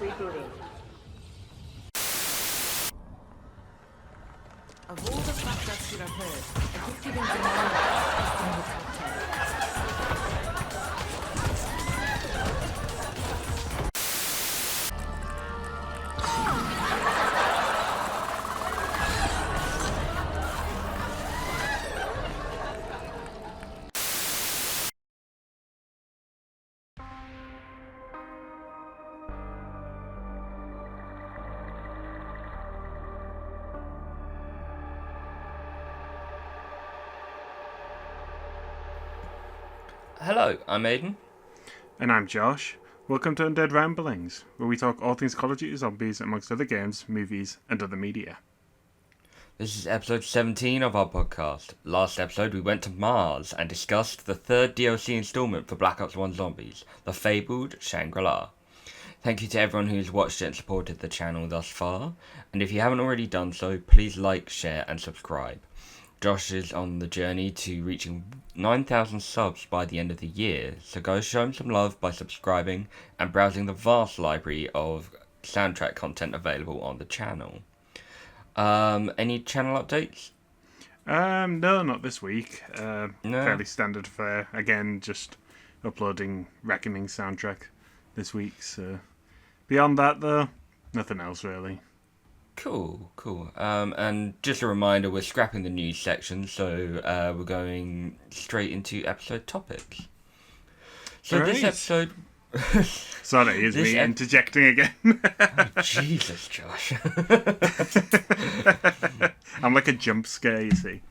Rebooting. Of all the fucked-ups you have heard, I think you've been demanding in the top 10. Hello, I'm Ayden. And I'm Josh. Welcome to Undead Ramblings, where we talk all things Call of Duty Zombies amongst other games, movies, and other media. This is episode 17 of our podcast. Last episode we went to Mars and discussed the third DLC installment for Black Ops 1 Zombies, The Fabled Shangri-La. Thank you to everyone who's watched it and supported the channel thus far, and if you haven't already done so, please like, share and subscribe. Josh is on the journey to reaching 9,000 subs by the end of the year, so go show him some love by subscribing and browsing the vast library of soundtrack content available on the channel. Any channel updates? No, not this week. No. Fairly standard fare. Again, just uploading Reckoning soundtrack this week, so... Beyond that, though, nothing else really. Cool. And just a reminder, we're scrapping the news section, so we're going straight into episode topics. So Right. this episode... Sorry, is me interjecting again. Oh, Jesus, Josh. I'm like a jump scare, you see.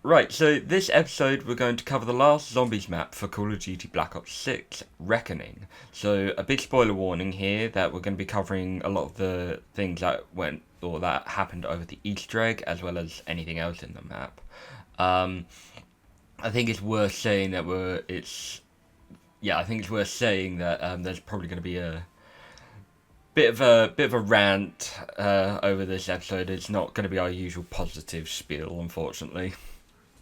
Right, so this episode we're going to cover the last Zombies map for Call of Duty Black Ops 6, Reckoning. So a big spoiler warning here that we're going to be covering a lot of the things that that happened over the Easter egg, as well as anything else in the map. I think it's worth saying that there's probably going to be a bit of a rant over this episode. It's not going to be our usual positive spiel, unfortunately.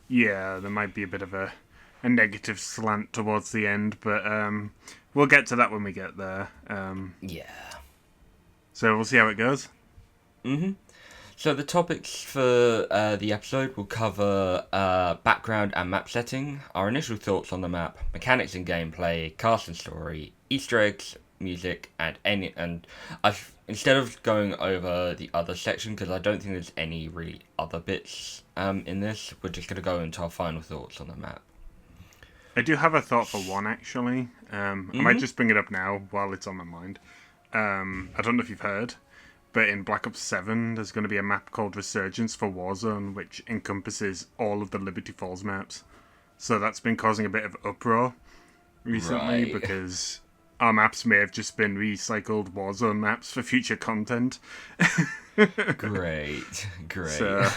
Yeah, there might be a bit of a negative slant towards the end, but we'll get to that when we get there. Yeah. So we'll see how it goes. So the topics for the episode will cover background and map setting, our initial thoughts on the map, mechanics and gameplay, cast and story, Easter eggs, music, and instead of going over the other section, because I don't think there's any really other bits in this, we're just going to go into our final thoughts on the map. I do have a thought for one, actually. I might just bring it up now while it's on my mind. I don't know if you've heard, but in Black Ops 7, there's going to be a map called Resurgence for Warzone, which encompasses all of the Liberty Falls maps. So that's been causing a bit of uproar recently, because our maps may have just been recycled Warzone maps for future content. Great. So,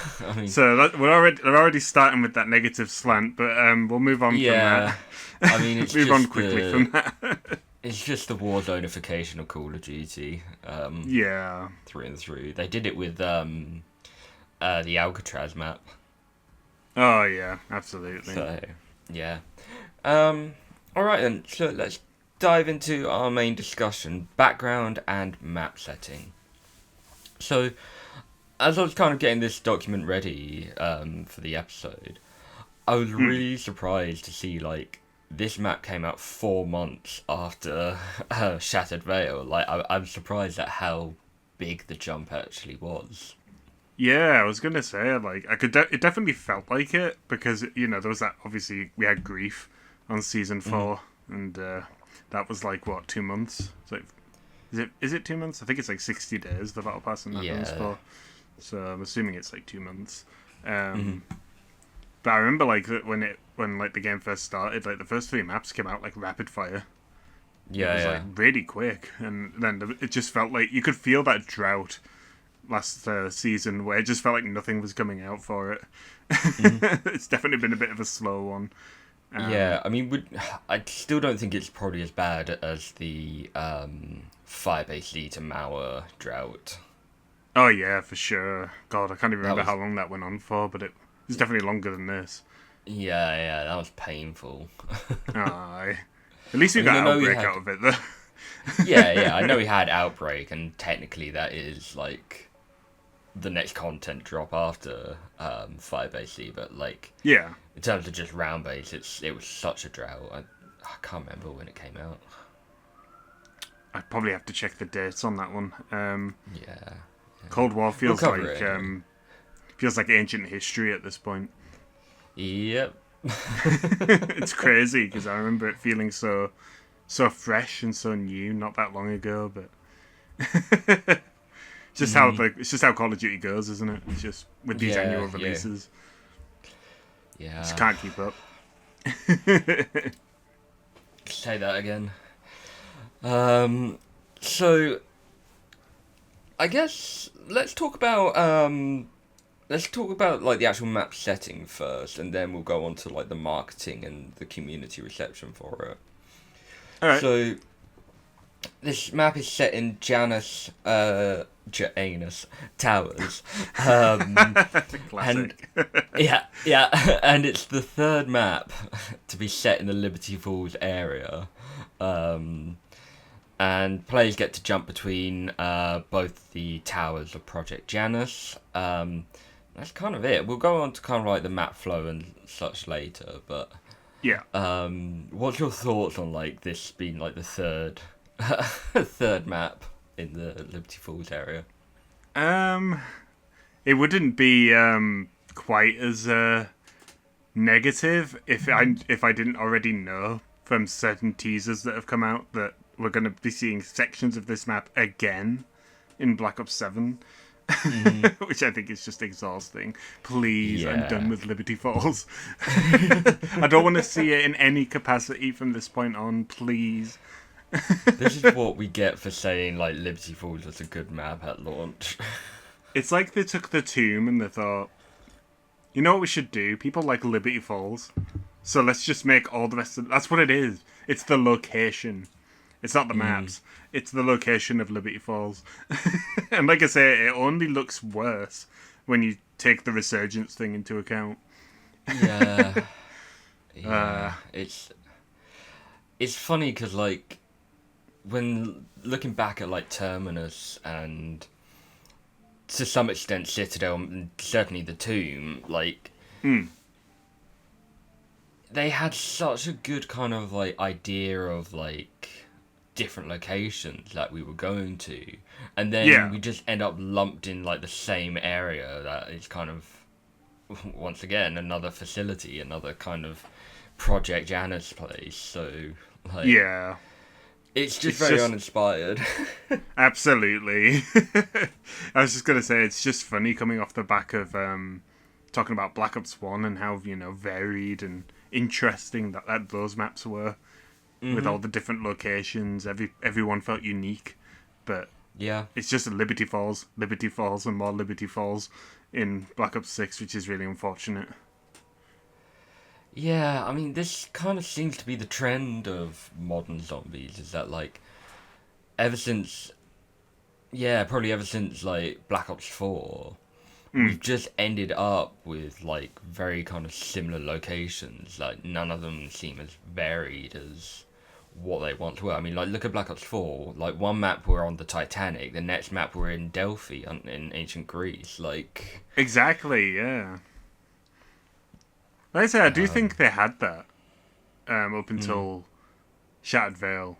we're already starting with that negative slant, but we'll move on from that. I mean, it's move on quickly from that. It's just the Warzone-ification of Call of Duty. Yeah. Through and through. They did it with the Alcatraz map. Oh, yeah, absolutely. So, yeah. Alright then, so let's dive into our main discussion, background and map setting. So, as I was kind of getting this document ready for the episode, I was really surprised to see, this map came out 4 months after Shattered Veil. I'm surprised at how big the jump actually was. Yeah, I was gonna say, it definitely felt like it, because, there was that, obviously, we had Grief on Season 4, and that was, 2 months? Is it 2 months? I think it's 60 days, the Battle Pass, and that runs for. So I'm assuming it's 2 months. But I remember when the game first started, the first 3 maps came out rapid fire. Yeah, it was really quick, and then it just felt like you could feel that drought last season, where it just felt like nothing was coming out for it. It's definitely been a bit of a slow one. Yeah, I mean, I still don't think it's probably as bad as the Firebase Lee to Mauer drought. Oh yeah, for sure. God, I can't even remember how long that went on for, but it was definitely longer than this. Yeah, that was painful. Aye. At least we got Outbreak out of it, though. Yeah. I know we had Outbreak, and technically that is like the next content drop after Firebase C, but like Yeah. in terms of just round base, it was such a drought. I can't remember when it came out. I'd probably have to check the dates on that one. Yeah. Cold War We'll feels cover like it anyway. feels like ancient history at this point. Yep. It's crazy because I remember it feeling so fresh and so new not that long ago. But it's just how Call of Duty goes, isn't it? It's just with these annual releases, Yeah. just can't keep up. Say that again. So I guess let's talk about like the actual map setting first, and then we'll go on to like the marketing and the community reception for it. All right. So this map is set in Janus Towers. Classic. And it's the third map to be set in the Liberty Falls area. And players get to jump between both the towers of Project Janus. That's kind of it. We'll go on to kind of like the map flow and such later, but Yeah. what's your thoughts on like this being like the third third map in the Liberty Falls area? It wouldn't be quite as negative if I didn't already know from certain teasers that have come out that we're going to be seeing sections of this map again in Black Ops 7. Which I think is just exhausting. Please, I'm Yeah. done with Liberty Falls. I don't want to see it in any capacity from this point on, please. This is what we get for saying like Liberty Falls was a good map at launch. It's like they took the tomb and they thought, you know what we should do? People like Liberty Falls, so let's just make all the rest of... That's what it is. It's the location. It's not the maps. It's the location of Liberty Falls. And like I say, it only looks worse when you take the resurgence thing into account. Yeah. It's funny because like when looking back at like Terminus and to some extent Citadel and certainly the Tomb, like they had such a good kind of like idea of like different locations that we were going to, and then we just end up lumped in like the same area that is kind of once again another facility, another kind of Project Janus place. So like it's just very uninspired. Absolutely. I was just gonna say it's just funny coming off the back of talking about Black Ops 1 and how varied and interesting that those maps were. With all the different locations, everyone felt unique, but it's just Liberty Falls, and more Liberty Falls in Black Ops 6, which is really unfortunate. Yeah, I mean, this kind of seems to be the trend of modern zombies, is that like probably ever since like Black Ops 4, we've just ended up with like very kind of similar locations. Like none of them seem as varied as what they once were. I mean, like look at Black Ops 4. Like one map we're on the Titanic, the next map we're in Delphi in ancient Greece. Like exactly, yeah. Like I say, I do think they had that up until Shattered Veil.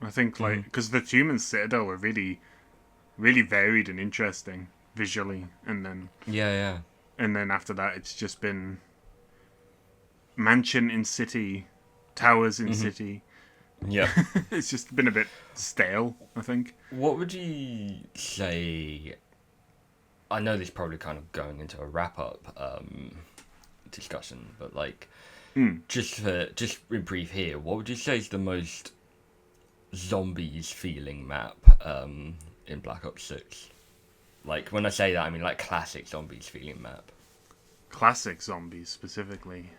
I think like because the Tomb and Citadel were really, really varied and interesting visually, and then and then after that it's just been mansion in city, towers in city. Yeah. It's just been a bit stale, I think. What would you say? I know this is probably kind of going into a wrap-up discussion, but like, just in brief here, what would you say is the most zombies feeling map in Black Ops 6? Like, when I say that, I mean like classic zombies feeling map. Classic zombies, specifically.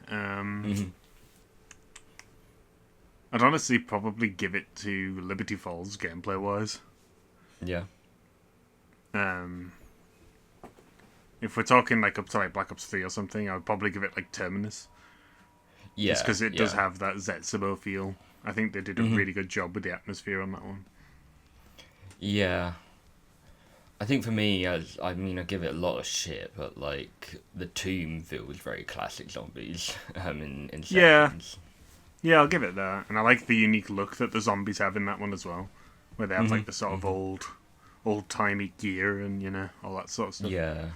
I'd honestly probably give it to Liberty Falls, gameplay-wise. Yeah. If we're talking like up to like Black Ops 3 or something, I would probably give it like Terminus. Yeah. Just because it does have that Zetsubo feel. I think they did a really good job with the atmosphere on that one. Yeah. I think for me, I give it a lot of shit, but like the Tomb feels very classic zombies in Yeah. sections. Yeah, I'll give it that. And I like the unique look that the zombies have in that one as well. Where they have like the sort of old-timey gear and, all that sort of stuff. Yeah.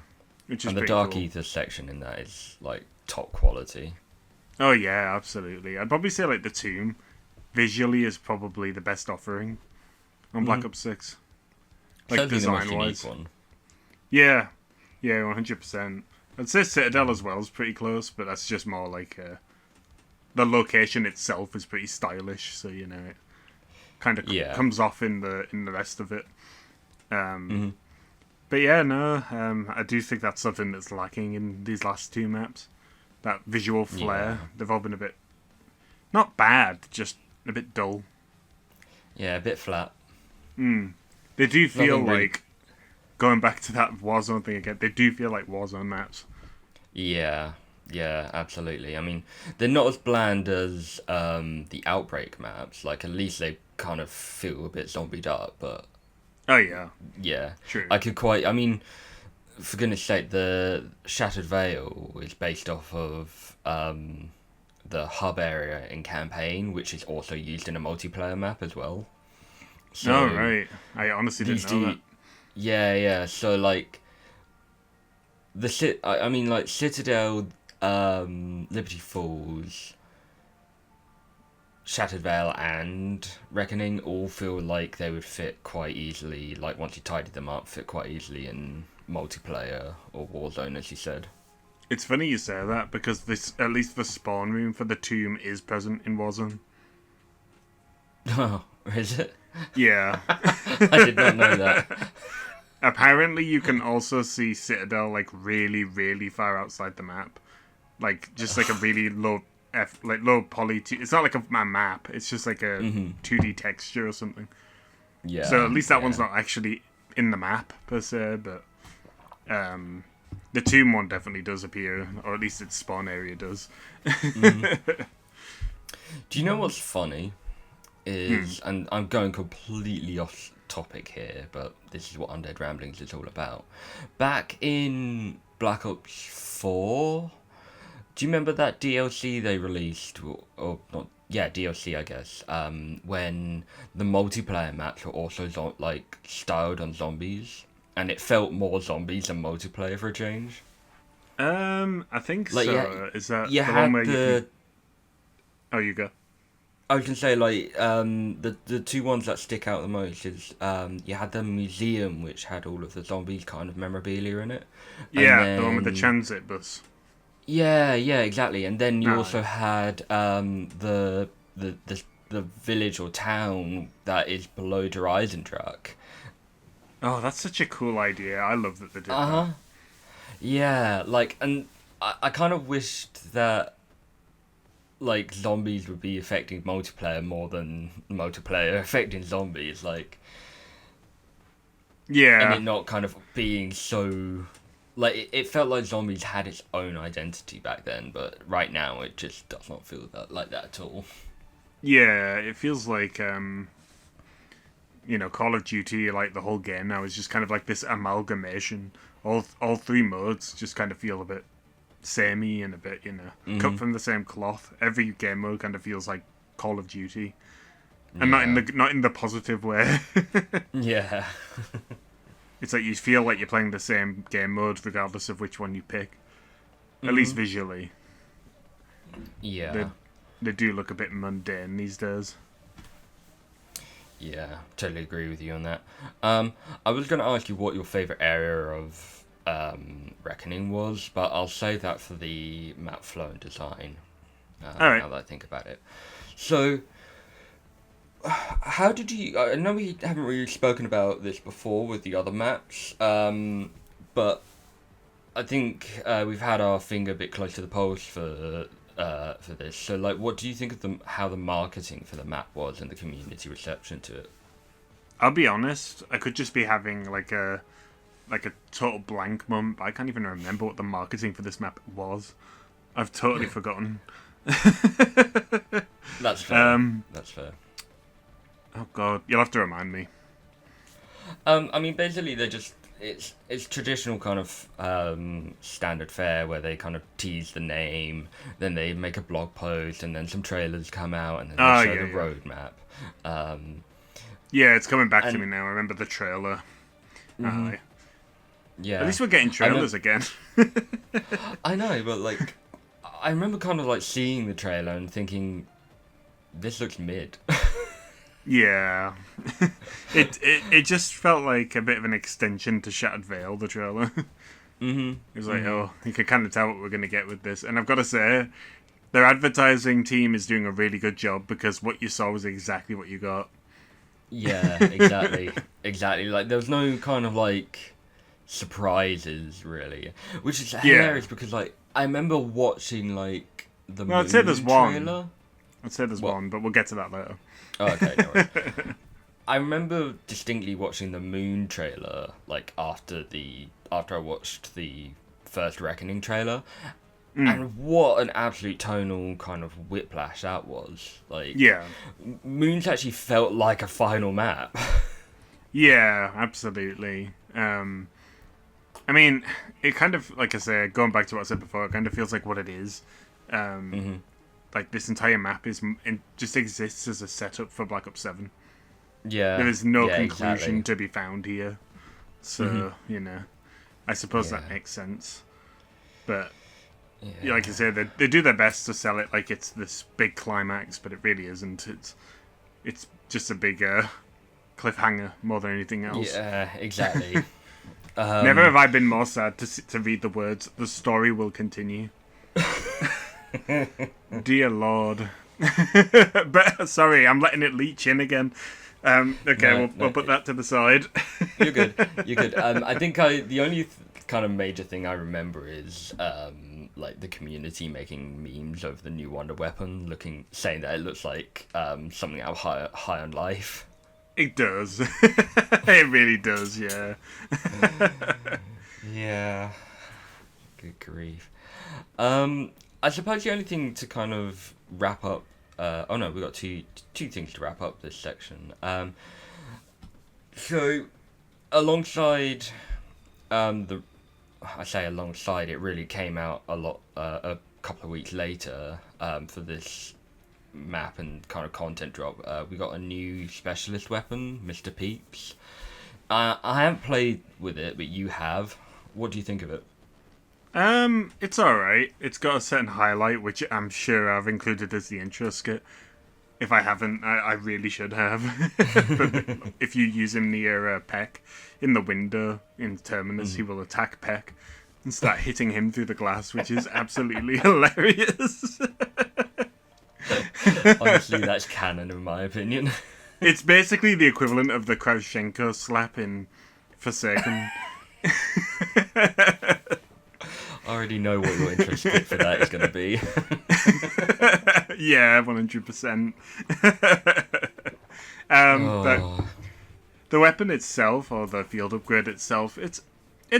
Which is And the pretty Dark cool. Ether section in that is like top quality. Oh yeah, absolutely. I'd probably say like the Tomb visually is probably the best offering on Black Ops 6. Like Certainly the most design unique wise. one. Yeah. Yeah, 100%. I'd say Citadel as well is pretty close, but that's just more like the location itself is pretty stylish, so it kind of comes off in the rest of it. But yeah, no, I do think that's something that's lacking in these last two maps. That visual flair. Yeah. They've all been a bit, not bad, just a bit dull. Yeah, a bit flat. They do feel Nothing really- like, going back to that Warzone thing again, they do feel like Warzone maps. Yeah, absolutely. I mean, they're not as bland as the Outbreak maps. Like, at least they kind of feel a bit zombied up, but Oh yeah, yeah. true. I mean, for goodness sake, the Shattered Veil is based off of the hub area in Campaign, which is also used in a multiplayer map as well. So Oh right, I honestly didn't know that. Yeah. So like like Citadel, Liberty Falls, Shattered Veil, and Reckoning all feel like they would fit quite easily. Like once you tidied them up, fit quite easily in multiplayer or Warzone, as you said. It's funny you say that because this, at least the spawn room for the Tomb, is present in Warzone. Oh, is it? Yeah. I did not know that. Apparently, you can also see Citadel like really, really far outside the map, like just like a really low poly. It's not like a map. It's just like a 2D texture or something. Yeah. So at least that one's not actually in the map per se, but the Tomb one definitely does appear, or at least its spawn area does. Do you know what's funny? Is and I'm going completely off topic here, but this is what Undead Ramblings is all about. Back in Black Ops 4, do you remember that DLC they released, or not? Yeah, DLC, I guess. When the multiplayer maps were also like styled on zombies, and it felt more zombies than multiplayer for a change. I think Like, so. Is that You the had one where the. you can... Oh, you go. I was gonna say like the two ones that stick out the most is you had the museum which had all of the zombies kind of memorabilia in it. Yeah, the one with the transit bus. Yeah, exactly. And then you Oh, also yeah. had the village or town that is below the Horizon track. Oh, that's such a cool idea. I love that they did Uh-huh. Yeah, like, and I kind of wished that like zombies would be affecting multiplayer more than multiplayer affecting zombies, like, that. Yeah. and it not kind of being so like it felt like zombies had its own identity back then, but right now it just does not feel like that at all. Yeah, it feels like Call of Duty, like the whole game now is just kind of like this amalgamation. All three modes just kind of feel a bit samey and a bit, cut from the same cloth. Every game mode kind of feels like Call of Duty, and not in the positive way. Yeah. It's like you feel like you're playing the same game mode regardless of which one you pick. At least visually. Yeah. They do look a bit mundane these days. Yeah, totally agree with you on that. I was going to ask you what your favourite area of Reckoning was, but I'll save that for the map flow and design. Alright. Now that I think about it. So, how did you... I know we haven't really spoken about this before with the other maps, but I think we've had our finger a bit close to the pulse for this. So, like, what do you think of how the marketing for the map was and the community reception to it? I'll be honest, I could just be having like a total blank moment. I can't even remember what the marketing for this map was. I've totally forgotten. That's fair. That's fair. Oh god, you'll have to remind me. I mean, basically, they're just it's traditional kind of standard fare where they kind of tease the name, then they make a blog post, and then some trailers come out, and then they show the roadmap. Yeah, it's coming back to me now. I remember the trailer. Aye. Yeah. At least we're getting trailers again. I know, but like, I remember kind of like seeing the trailer and thinking, this looks mid. Yeah. It just felt like a bit of an extension to Shattered Veil, the trailer. It was like, oh, you can kind of tell what we're going to get with this. And I've got to say, their advertising team is doing a really good job because what you saw was exactly what you got. Yeah, exactly. Exactly. Like, there was no kind of like surprises, really. Which is hilarious because, like, I remember watching, like, the Well, I'd say there's one. trailer. I'd say there's one, but we'll get to that later. Oh, okay, no worries. I remember distinctly watching the Moon trailer, like, after I watched the first Reckoning trailer, and what an absolute tonal kind of whiplash that was. Like, Yeah. Moon's actually felt like a final map. Yeah, absolutely. I mean, it kind of, like I said, going back to what I said before, it kind of feels like what it is. Like, this entire map just exists as a setup for Black Ops 7. Yeah. There is no conclusion exactly. to be found here. So, you know, I suppose that Yeah. makes sense. But, Yeah. like I said, they do their best to sell it like it's this big climax, but it really isn't. It's just a big cliffhanger more than anything else. Yeah, exactly. Never have I been more sad to read the words, "The story will continue." Dear Lord. But, sorry, I'm letting it leach in again. Okay, we'll put that to the side. You're good. You're good. I think the only kind of major thing I remember is like the community making memes of the new Wonder Weapon, saying that it looks like something out of High on Life. It does. It really does, yeah. Yeah. Good grief. I suppose the only thing to kind of wrap up. Oh no, we've got two things to wrap up this section. So, alongside I say alongside, it really came out a couple of weeks later for this map and kind of content drop. We got a new specialist weapon, Mr. Peeps. I haven't played with it, but you have. What do you think of it? It's alright. It's got a certain highlight, which I'm sure I've included as the intro skit. If I haven't, I really should have. But if you use him near Peck, in the window, in Terminus, he will attack Peck and start hitting him through the glass, which is absolutely hilarious. Honestly, that's canon in my opinion. It's basically the equivalent of the Kraushenko slap in Forsaken. I already know what your interest for that is going to be. Yeah, 100%. But the weapon itself, or the field upgrade itself, it's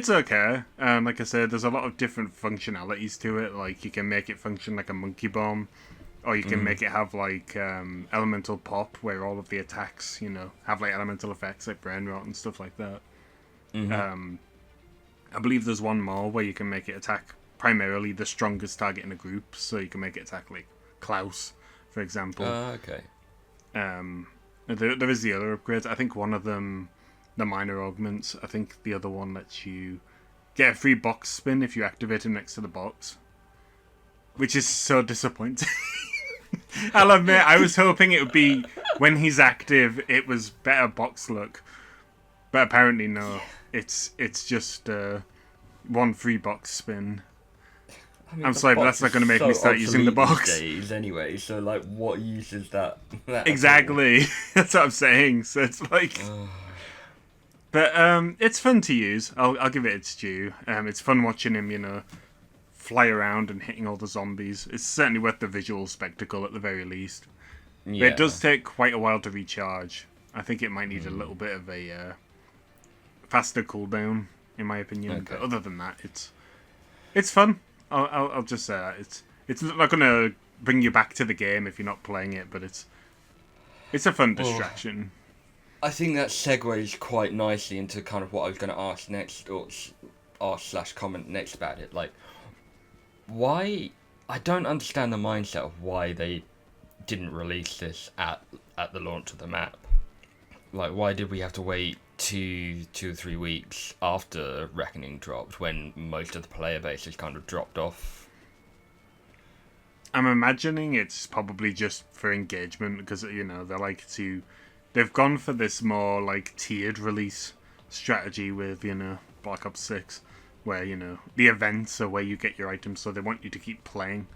okay. Like I said, there's a lot of different functionalities to it. Like, you can make it function like a monkey bomb, or you can make it have like elemental pop, where all of the attacks, have like elemental effects like brain rot and stuff like that. I believe there's one more where you can make it attack primarily the strongest target in a group, so you can make it attack like Klaus, for example. Okay. There is the other upgrades. I think one of them, the minor augments. I think the other one lets you get a free box spin if you activate him next to the box, which is so disappointing. I'll admit, I was hoping it would be when he's active, it was better box luck, but apparently no. It's just one free box spin. I mean, I'm sorry, but that's not going to make me start using the box. Days anyway, so like, what use is that Exactly. That's what I'm saying. So it's like, but it's fun to use. I'll give it its due. It's fun watching him, fly around and hitting all the zombies. It's certainly worth the visual spectacle at the very least. Yeah. But it does take quite a while to recharge. I think it might need a little bit of a faster cooldown, in my opinion. Okay. But other than that, it's fun. I'll just say that it's not going to bring you back to the game if you're not playing it, but it's a fun distraction. I think that segues quite nicely into kind of what I was going to ask next, or ask/comment next about it. Like, why? I don't understand the mindset of why they didn't release this at the launch of the map. Like, why did we have to wait 2 or 3 weeks after Reckoning dropped when most of the player base has kind of dropped off? I'm imagining it's probably just for engagement because they've gone for this more like tiered release strategy with Black Ops 6, where the events are where you get your items, so they want you to keep playing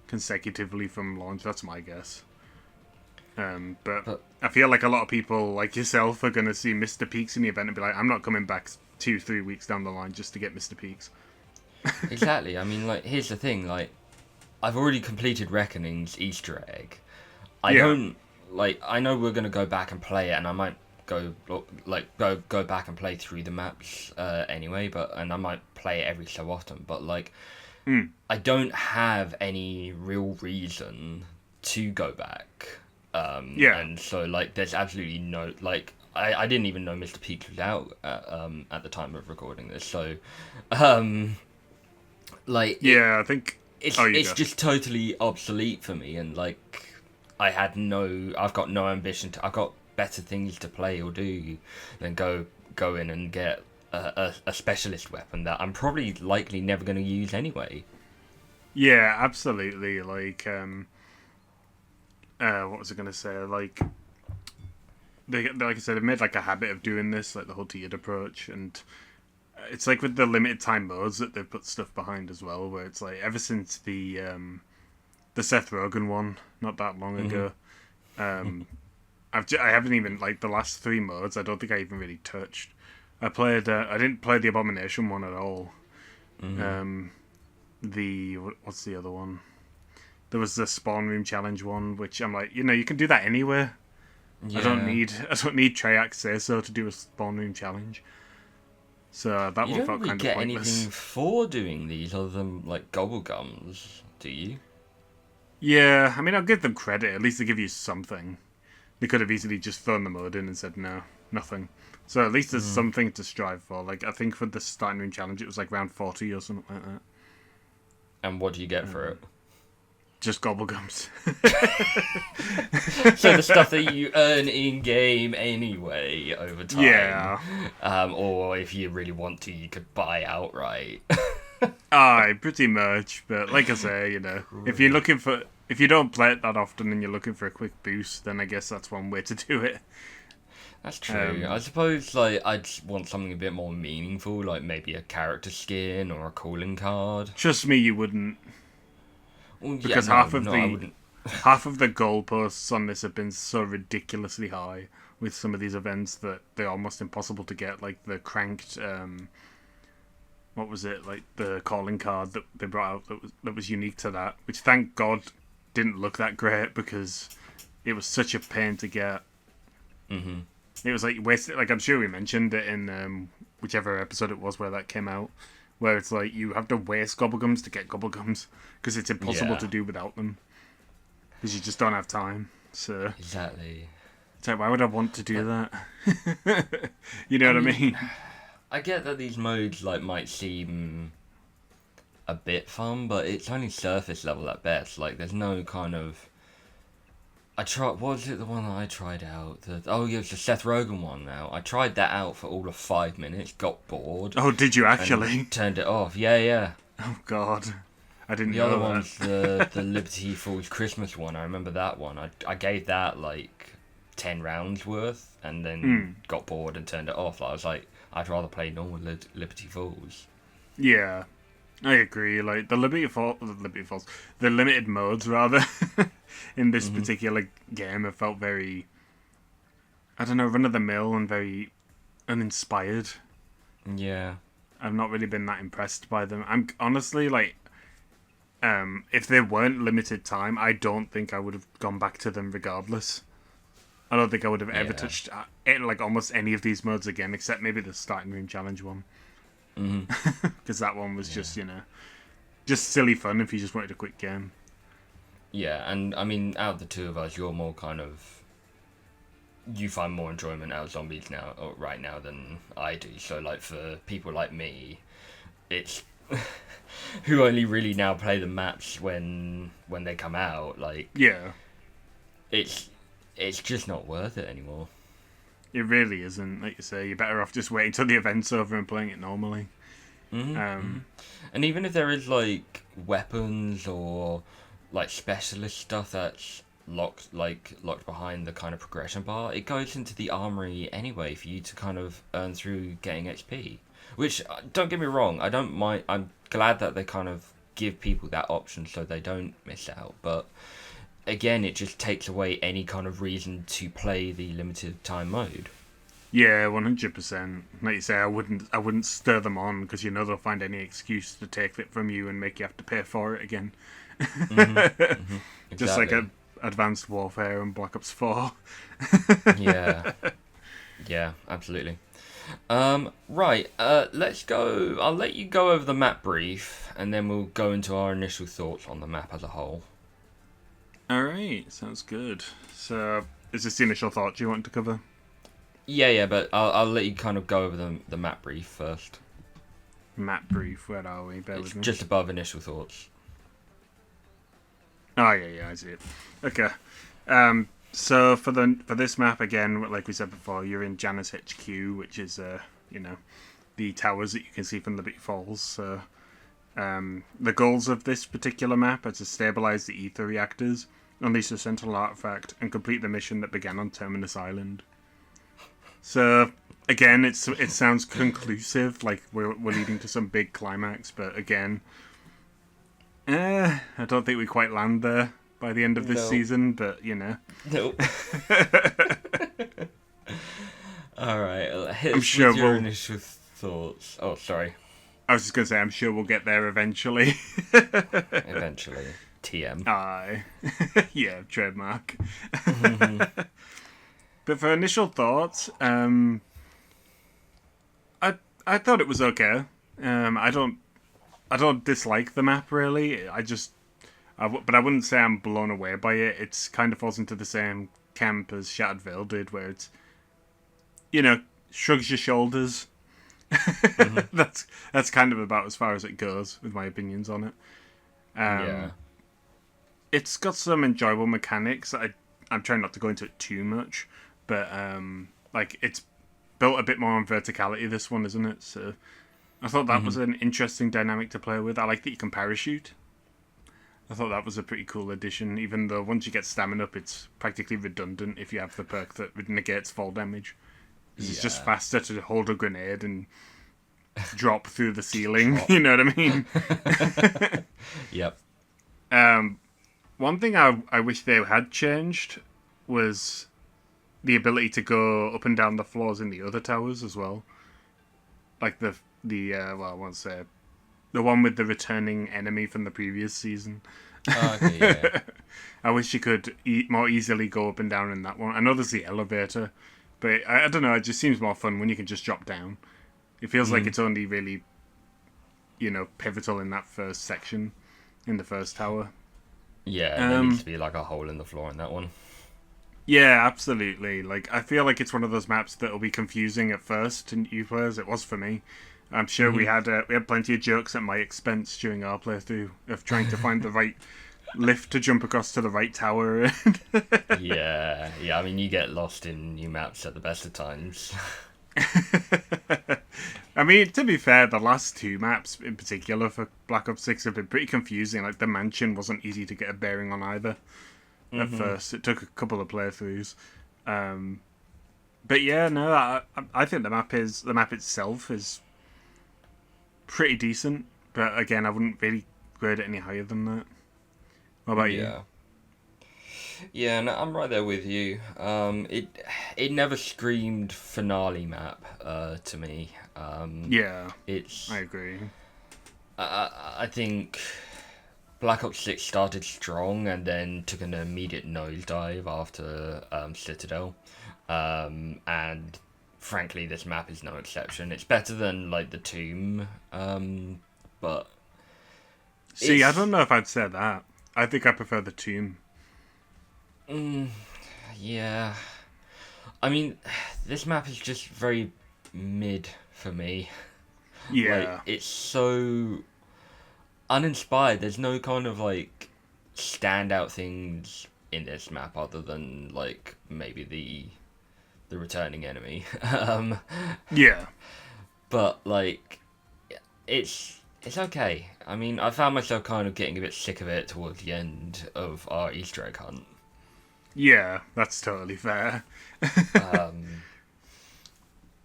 consecutively from launch. That's my guess. But I feel like a lot of people like yourself are going to see Mr. Peaks in the event and be like, I'm not coming back 2-3 weeks down the line just to get Mr. Peaks. Exactly. I mean, like, here's the thing. Like, I've already completed Reckoning's Easter egg. I know we're going to go back and play it, and I might go back and play through the maps anyway, and I might play it every so often, but like, I don't have any real reason to go back. And so, like, there's absolutely no, like, I didn't even know Mr. Peaks was out at the time of recording this, so, like... I think... It's just totally obsolete for me, and, like, I've got no ambition I've got better things to play or do than go in and get a specialist weapon that I'm probably likely never going to use anyway. Yeah, absolutely, like, what was I going to say? Like I said, they've made like a habit of doing this, like the whole tiered approach, and it's like with the limited time modes that they've put stuff behind as well, where it's like ever since the Seth Rogen one not that long ago, I haven't even, like, the last 3 modes. I don't think I even really touched. I didn't play the Abomination one at all. What's the other one? There was the Spawn Room Challenge one, which I'm like, you can do that anywhere. Yeah. I don't need Treyarch say so to do a Spawn Room Challenge. So that one felt kind of pointless. You don't really get anything for doing these other than, like, Gobblegums, do you? Yeah, I mean, I'll give them credit. At least they give you something. They could have easily just thrown the mode in and said, no, nothing. So at least there's something to strive for. Like, I think for the Starting Room Challenge, it was like round 40 or something like that. And what do you get for it? Just Gobblegums. So the stuff that you earn in-game anyway over time. Yeah. Or if you really want to, you could buy outright. Aye, pretty much. But like I say, if you don't play it that often and you're looking for a quick boost, then I guess that's one way to do it. That's true. I suppose, like, I'd want something a bit more meaningful, like maybe a character skin or a calling card. Trust me, you wouldn't. Well, because half of the goalposts on this have been so ridiculously high with some of these events that they're almost impossible to get. Like the cranked, what was it? Like the calling card that they brought out that was unique to that, which thank God didn't look that great because it was such a pain to get. Mm-hmm. It was like wasted. Like I'm sure we mentioned it in whichever episode it was where that came out. Where it's like you have to waste Gobblegums to get Gobblegums because it's impossible to do without them. Because you just don't have time. So exactly. It's like, why would I want to do that? You know what I mean? I get that these modes like might seem a bit fun, but it's only surface level at best. Like there's no kind of. What was it, the one that I tried out? It was the Seth Rogen one now. I tried that out for all of 5 minutes, got bored. Oh, did you actually? Turned it off, yeah. Oh, God. I didn't know that. The other one's the Liberty Falls Christmas one. I remember that one. I gave that, like, 10 rounds worth, and then got bored and turned it off. I was like, I'd rather play normal Liberty Falls. Yeah, I agree. Like, the limited modes, rather, in this particular game have felt very, I don't know, run-of-the-mill and very uninspired. Yeah. I've not really been that impressed by them. I'm honestly, like, if they weren't limited time, I don't think I would have gone back to them regardless. I don't think I would have ever touched, like, almost any of these modes again, except maybe the Starting Room Challenge one. Because that one was just, just silly fun if you just wanted a quick game. Yeah, and I mean, out of the two of us, you're more kind of, you find more enjoyment out of zombies now, or right now, than I do. So, like, for people like me, it's who only really now play the maps when they come out. Like, Yeah, it's just not worth it anymore. it really isn't. Like you say, you're better off just waiting till the event's over and playing it normally. And even if there is like weapons or like specialist stuff that's locked behind the kind of progression bar, it goes into the armory anyway for you to kind of earn through getting XP. Which, don't get me wrong, I don't mind. I'm glad that they kind of give people that option so they don't miss out. But again, it just takes away any kind of reason to play the limited time mode. Yeah, 100%. Like you say, I wouldn't stir them on because you know they'll find any excuse to take it from you and make you have to pay for it again. Just like Exactly. Advanced Warfare and Black Ops 4. Yeah. Yeah, absolutely. Right, let's go. I'll let you go over the map brief, and then we'll go into our initial thoughts on the map as a whole. Alright, sounds good. So, is this the initial thought you want to cover? Yeah, but I'll let you kind of go over the map brief first. Map brief, where are we? Bear It's with me. just above initial thoughts. Oh, yeah, I see it. Okay. So for this map again, like we said before, you're in Janus HQ, which is the towers that you can see from the big falls. So the goals of this particular map are to stabilize the ether reactors, unleash a central artifact, and complete the mission that began on Terminus Island. So again, it sounds conclusive, like we're leading to some big climax, but again, I don't think we quite land there by the end of this No. season, but you know. Nope. Alright, hit I'm us sure with your we'll- initial thoughts. Oh, sorry. I was just going to say, I'm sure we'll get there eventually. Eventually. TM. Aye. Yeah, trademark. But for initial thoughts, I thought it was okay. I don't dislike the map really. But I wouldn't say I'm blown away by it. It's kind of falls into the same camp as Shattered Veil did, where it's, shrugs your shoulders. That's kind of about as far as it goes with my opinions on it. Yeah. It's got some enjoyable mechanics. I'm trying not to go into it too much, but like it's built a bit more on verticality. This one, isn't it? So I thought that was an interesting dynamic to play with. I like that you can parachute. I thought that was a pretty cool addition, even though once you get stamina up, it's practically redundant if you have the perk that negates fall damage. It's just faster to hold a grenade and drop through the ceiling. You know what I mean? Yep. One thing I wish they had changed was the ability to go up and down the floors in the other towers as well. Like I won't say the one with the returning enemy from the previous season. Okay, yeah. I wish you could more easily go up and down in that one. I know there's the elevator, but I don't know. It just seems more fun when you can just drop down. It feels like it's only really, pivotal in that first section, in the first tower. Yeah, there needs to be like a hole in the floor in that one. Yeah, absolutely. Like I feel like it's one of those maps that'll be confusing at first to new players. It was for me. I'm sure we had plenty of jokes at my expense during our playthrough of trying to find the right lift to jump across to the right tower. Yeah. I mean, you get lost in new maps at the best of times. I mean, to be fair, the last two maps in particular for Black Ops 6 have been pretty confusing. Like the mansion wasn't easy to get a bearing on either. At first, it took a couple of playthroughs. But yeah, no, I think the map itself is pretty decent, but again, I wouldn't really grade it any higher than that. What about you? Yeah, no, I'm right there with you. It never screamed finale map to me. Yeah, It's I agree. I think Black Ops 6 started strong and then took an immediate nosedive after Citadel, and frankly, this map is no exception. It's better than like the Tomb, but See, I don't know if I'd say that. I think I prefer the tomb. Yeah. I mean, this map is just very mid for me. Yeah. Like, it's so uninspired. There's no kind of, like, standout things in this map other than, like, maybe the returning enemy. Yeah. But, like, it's okay. I mean, I found myself kind of getting a bit sick of it towards the end of our Easter egg hunt. Yeah, that's totally fair.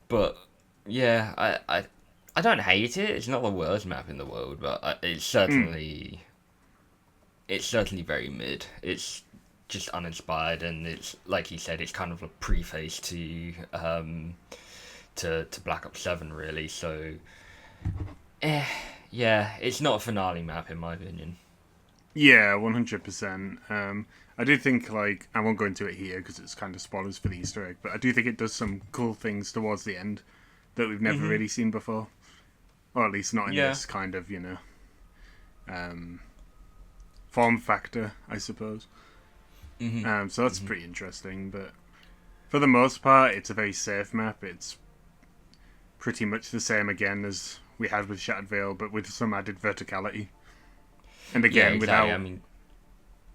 But yeah, I don't hate it. It's not the worst map in the world, but it's certainly very mid. It's just uninspired, and it's like you said, it's kind of a preface to Black Ops 7, really. So, yeah, it's not a finale map in my opinion. Yeah, 100%. I do think, like, I won't go into it here because it's kind of spoilers for the Easter egg, but I do think it does some cool things towards the end that we've never really seen before. Or at least not in this kind of, form factor, I suppose. So that's pretty interesting, but for the most part, it's a very safe map. It's pretty much the same again as we had with Shattered Veil, but with some added verticality. And again, Yeah, exactly. I mean,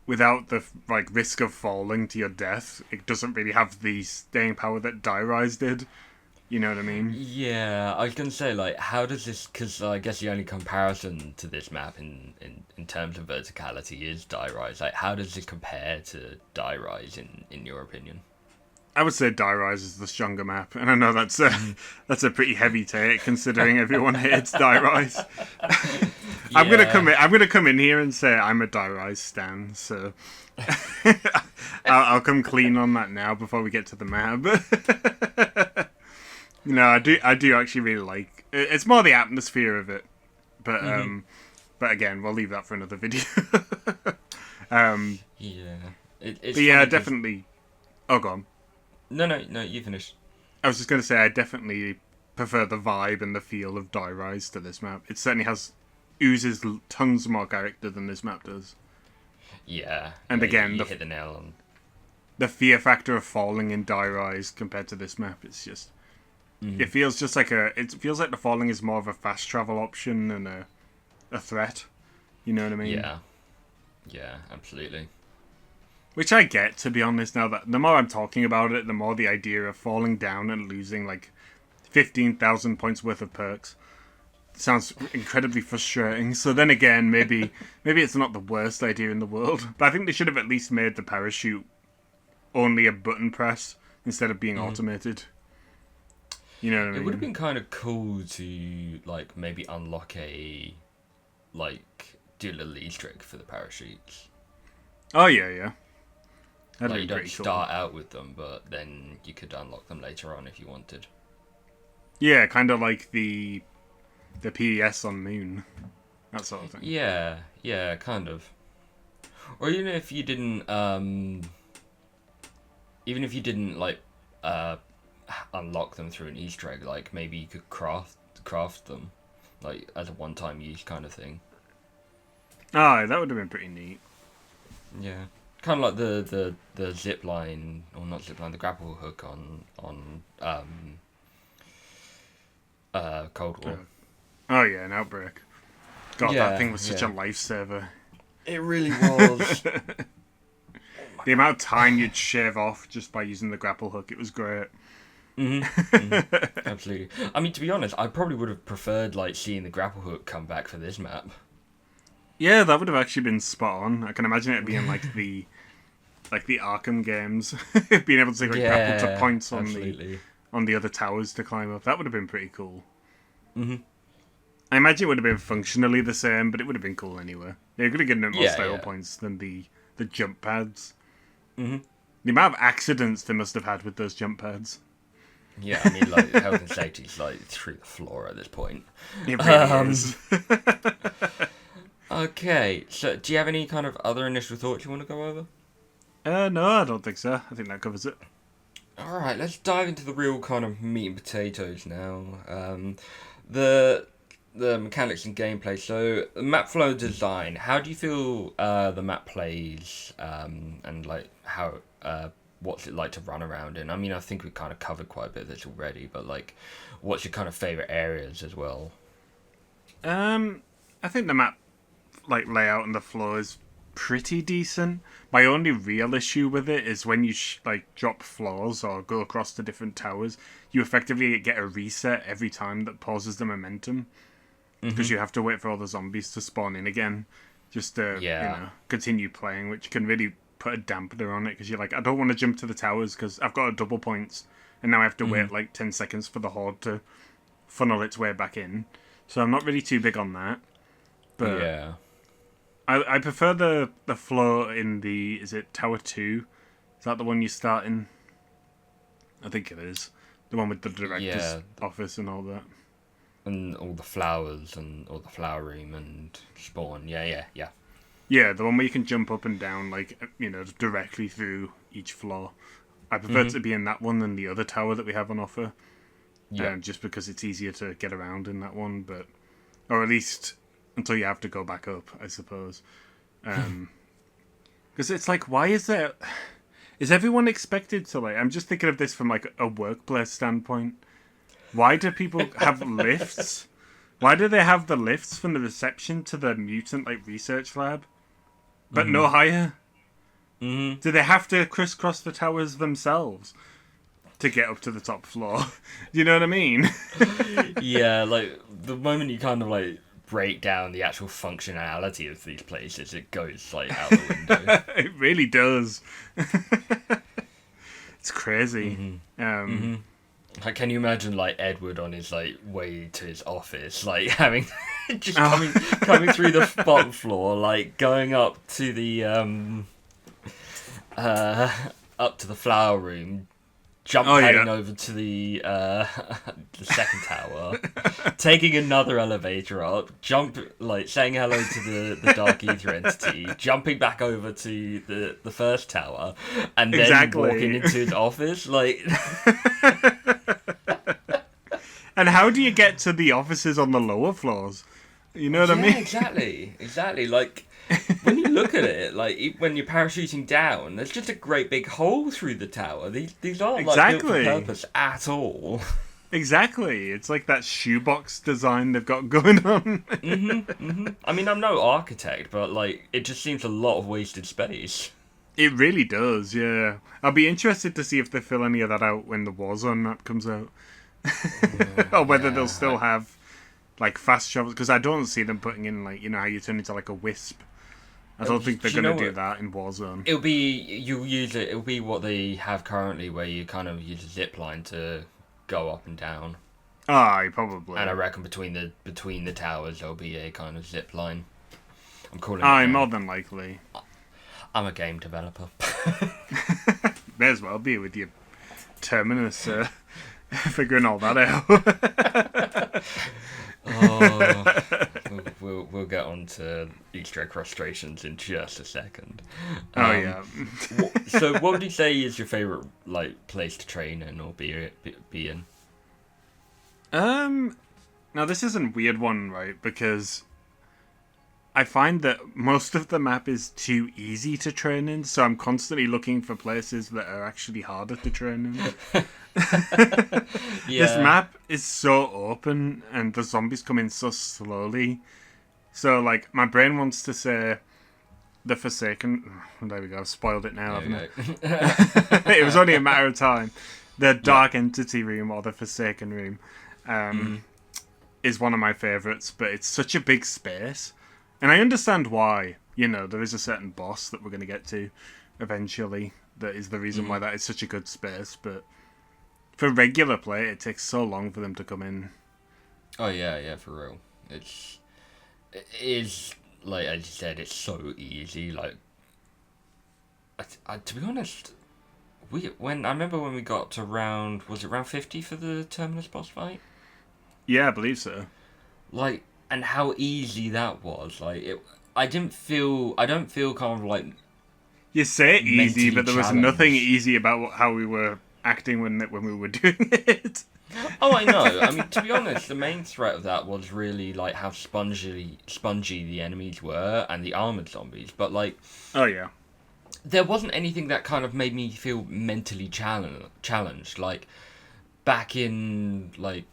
without the risk of falling to your death, it doesn't really have the staying power that Die Rise did. You know what I mean? yeah, I was gonna say, like, how does this? Because I guess the only comparison to this map in terms of verticality is Die Rise. Like, how does this compare to Die Rise in your opinion? I would say Die Rise is the stronger map, and I know that's a pretty heavy take considering everyone hates Die Rise. I'm gonna come in here and say I'm a Die Rise stan, so I'll come clean on that now before we get to the map. No, I do actually really like. It's more the atmosphere of it, but again, we'll leave that for another video. Yeah, it's But yeah, funny 'cause- definitely. Oh, go on. No, you finish. I was just going to say I definitely prefer the vibe and the feel of Die Rise to this map. It certainly oozes tons more character than this map does. Yeah, And yeah, again, you hit the nail on. The fear factor of falling in Die Rise compared to this map, it's just it feels just like it feels like the falling is more of a fast travel option than a threat. You know what I mean? Yeah, absolutely. Which I get, to be honest. Now that the more I'm talking about it, the more the idea of falling down and losing like 15,000 points worth of perks sounds incredibly frustrating. So then again, maybe it's not the worst idea in the world, but I think they should have at least made the parachute only a button press instead of being automated. You know what I mean? It would have been kind of cool to like maybe unlock do a little Easter egg for the parachutes. Oh yeah. That'd Like, be you don't pretty cool. start out with them, but then you could unlock them later on if you wanted. Yeah, kind of like the PES on Moon, that sort of thing. Yeah, kind of. Or even if you didn't, like unlock them through an Easter egg, like maybe you could craft them, like as a one-time use kind of thing. Ah, that would have been pretty neat. Yeah, kind of like the zip line, or not zip line, the grapple hook on Cold War. Oh yeah, an Outbreak. God, Yeah, that thing was such a yeah. lifesaver. It really was. The amount of time you'd shave off just by using the grapple hook, it was great. Absolutely. I mean, to be honest, I probably would have preferred like seeing the grapple hook come back for this map. Yeah, that would have actually been spot on. I can imagine it being like the Arkham games, being able to take grapple to points on the other towers to climb up. That would have been pretty cool. I imagine it would have been functionally the same, but it would have been cool anyway. They could have given it more style points than the jump pads. The amount of accidents they must have had with those jump pads. Yeah, I mean, like, health and safety's like through the floor at this point. It really is. Okay, so do you have any kind of other initial thoughts you want to go over? No, I don't think so. I think that covers it. Alright, let's dive into the real kind of meat and potatoes now. The the mechanics and gameplay. So map flow design. How do you feel the map plays, and like how what's it like to run around in? I mean, I think we kind of covered quite a bit of this already, but like, what's your kind of favorite areas as well? I think the map like layout and the floor is pretty decent. My only real issue with it is when you like drop floors or go across to different towers, you effectively get a reset every time that pauses the momentum because you have to wait for all the zombies to spawn in again just to continue playing, which can really put a dampener on it because you're like, I don't want to jump to the towers because I've got a double points and now I have to wait like 10 seconds for the horde to funnel its way back in. So I'm not really too big on that. But Yeah. I prefer the flow in the... Is it Tower 2? Is that the one you start in? I think it is. The one with the director's office and all that. And all the flowers and all the flower room and spawn. Yeah. Yeah, the one where you can jump up and down, like, you know, directly through each floor. I prefer to be in that one than the other tower that we have on offer. Yeah. Just because it's easier to get around in that one, but... Or at least until you have to go back up, I suppose. Because it's like, why is there... Is everyone expected to, like... I'm just thinking of this from, like, a workplace standpoint. Why do people have lifts? Why do they have the lifts from the reception to the mutant, like, research lab? But no higher? Do they have to crisscross the towers themselves to get up to the top floor? Do you know what I mean? Yeah, like, the moment you kind of, like, break down the actual functionality of these places, it goes, like, out the window. It really does. It's crazy. Like, can you imagine, like, Edward on his, like, way to his office, like, having... just coming through the bottom floor, like, going up to the, up to the flower room, padding over to the second tower, taking another elevator up, saying hello to the Dark Ether entity, jumping back over to the first tower, and then walking into his office, like... And how do you get to the offices on the lower floors? You know what I mean? Exactly. Like, when you look at it, like, when you're parachuting down, there's just a great big hole through the tower. These aren't, like, built for purpose at all. Exactly. It's like that shoebox design they've got going on. I mean, I'm no architect, but, like, it just seems a lot of wasted space. It really does, yeah. I'll be interested to see if they fill any of that out when the Warzone map comes out. Or whether they'll still have, like, fast shovels. Because I don't see them putting in, like, you know how you turn into, like, a wisp. I don't think they're going to do that in Warzone. It'll be what they have currently, where you kind of use a zip line to go up and down. Probably. And I reckon between the towers there'll be a kind of zip line. I'm calling it. More than likely. I'm a game developer. May as well be with your Terminus, figuring all that out. We'll get on to Easter egg frustrations in just a second. Yeah. So, what would you say is your favorite, like, place to train in or be in? Now this is a weird one, right? Because I find that most of the map is too easy to train in, so I'm constantly looking for places that are actually harder to train in. This map is so open, and the zombies come in so slowly. So, like, my brain wants to say the Forsaken... There we go, I've spoiled it now, haven't I? It was only a matter of time. The Dark Entity room, or the Forsaken room, is one of my favourites, but it's such a big space. And I understand why. You know, there is a certain boss that we're going to get to eventually that is the reason why that is such a good space, but for regular play, it takes so long for them to come in. Oh, yeah, for real. It is, like, as you said, it's so easy. Like, to be honest, I remember when we got to was it round 50 for the Terminus boss fight? Yeah, I believe so. Like, and how easy that was. Like, I don't feel kind of like... You say easy, but there was nothing easy about how we were acting when we were doing it. Oh, I know. I mean, to be honest, the main threat of that was really like how spongy the enemies were and the armored zombies. But like, Oh yeah. there wasn't anything that kind of made me feel mentally challenged. Like back in like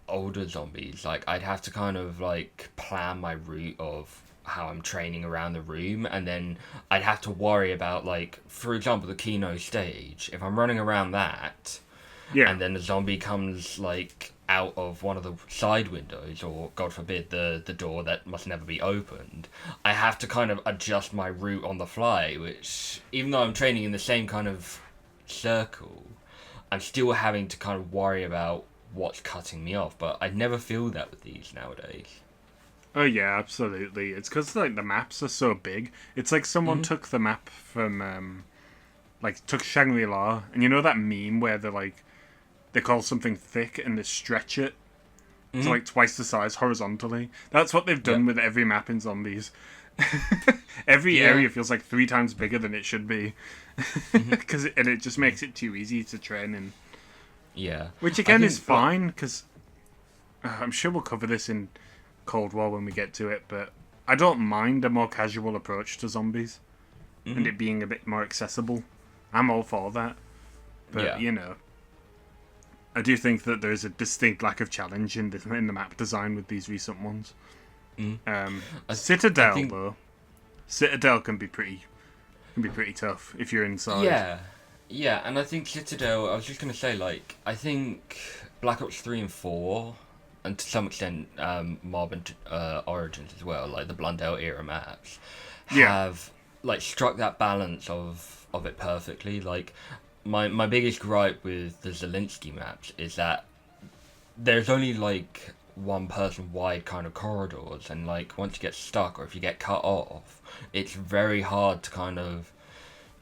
older zombies, like I'd have to kind of like plan my route of how I'm training around the room, and then I'd have to worry about like, for example, the Kino stage. If I'm running around that, Yeah. and then the zombie comes like out of one of the side windows, or God forbid the door that must never be opened, I have to kind of adjust my route on the fly, which even though I'm training in the same kind of circle, I'm still having to kind of worry about what's cutting me off. But I never feel that with these nowadays. Oh yeah, absolutely. It's because like the maps are so big. It's like someone took the map from like took Shangri-La, and you know that meme where they call something thick and they stretch it to like twice the size horizontally. That's what they've done Yep. with every map in Zombies. Every Yeah. area feels like 3 times bigger than it should be, because and it just makes it too easy to train in. Yeah. Which I again think, is fine, because I'm sure we'll cover this in Cold War when we get to it, but I don't mind a more casual approach to zombies and it being a bit more accessible. I'm all for that. But, Yeah. you know, I do think that there's a distinct lack of challenge in the map design with these recent ones. Citadel, think- though. Citadel can be pretty tough if you're inside. Yeah, and I think Citadel, I was just going to say, like, I think Black Ops 3 and 4, and to some extent Mob and Origins as well, like the Blundell era maps, have, like, struck that balance of it perfectly. Like, my biggest gripe with the Zelensky maps is that there's only, like, one person wide kind of corridors, and, like, once you get stuck or if you get cut off, it's very hard to kind of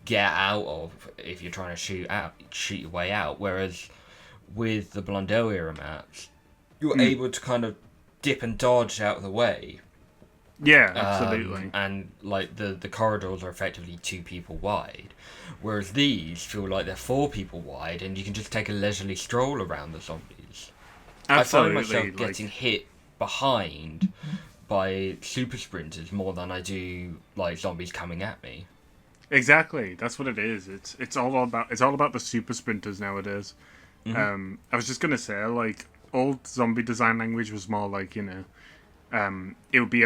get out of if you're trying to shoot your way out. Whereas with the Blundell era maps, you're able to kind of dip and dodge out of the way. Yeah, absolutely. And like the corridors are effectively 2 people wide. Whereas these feel like they're 4 people wide, and you can just take a leisurely stroll around the zombies. Absolutely. I find myself getting hit behind by super sprinters more than I do like zombies coming at me. Exactly, that's what it is. It's all about the super sprinters nowadays. I was just gonna say, like, old zombie design language was more like, you know, it would be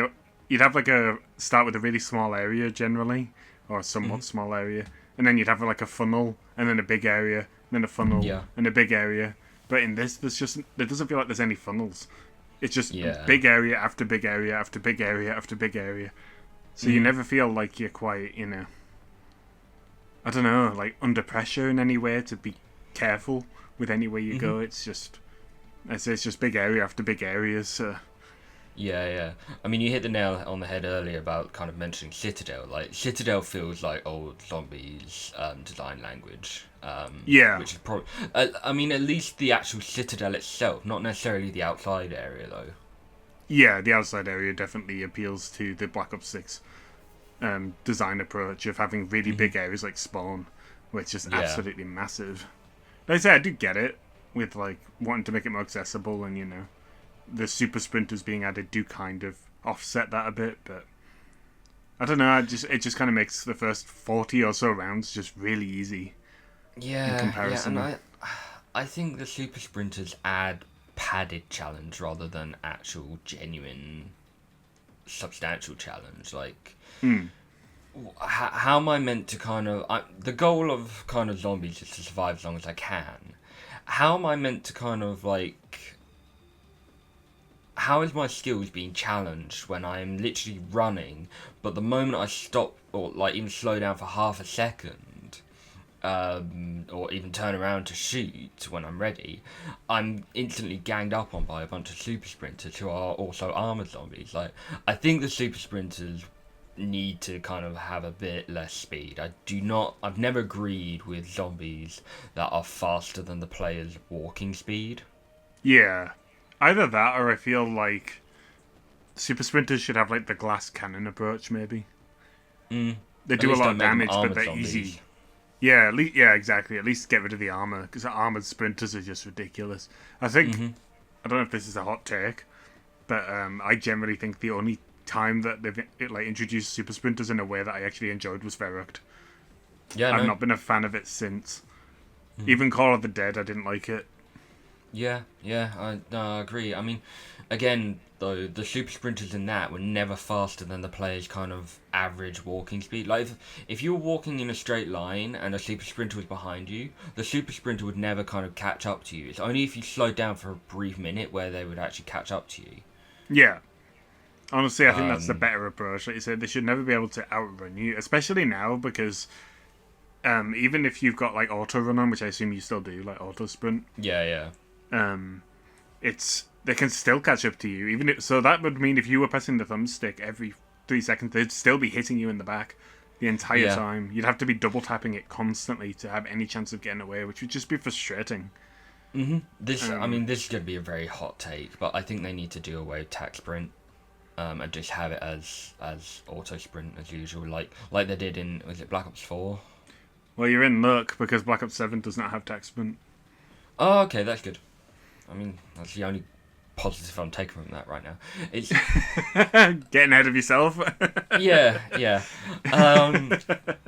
you'd have like a start with a really small area generally, or a somewhat small area, and then you'd have like a funnel, and then a big area, and then a funnel, and a big area. But in this, there doesn't feel like there's any funnels. It's just big area after big area after big area after big area. So you never feel like you're quite, you know, I don't know, like under pressure in any way to be careful with any way you go. It's just big area after big areas. So. Yeah. I mean, you hit the nail on the head earlier about kind of mentioning Citadel. Like, Citadel feels like old zombies design language. Which is probably... I mean, at least the actual Citadel itself, not necessarily the outside area, though. Yeah, the outside area definitely appeals to the Black Ops 6 design approach of having really big areas like Spawn, where it's just absolutely massive. Like I say, I do get it with like wanting to make it more accessible, and you know, the super sprinters being added do kind of offset that a bit, but I don't know. It just kind of makes the first 40 or so rounds just really easy. In comparison. And I think the super sprinters add padded challenge rather than actual genuine substantial challenge. Like, how am I meant to kind of... the goal of kind of zombies is to survive as long as I can. How am I meant to kind of, like... How is my skills being challenged when I am literally running, but the moment I stop, or like even slow down for half a second, or even turn around to shoot when I'm ready, I'm instantly ganged up on by a bunch of super sprinters who are also armored zombies. Like, I think the super sprinters need to kind of have a bit less speed. I've never agreed with zombies that are faster than the player's walking speed. Yeah. Either that, or I feel like super sprinters should have like the glass cannon approach, maybe. They do a lot of damage, but they're easy. Yeah, yeah, exactly. At least get rid of the armor, because the armored sprinters are just ridiculous. I think I don't know if this is a hot take, but I generally think the only time that they've introduced super sprinters in a way that I actually enjoyed was Verrucht. Yeah, I've no. not been a fan of it since. Even Call of the Dead, I didn't like it. Yeah, I agree. I mean, again, though, the super sprinters in that were never faster than the player's kind of average walking speed. Like, if you were walking in a straight line and a super sprinter was behind you, the super sprinter would never kind of catch up to you. It's only if you slowed down for a brief minute where they would actually catch up to you. Yeah. Honestly, I think that's the better approach. Like you said, they should never be able to outrun you, especially now, because even if you've got, like, auto run on, which I assume you still do, like auto sprint, Yeah. they can still catch up to you. So that would mean if you were pressing the thumbstick every 3 seconds, they'd still be hitting you in the back the entire time. You'd have to be double tapping it constantly to have any chance of getting away, which would just be frustrating. This is going to be a very hot take, but I think they need to do away with tac sprint, and just have it as auto sprint as usual, like they did in, was it Black Ops 4? Well, you're in luck because Black Ops 7 does not have tac sprint. Oh, okay, that's good. I mean, that's the only positive I'm taking from that right now. It's getting ahead of yourself. yeah.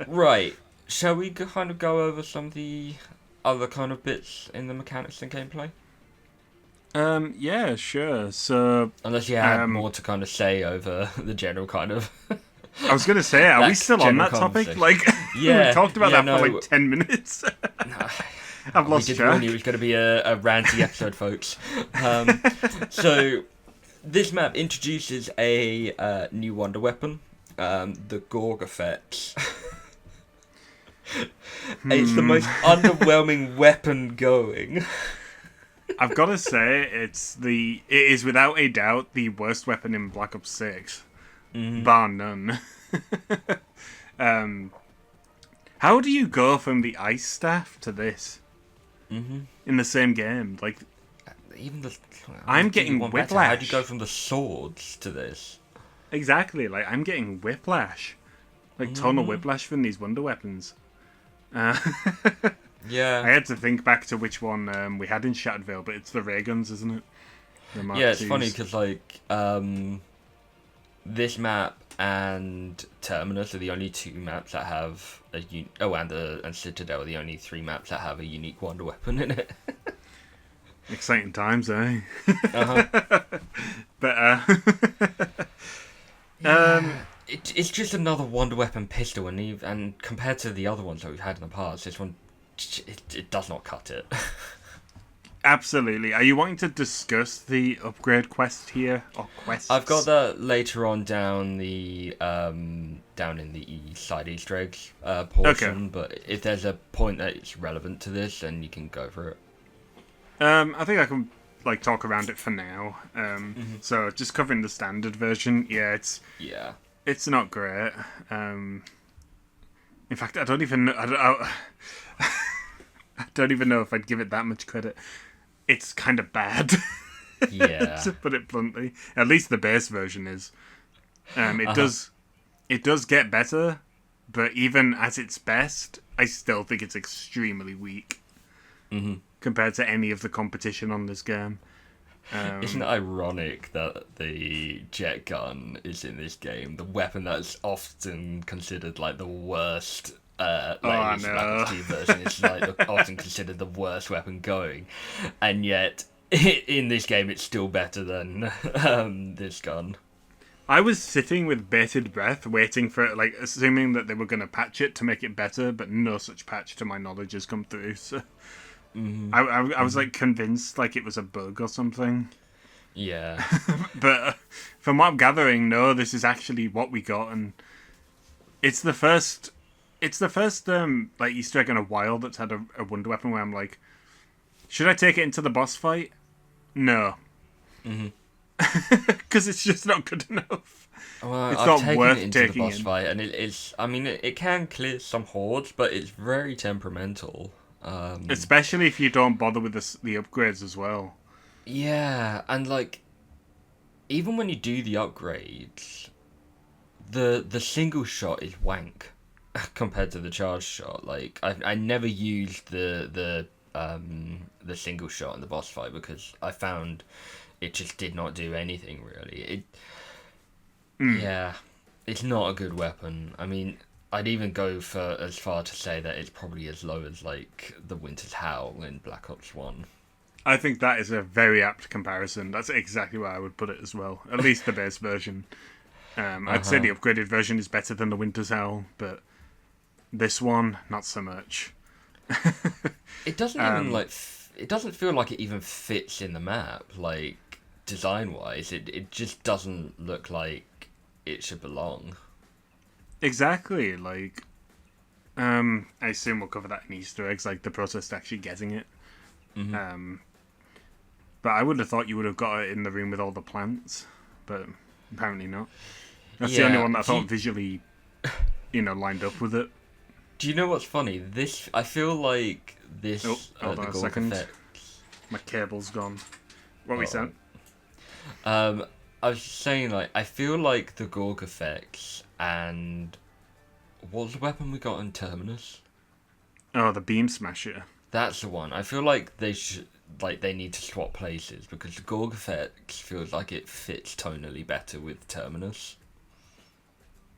Right. Shall we kind of go over some of the other kind of bits in the mechanics and gameplay? Yeah, sure. So, unless you have more to kind of say over the general kind of. I was going to say, are we still on that topic? Like, yeah, we talked about that for like 10 minutes. I've lost track. Warn you, it was going to be a ranty episode, folks. So, this map introduces a new wonder weapon, the Gorg effects. It's the most underwhelming weapon going. I've got to say, it is without a doubt the worst weapon in Black Ops 6, bar none. How do you go from the ice staff to this in the same game? Like, even I'm getting whiplash. How do you go from the swords to this? Exactly, like I'm getting whiplash, like tonal whiplash from these wonder weapons. Yeah, I had to think back to which one we had in Shattered Vale, but it's the ray guns, isn't it? Yeah, it's funny because like this map and Terminus are the only two maps that have and Citadel are the only three maps that have a unique wonder weapon in it. Exciting times, eh? But it's just another wonder weapon pistol, and compared to the other ones that we've had in the past, this one it does not cut it. Absolutely. Are you wanting to discuss the upgrade quest here, or quests? I've got that later on down in the side Easter eggs portion. Okay. But if there's a point that it's relevant to this, then you can go for it. I think I can talk around it for now. So just covering the standard version, it's not great. In fact, I don't even know. I don't even know if I'd give it that much credit. It's kind of bad. Yeah. To put it bluntly. At least the base version is. It does get better, but even at its best, I still think it's extremely weak compared to any of the competition on this game. Isn't it ironic that the jet gun is in this game, the weapon that's often considered like the worst Black Ops 2 version is often considered the worst weapon going, and yet in this game it's still better than this gun. I was sitting with bated breath, waiting for it, assuming that they were going to patch it to make it better, but no such patch, to my knowledge, has come through. So I was convinced it was a bug or something. Yeah, but from what I'm gathering, no, this is actually what we got, and it's the first. It's the first Easter egg in a while that's had a wonder weapon where I'm like, should I take it into the boss fight? No. Because it's just not good enough. Well, it's I've not taken worth it into taking the boss fight, and it can clear some hordes, but it's very temperamental. Especially if you don't bother with the upgrades as well. Yeah, and even when you do the upgrades, the single shot is wank. compared to the charge shot. Like I never used the single shot in the boss fight because I found it just did not do anything really. Yeah, it's not a good weapon. I mean, I'd even go for as far to say that it's probably as low as like the Winter's Howl in Black Ops 1. I think that is a very apt comparison. That's exactly where I would put it as well. At least the base version. I'd say the upgraded version is better than the Winter's Howl, but this one, not so much. It doesn't even it doesn't feel like it even fits in the map, like design wise. It just doesn't look like it should belong. Exactly, like I assume we'll cover that in Easter eggs, like the process to actually getting it. But I would have thought you would have got it in the room with all the plants, but apparently not. That's the only one that I thought visually, lined up with it. Do you know what's funny? I feel like this. Hold on a second. My cable's gone. What were we saying? I was saying, like, I feel like the Gorg effects and what was the weapon we got in Terminus? Oh, the Beam Smasher. That's the one. I feel like they need to swap places because the Gorg effects feels like it fits tonally better with Terminus.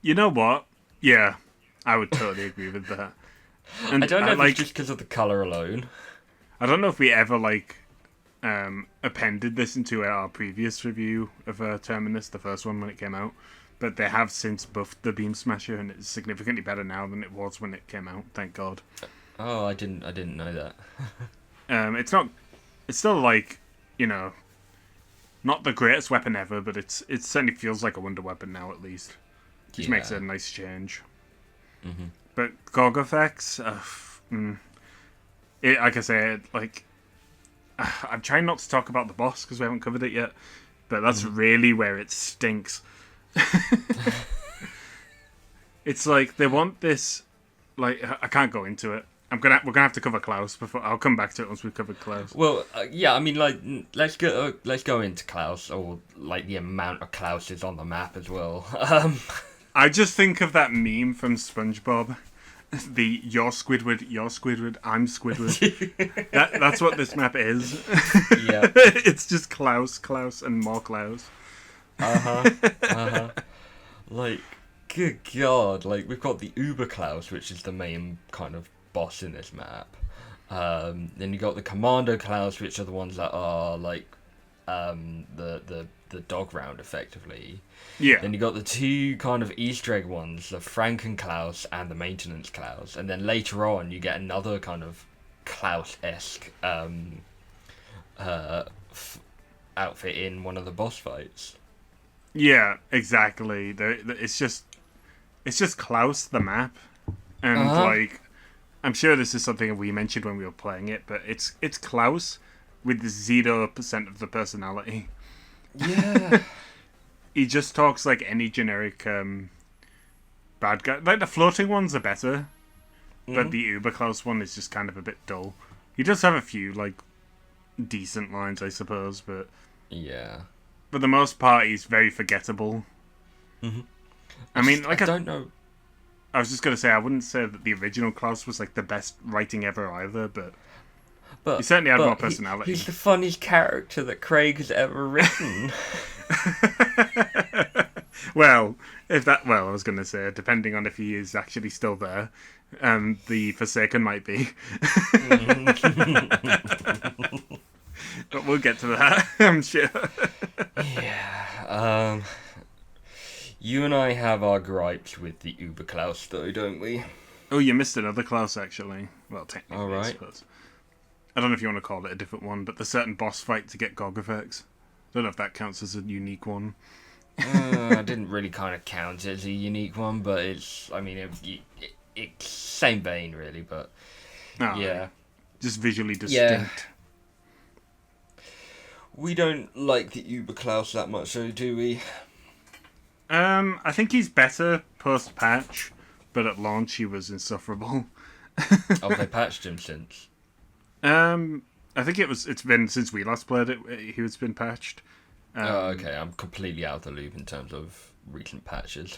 You know what? Yeah, I would totally agree with that. And I don't know if it's just because of the colour alone. I don't know if we ever appended this into our previous review of Terminus, the first one when it came out, but they have since buffed the Beam Smasher, and it's significantly better now than it was when it came out. Thank God. Oh, I didn't know that. It's still not the greatest weapon ever, but it certainly feels like a wonder weapon now at least, which makes it a nice change. But Gorg effects, like I said, I'm trying not to talk about the boss because we haven't covered it yet, but that's really where it stinks. It's like they want this, I can't go into it. We're gonna have to cover Klaus before. I'll come back to it once we've covered Klaus. Well, yeah, I mean, let's go into Klaus, or the amount of Klauses on the map as well. I just think of that meme from SpongeBob, the "You're Squidward, I'm Squidward." That's what this map is. Yeah, it's just Klaus, and more Klaus. Good God, we've got the Uber Klaus, which is the main kind of boss in this map. Then you got the Commando Klaus, which are the ones that are the dog round effectively. Yeah. Then you got the two kind of Easter egg ones, the Franken Klaus and the Maintenance Klaus, and then later on you get another kind of Klaus-esque outfit in one of the boss fights. Yeah, exactly. It's just Klaus the map, and I'm sure this is something we mentioned when we were playing it, but it's Klaus with 0% of the personality. Yeah. He just talks like any generic bad guy. Like the floating ones are better, but the Uber Klaus one is just kind of a bit dull. He does have a few decent lines, I suppose, but yeah, for the most part, he's very forgettable. I don't know. I was just gonna say I wouldn't say that the original Klaus was the best writing ever either, but he certainly had more personality. He's the funniest character that Craig has ever written. I was going to say, depending on if he is actually still there, the Forsaken might be. But we'll get to that, I'm sure. Yeah. You and I have our gripes with the Uber Klaus, though, don't we? Oh, you missed another Klaus, actually. Well, technically, all right. I suppose. I don't know if you want to call it a different one, but the certain boss fight to get Gorg effects. I don't know if that counts as a unique one. I didn't really kind of count it as a unique one, but it's same vein, really, but yeah. Just visually distinct. Yeah. We don't like the Uber Klaus that much, though, do we? I think he's better post-patch, but at launch he was insufferable. Have they patched him since? I think it's been since we last played it. He's been patched. Okay, I'm completely out of the loop in terms of recent patches.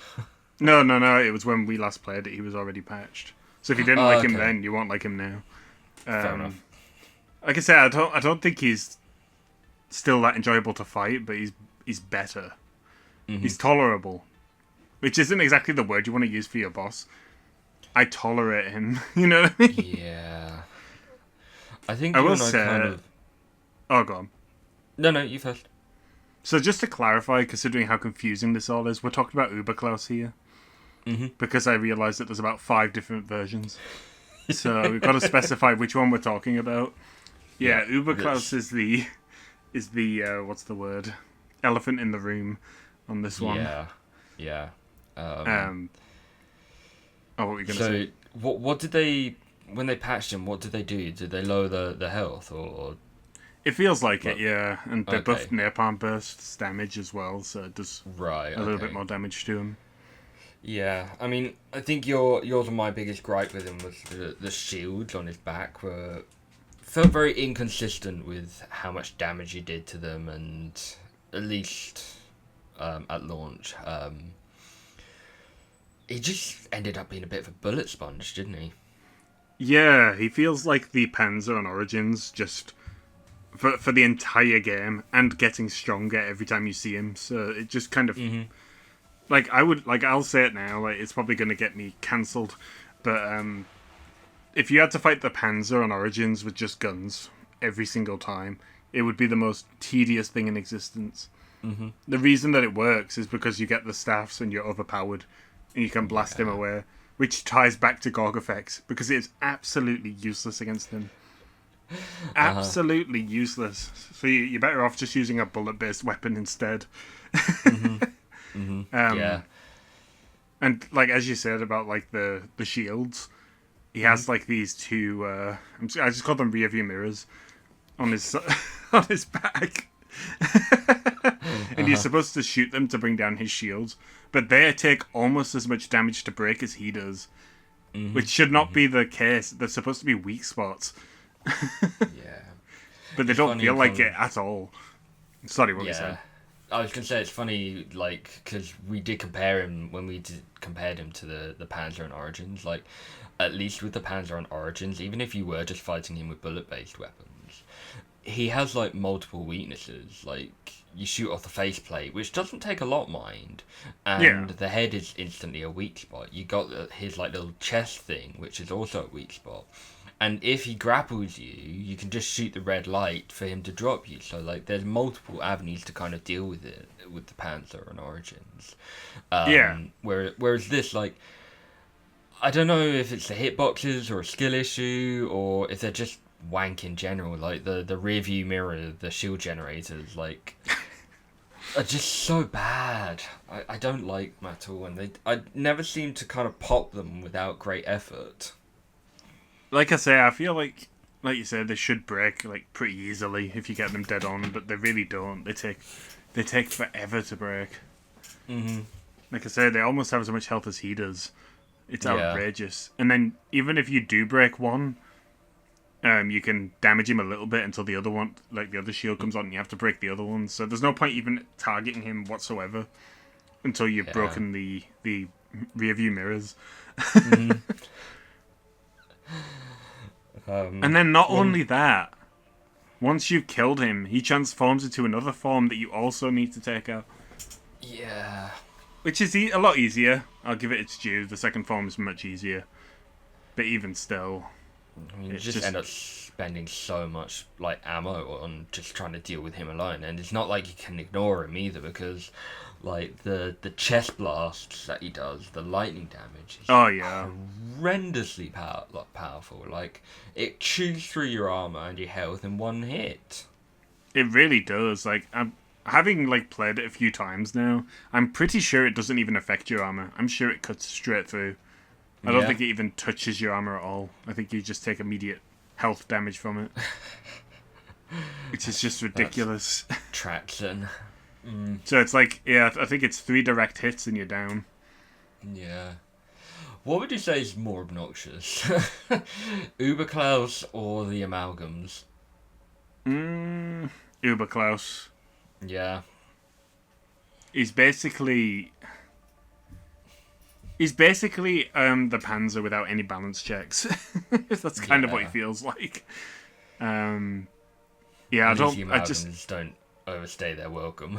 No. It was when we last played it. He was already patched. So if you didn't like him then, you won't like him now. Fair enough. Like I said, I don't think he's still that enjoyable to fight, but he's better. He's tolerable, which isn't exactly the word you want to use for your boss. I tolerate him. You know what I mean? Yeah. I think I you will and I say. kind of... Oh, go on. No, you first. So just to clarify, considering how confusing this all is, we're talking about Uberklaus here. Because I realised that there's about 5 different versions. So we've got to specify which one we're talking about. Yeah, Uberklaus is the what's the word? Elephant in the room on this one. Yeah. Oh, what were you going to So, say? what did they... When they patched him, what did they do? Did they lower the health, or... It feels like it, yeah. And they Okay. buffed Napalm Burst's damage as well, so it does Right, a little bit more damage to him. Yeah, I mean, I think yours and my biggest gripe with him was the shields on his back felt very inconsistent with how much damage he did to them, and at least at launch, he just ended up being a bit of a bullet sponge, didn't he? Yeah, he feels like the Panzer on Origins, just for the entire game, and getting stronger every time you see him. So it just kind of I'll say it now. Like, it's probably going to get me cancelled, but if you had to fight the Panzer on Origins with just guns every single time, it would be the most tedious thing in existence. The reason that it works is because you get the staffs and you're overpowered, and you can blast him away, which ties back to Gorg effects, because it is absolutely useless against him. Absolutely useless. So you're better off just using a bullet-based weapon instead. Yeah. And like as you said about like the shields, he has like these two. I just call them rear view mirrors on his on his back, and you're supposed to shoot them to bring down his shields, but they take almost as much damage to break as he does, which should not be the case. They're supposed to be weak spots, Yeah. but they It's don't funny feel like from- it at all. Sorry, what you Yeah. said. I was gonna say it's funny, like, because we did compare him when we compared him to the Panzer on Origins. Like, at least with the Panzer on Origins, even if you were just fighting him with bullet-based weapons, he has like multiple weaknesses. Like, you shoot off the faceplate, which doesn't take a lot, mind, and the head is instantly a weak spot. You got his like little chest thing, which is also a weak spot. And if he grapples you, you can just shoot the red light for him to drop you. So, like, there's multiple avenues to kind of deal with it with the Panther on Origins. Whereas this, like, I don't know if it's the hitboxes or a skill issue or if they're just wank in general. Like, the rear view mirror, the shield generators, like, are just so bad. I don't like them at all. And I never seem to kind of pop them without great effort. Like I say, I feel like you said, they should break like pretty easily if you get them dead on, but they really don't. They take forever to break. Like I said, they almost have as much health as he does. It's outrageous. And then even if you do break one, you can damage him a little bit until the other one, like the other shield comes on, and you have to break the other one. So there's no point even targeting him whatsoever until you've broken the rear view mirrors. And then not only that, once you've killed him, he transforms into another form that you also need to take out. Yeah. Which is a lot easier. I'll give it its due. The second form is much easier. But even still... I mean, you just end up spending so much like ammo on just trying to deal with him alone, and it's not like you can ignore him either, because like the chest blasts that he does, the lightning damage is horrendously powerful. Like, it chews through your armor and your health in one hit. It really does. Like, having like played it a few times now, I'm pretty sure it doesn't even affect your armor. I'm sure it cuts straight through. I don't think it even touches your armor at all. I think you just take immediate health damage from it. Which is just ridiculous. Traction. So it's like, I think it's 3 direct hits and you're down. Yeah. What would you say is more obnoxious? Uberklaus or the amalgams? Uberklaus. Yeah. He's basically... He's basically the Panzer without any balance checks. That's kind of what he Yeah. feels like. Yeah, At least the amalgams don't overstay their welcome.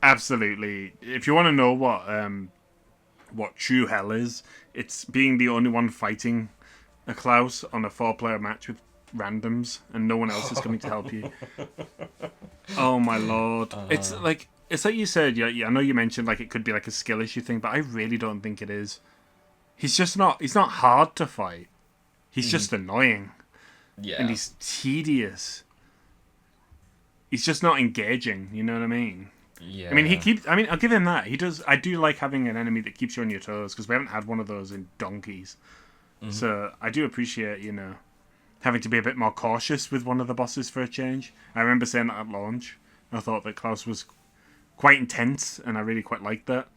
absolutely. If you want to know what true hell is, it's being the only one fighting a Klaus on a 4-player match with randoms, and no one else is coming to help you. Oh my lord! It's like you said. Yeah, I know you mentioned like it could be like a skill issue thing, but I really don't think it is. He's just not. He's not hard to fight. He's just annoying, Yeah. and he's tedious. He's just not engaging. You know what I mean? Yeah. I mean, he keeps. I mean, I'll give him that. He does. I do like having an enemy that keeps you on your toes because we haven't had one of those in donkeys. So I do appreciate, having to be a bit more cautious with one of the bosses for a change. I remember saying that at launch. I thought that Klaus was quite intense, and I really quite liked that.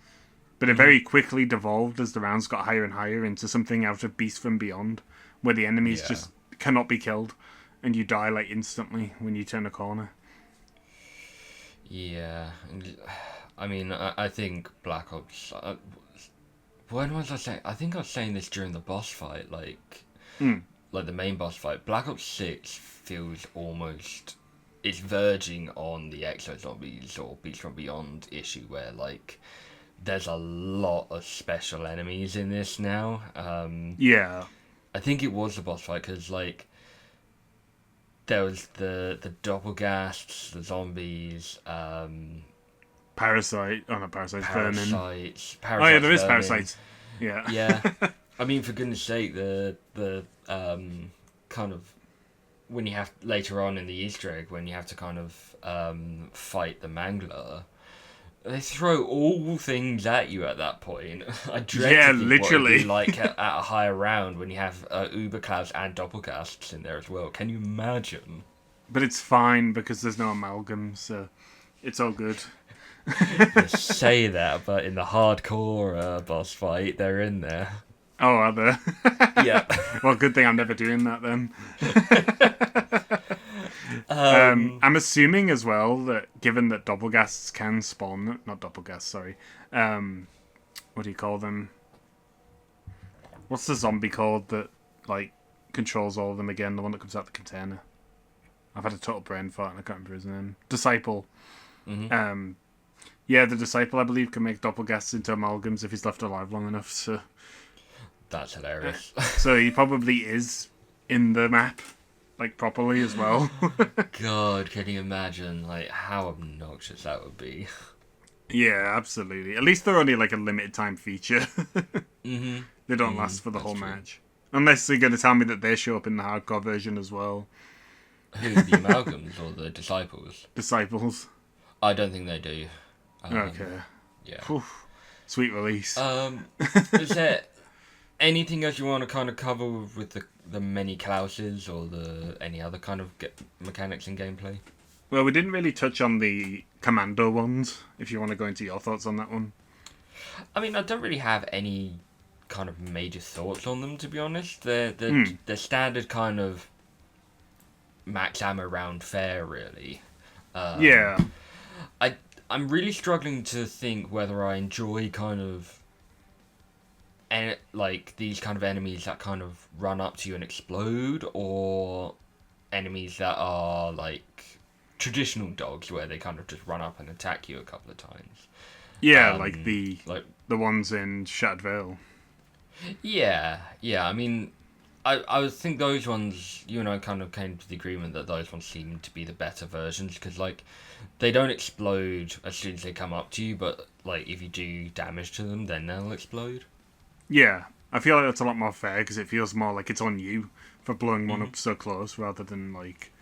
But it very quickly devolved as the rounds got higher and higher into something out of Beast from Beyond, where the enemies Yeah. just cannot be killed, and you die like instantly when you turn a corner. Yeah. I mean, I think Black Ops. When was I saying? I think I was saying this during the boss fight, like the main boss fight. Black Ops 6 feels almost. It's verging on the Exo Zombies or Beast from Beyond issue where, like, there's a lot of special enemies in this now. Yeah. I think it was the boss fight because, like, there was the doppelgasts, the zombies, Parasite. Oh, not Parasites. Vermin. parasites. Oh, yeah, there is vermin. Parasites. Yeah. Yeah. I mean, for goodness sake, the kind of when you have later on in the Easter egg when you have to kind of fight the Mangler, they throw all things at you at that point. I dread Yeah, to think what it would literally. be like at a higher round when you have Uberclaus and Doppelgasts in there as well. Can you imagine? But it's fine because there's no amalgam, so it's all good. You say that, but in the hardcore boss fight, they're in there. Oh, are there? Yeah. Well, good thing I'm never doing that then. I'm assuming as well that given that doppelgasts can spawn, not doppelgasts, sorry. What do you call them? What's the zombie called that like controls all of them again? The one that comes out the container. I've had a total brain fart and I can't remember his name. Disciple. Yeah, the Disciple I believe can make doppelgasts into amalgams if he's left alive long enough. So That's hilarious. so he probably is in the map, like properly as well. God, can you imagine like how obnoxious that would be? Yeah, absolutely. At least they're only like a limited time feature. They don't last for the whole true. match. Unless they're going to tell me that they show up in the hardcore version as well. Who, the Amalgams or the Disciples? Disciples. I don't think they do. Okay. Yeah. Whew. Sweet release. Is there anything else you want to kind of cover with the many Klauses or any other kind of mechanics in gameplay? Well, we didn't really touch on the commando ones, if you want to go into your thoughts on that one. I mean, I don't really have any kind of major thoughts on them, to be honest. They're standard kind of max ammo round fare, really. Yeah. I'm really struggling to think whether I enjoy kind of like these kind of enemies that kind of run up to you and explode, or enemies that are like traditional dogs where they kind of just run up and attack you a couple of times. Yeah, like the Like ones in Shattered Vale. yeah. I mean, I would think those ones, you and I kind of came to the agreement that those ones seem to be the better versions because like they don't explode as soon as they come up to you, but like if you do damage to them, then they'll explode. Yeah, I feel like that's a lot more fair because it feels more like it's on you for blowing one up so close rather than like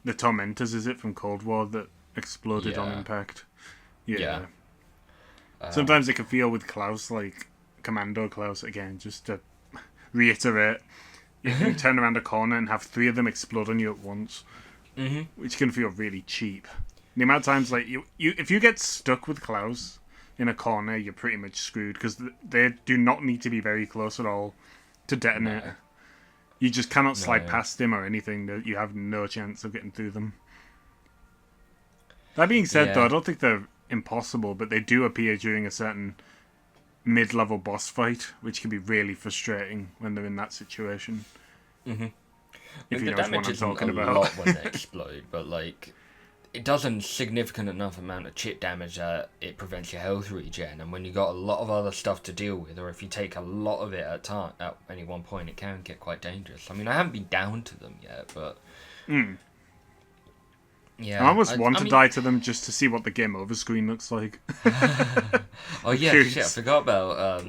the Tormentors, is it, from Cold War that exploded on Yeah. impact? Yeah. Sometimes it can feel with Klaus, like Commando Klaus, again, just to reiterate, you can turn around a corner and have 3 of them explode on you at once, which can feel really cheap. The amount of times, like, you if you get stuck with Klaus in a corner, you're pretty much screwed because they do not need to be very close at all to detonate. No. You just cannot slide No. past him or anything. You have no chance of getting through them. That being said, Yeah. though, I don't think they're impossible, but they do appear during a certain mid-level boss fight, which can be really frustrating when they're in that situation. Mm-hmm. If you the know which one damage I'm isn't talking a about. lot when they explode, but like it does a significant enough amount of chip damage that it prevents your health regen. And when you got a lot of other stuff to deal with, or if you take a lot of it at any one point, it can get quite dangerous. I mean, I haven't been down to them yet, but yeah, I almost want to mean, die to them just to see what the game over screen looks like. Oh yeah, Curious. shit! I forgot about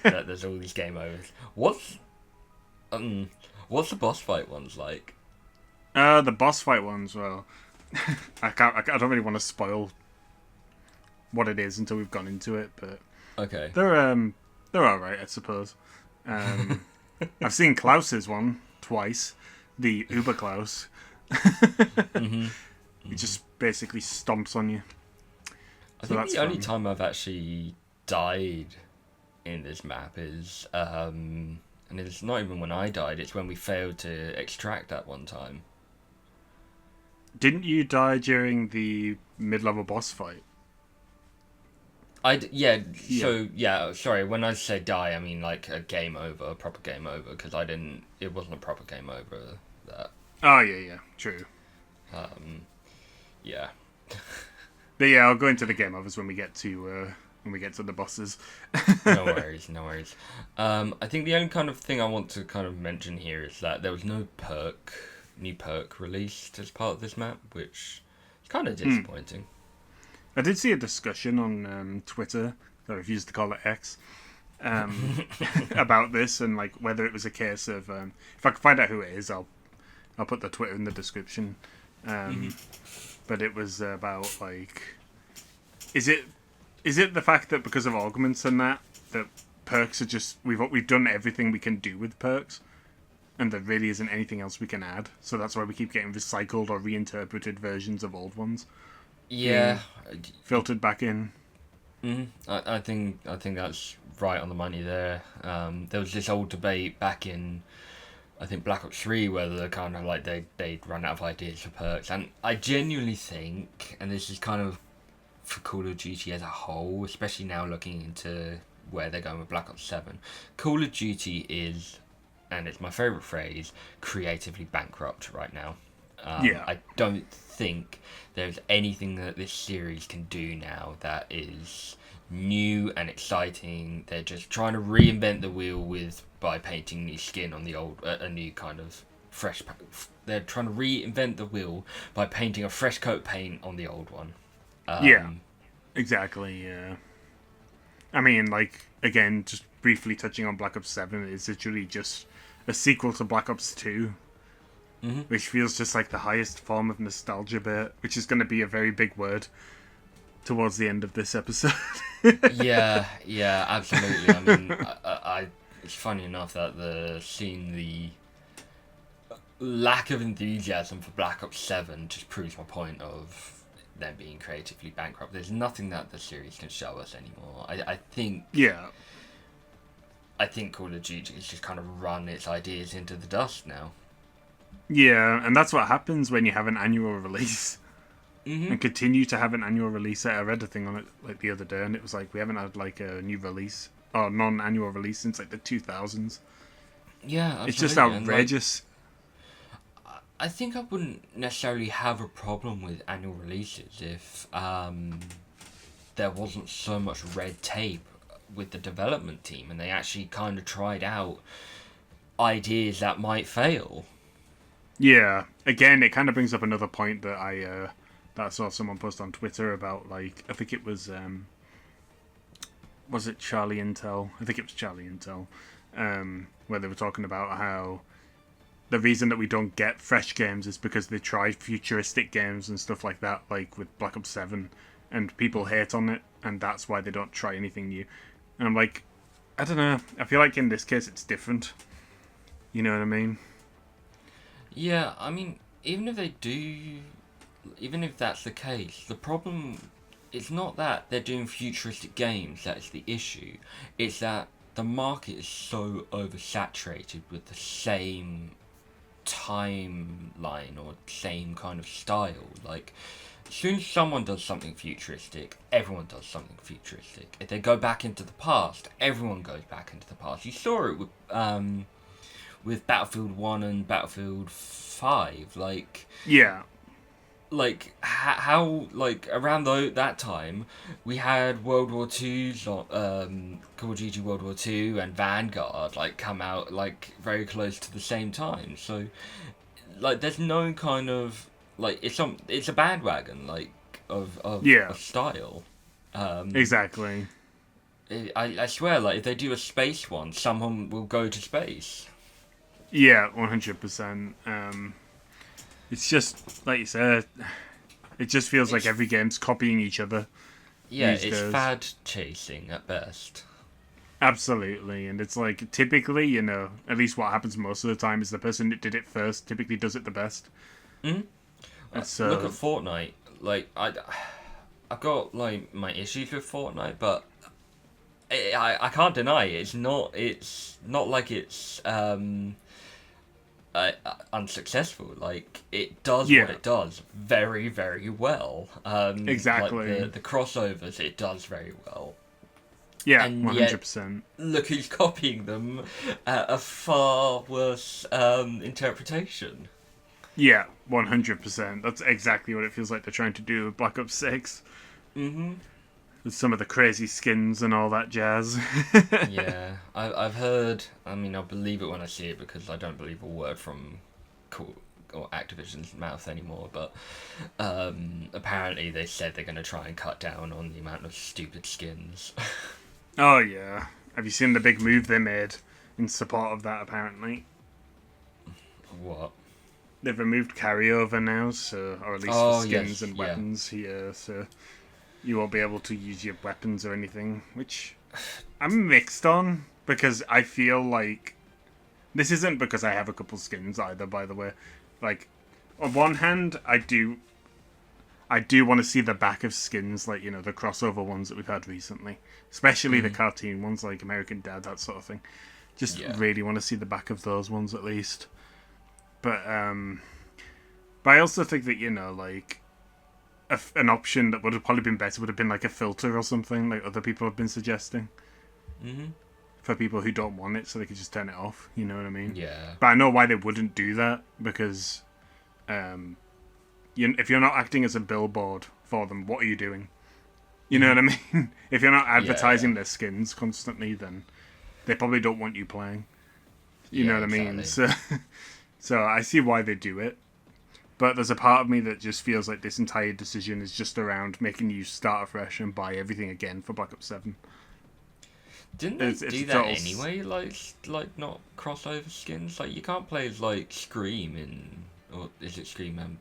that. There's all these game overs. What's the boss fight ones like? The boss fight ones, well, I don't really want to spoil what it is until we've gone into it, but Okay. they're alright, I suppose. I've seen Klaus's one twice, the Uber Klaus. He just basically stomps on you. I So think that's the only fun. time I've actually died in this map is and it's not even when I died. It's when we failed to extract that one time. Didn't you die during the mid-level boss fight? Yeah. So yeah. Sorry. When I say die, I mean like a game over, a proper game over, because I didn't. It wasn't a proper game over. That. Oh yeah, true. Yeah. But yeah, I'll go into the game overs when we get to the bosses. No worries, no worries. I think the only kind of thing I want to kind of mention here is that there was no new perk released as part of this map, which is kind of disappointing. I did see a discussion on Twitter, I refuse to call it X, about this and like whether it was a case of if I can find out who it is, I'll put the Twitter in the description. But it was about like, is it the fact that because of augments and that perks are just we've done everything we can do with perks, and there really isn't anything else we can add, so that's why we keep getting recycled or reinterpreted versions of old ones. Yeah. Filtered back in. I think that's right on the money there. There was this old debate back in, I think, Black Ops 3, where they're kind of like they'd run out of ideas for perks, and I genuinely think, and this is kind of for Call of Duty as a whole, especially now looking into where they're going with Black Ops 7, Call of Duty is, and it's my favourite phrase, creatively bankrupt right now. I don't think there's anything that this series can do now that is new and exciting. They're just trying to reinvent the wheel by painting new skin on the old, a new kind of fresh. They're trying to reinvent the wheel by painting a fresh coat of paint on the old one. Yeah, exactly. Yeah, I mean, like again, just briefly touching on Black Ops 7, it's literally just a sequel to Black Ops 2. Which feels just like the highest form of nostalgia bit, which is going to be a very big word towards the end of this episode. Yeah, absolutely. I mean, I it's funny enough that seeing the lack of enthusiasm for Black Ops 7 just proves my point of them being creatively bankrupt. There's nothing that the series can show us anymore. I think Call of Duty has just kind of run its ideas into the dust now. Yeah, and that's what happens when you have an annual release. And continue to have an annual release. I read a thing on it like the other day, and it was like we haven't had like a new release or non-annual release since like the 2000s. Yeah, absolutely. It's just outrageous. I think I wouldn't necessarily have a problem with annual releases if there wasn't so much red tape with the development team, and they actually kind of tried out ideas that might fail. Yeah, again, it kind of brings up another point that I saw someone post on Twitter about, like, I think it was it Charlie Intel? I think it was Charlie Intel, where they were talking about how the reason that we don't get fresh games is because they try futuristic games and stuff like that, like with Black Ops 7, and people hate on it, and that's why they don't try anything new. And I'm like, I don't know, I feel like in this case it's different. You know what I mean? Yeah, I mean, even if that's the case, the problem is not that they're doing futuristic games, that's the issue. It's that the market is so oversaturated with the same timeline or same kind of style. Like, as soon as someone does something futuristic, everyone does something futuristic. If they go back into the past, everyone goes back into the past. You saw it with Battlefield 1 and Battlefield 5. Yeah. How around that time we had World War Two, Call of Duty World War Two and Vanguard come out very close to the same time. So there's no kind of it's a bandwagon of style. Exactly. I swear, if they do a space one, someone will go to space. Yeah, 100%. It's just like you said. It just feels like every game's copying each other. Yeah, it's days. fad chasing at best. Absolutely, and it's typically, at least what happens most of the time is the person that did it first typically does it the best. Mm-hmm. So, look at Fortnite. I've got my issues with Fortnite, but I can't deny it. It's not like it's unsuccessful. It does what it does very, very well. Exactly. The crossovers, it does very well. Yeah, and 100%. Look who's copying them at a far worse interpretation. Yeah, 100%. That's exactly what it feels like they're trying to do with Black Ops 6. Mm-hmm. With some of the crazy skins and all that jazz. Yeah, I've heard. I mean, I'll believe it when I see it because I don't believe a word from or Activision's mouth anymore. But apparently, they said they're going to try and cut down on the amount of stupid skins. Oh yeah, have you seen the big move they made in support of that? Apparently, what? They've removed carryover now, or at least for skins and weapons here, so you won't be able to use your weapons or anything, which I'm mixed on, because I feel like this isn't because I have a couple skins either, by the way. On one hand, I do want to see the back of skins, the crossover ones that we've had recently, especially the cartoon ones like American Dad, that sort of thing. Just really want to see the back of those ones at least. But I also think that an option that would have probably been better would have been a filter or something, like other people have been suggesting. Mm-hmm. For people who don't want it, so they could just turn it off. You know what I mean? Yeah. But I know why they wouldn't do that, because if you're not acting as a billboard for them, what are you doing? You know what I mean? If you're not advertising their skins constantly, then they probably don't want you playing. You know what I mean? So I see why they do it. But there's a part of me that just feels like this entire decision is just around making you start afresh and buy everything again for Black Ops 7. Didn't they do that anyway? Not crossover skins. You can't play as Scream or is it Scream?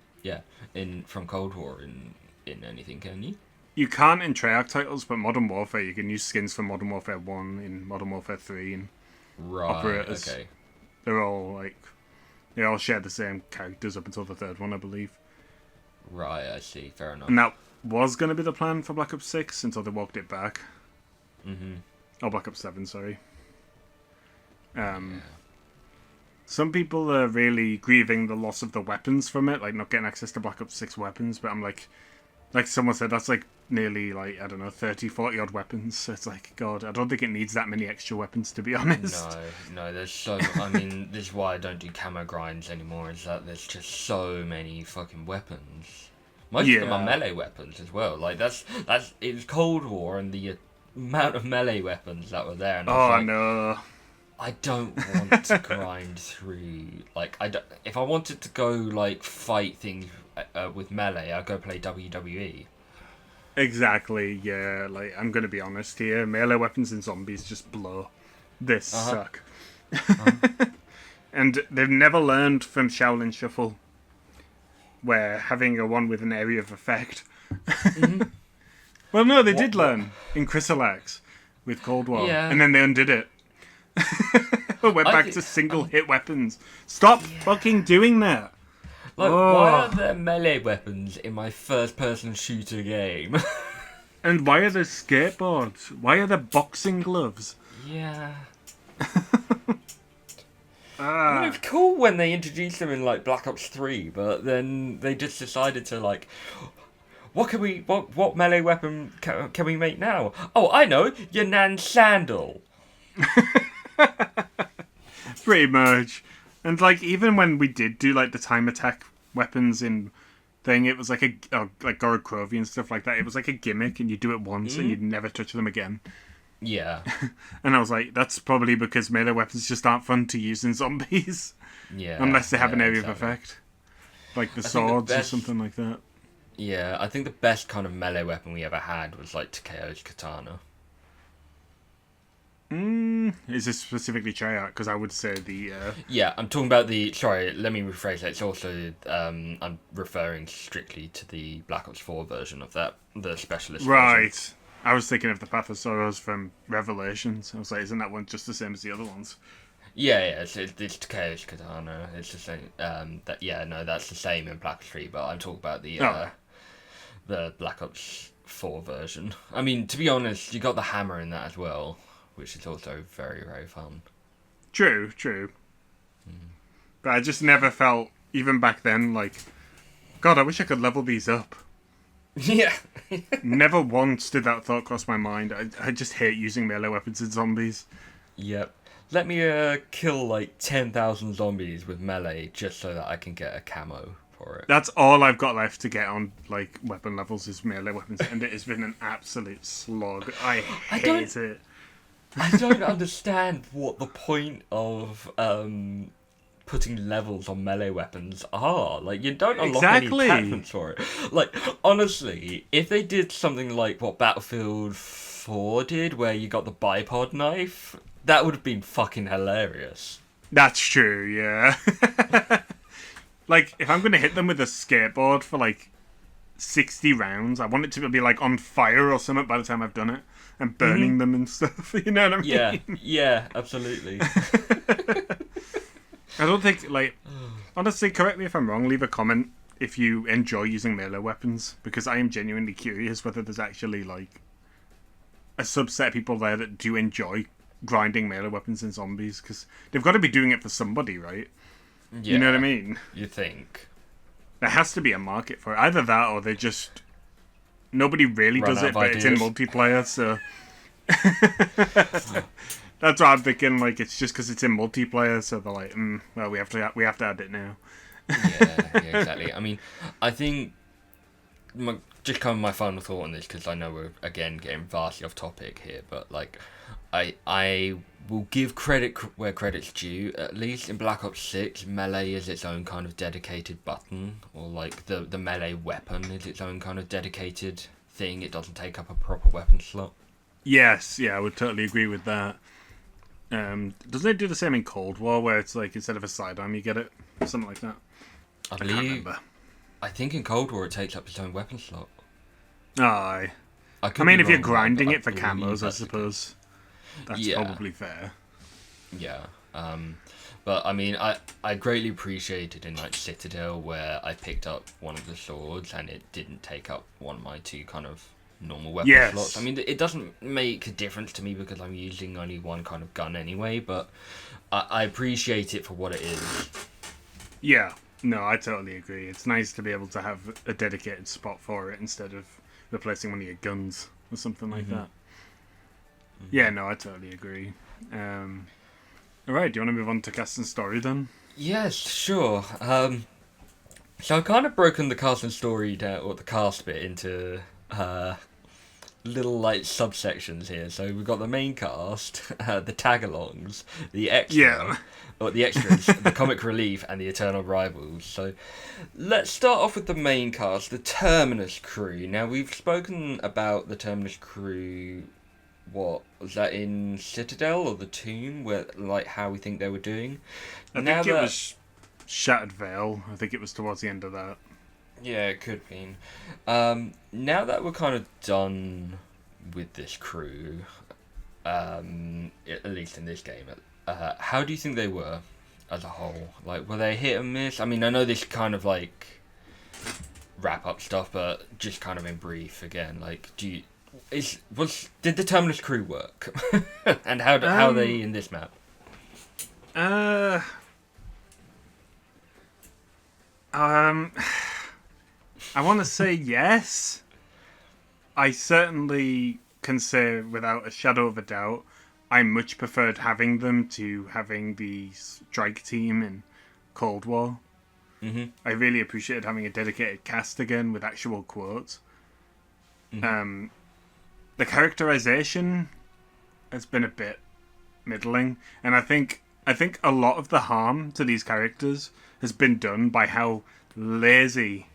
From Cold War in anything, can you? You can't in Treyarch titles, but Modern Warfare you can use skins from Modern Warfare 1 in Modern Warfare 3 and Operators. Okay. They're all they all share the same characters up until the third one, I believe. Right, I see. Fair enough. And that was going to be the plan for Black Ops 6 until they walked it back. Mm-hmm. Oh, Black Ops 7, sorry. Some people are really grieving the loss of the weapons from it, not getting access to Black Ops 6 weapons, but I'm like someone said, that's nearly, 30, 40 odd weapons. So it's God, I don't think it needs that many extra weapons, to be honest. No, there's so... I mean, this is why I don't do camo grinds anymore, is that there's just so many fucking weapons. Most of them are melee weapons as well. It was Cold War and the amount of melee weapons that were there. And no. I don't want to grind through... if I wanted to go, fight things with melee, I'd go play WWE. Exactly, yeah. I'm going to be honest here. Melee weapons in zombies just blow. They suck. And they've never learned from Shaolin Shuffle, where having a one with an area of effect. Mm-hmm. Well, no, they did learn in Chrysalax with Cold War. Yeah. And then they undid it. We're back to single-hit weapons. Stop fucking doing that. Why are there melee weapons in my first-person shooter game? And why are there skateboards? Why are there boxing gloves? Yeah. I mean, it's cool when they introduced them in Black Ops 3, but then they just decided to What melee weapon can we make now? Oh, I know, your nan's sandal. Pretty much. And like even when we did do like the time attack weapons in thing, it was like like Gorokrovi and stuff like that. It was like a gimmick, and you do it once and you'd never touch them again. Yeah. And I was like, that's probably because melee weapons just aren't fun to use in zombies. Yeah. Unless they have an area exactly. of effect. Like the swords or something like that. Yeah, I think the best kind of melee weapon we ever had was like Takeo's katana. Is this specifically Treyarch? Because I would say the... Yeah, I'm talking about the... Sorry, let me rephrase that. It's also... I'm referring strictly to the Black Ops 4 version of that. The specialist Right. version. I was thinking of the Path of Sorrows from Revelations. I was like, isn't that one just the same as the other ones? Yeah, it's Takeo's katana. It's the same... that's the same in Black Ops 3, but I'm talking about the Black Ops 4 version. I mean, to be honest, you got the hammer in that as well, which is also very, very fun. True. But I just never felt, even back then, like, God, I wish I could level these up. Yeah. Never once did that thought cross my mind. I just hate using melee weapons in zombies. Yep. Let me kill like 10,000 zombies with melee just so that I can get a camo for it. That's all I've got left to get on like weapon levels is melee weapons, and it has been an absolute slog. I hate it. I don't understand what the point of putting levels on melee weapons are. Like, you don't unlock any attachments for it. Like, honestly, if they did something like what Battlefield 4 did, where you got the bipod knife, that would have been fucking hilarious. That's true, yeah. Like, if I'm going to hit them with a skateboard for, like, 60 rounds, I want it to be, like, on fire or something by the time I've done it. And burning them and stuff, you know what I mean? Yeah, absolutely. I don't think, like... Honestly, correct me if I'm wrong, leave a comment if you enjoy using melee weapons, because I am genuinely curious whether there's actually, like, a subset of people there that do enjoy grinding melee weapons in zombies, because they've got to be doing it for somebody, right? Yeah, you know what I mean? You think. There has to be a market for it. Either that or they just... Nobody really does it, but it's in multiplayer, so... That's what I'm thinking, like, it's just because it's in multiplayer, so they're like, well, we have to add it now. yeah, exactly. I mean, I think... just kind of my final thought on this, because I know we're, again, getting vastly off topic here, but, like, I will give credit where credit's due. At least in Black Ops 6, melee is its own kind of dedicated button, or, like, the melee weapon is its own kind of dedicated thing. It doesn't take up a proper weapon slot. Yes, yeah, I would totally agree with that. Doesn't it do the same in Cold War, where it's like instead of a sidearm you get it? Something like that. I can't remember. I think in Cold War it takes up its own weapon slot. Aye. I mean, if you're wrong, grinding I it for believe camos, I that's the suppose. That's probably fair. Yeah. But I mean, I greatly appreciated in like Citadel where I picked up one of the swords and it didn't take up one of my two kind of normal weapon slots. I mean, it doesn't make a difference to me because I'm using only one kind of gun anyway, but I appreciate it for what it is. Yeah, no, I totally agree. It's nice to be able to have a dedicated spot for it instead of replacing one of your guns or something like that. Yeah, no, I totally agree. Alright, do you want to move on to cast and story then? Yes, sure. So I've kind of broken the cast and story down, or the cast bit, into little like subsections here. So we've got the main cast, the tag-alongs, the extra, or the extras, the comic relief, and the eternal rivals. So let's start off with the main cast, the Terminus crew. Now we've spoken about the Terminus crew. What was that in Citadel or the Tomb, where like how we think they were doing? I think it was Shattered Veil. I think it was towards the end of that. Yeah, it could be. Now that we're kind of done with this crew, at least in this game, how do you think they were as a whole? Like, were they hit and miss? I mean, I know this kind of like wrap up stuff, but just kind of in brief again. Like, did the Terminus crew work? And how are they in this map? I want to say yes, I certainly can say without a shadow of a doubt, I much preferred having them to having the strike team in Cold War. Mm-hmm. I really appreciated having a dedicated cast again with actual quotes. Mm-hmm. The characterization has been a bit middling, and I think a lot of the harm to these characters has been done by how lazy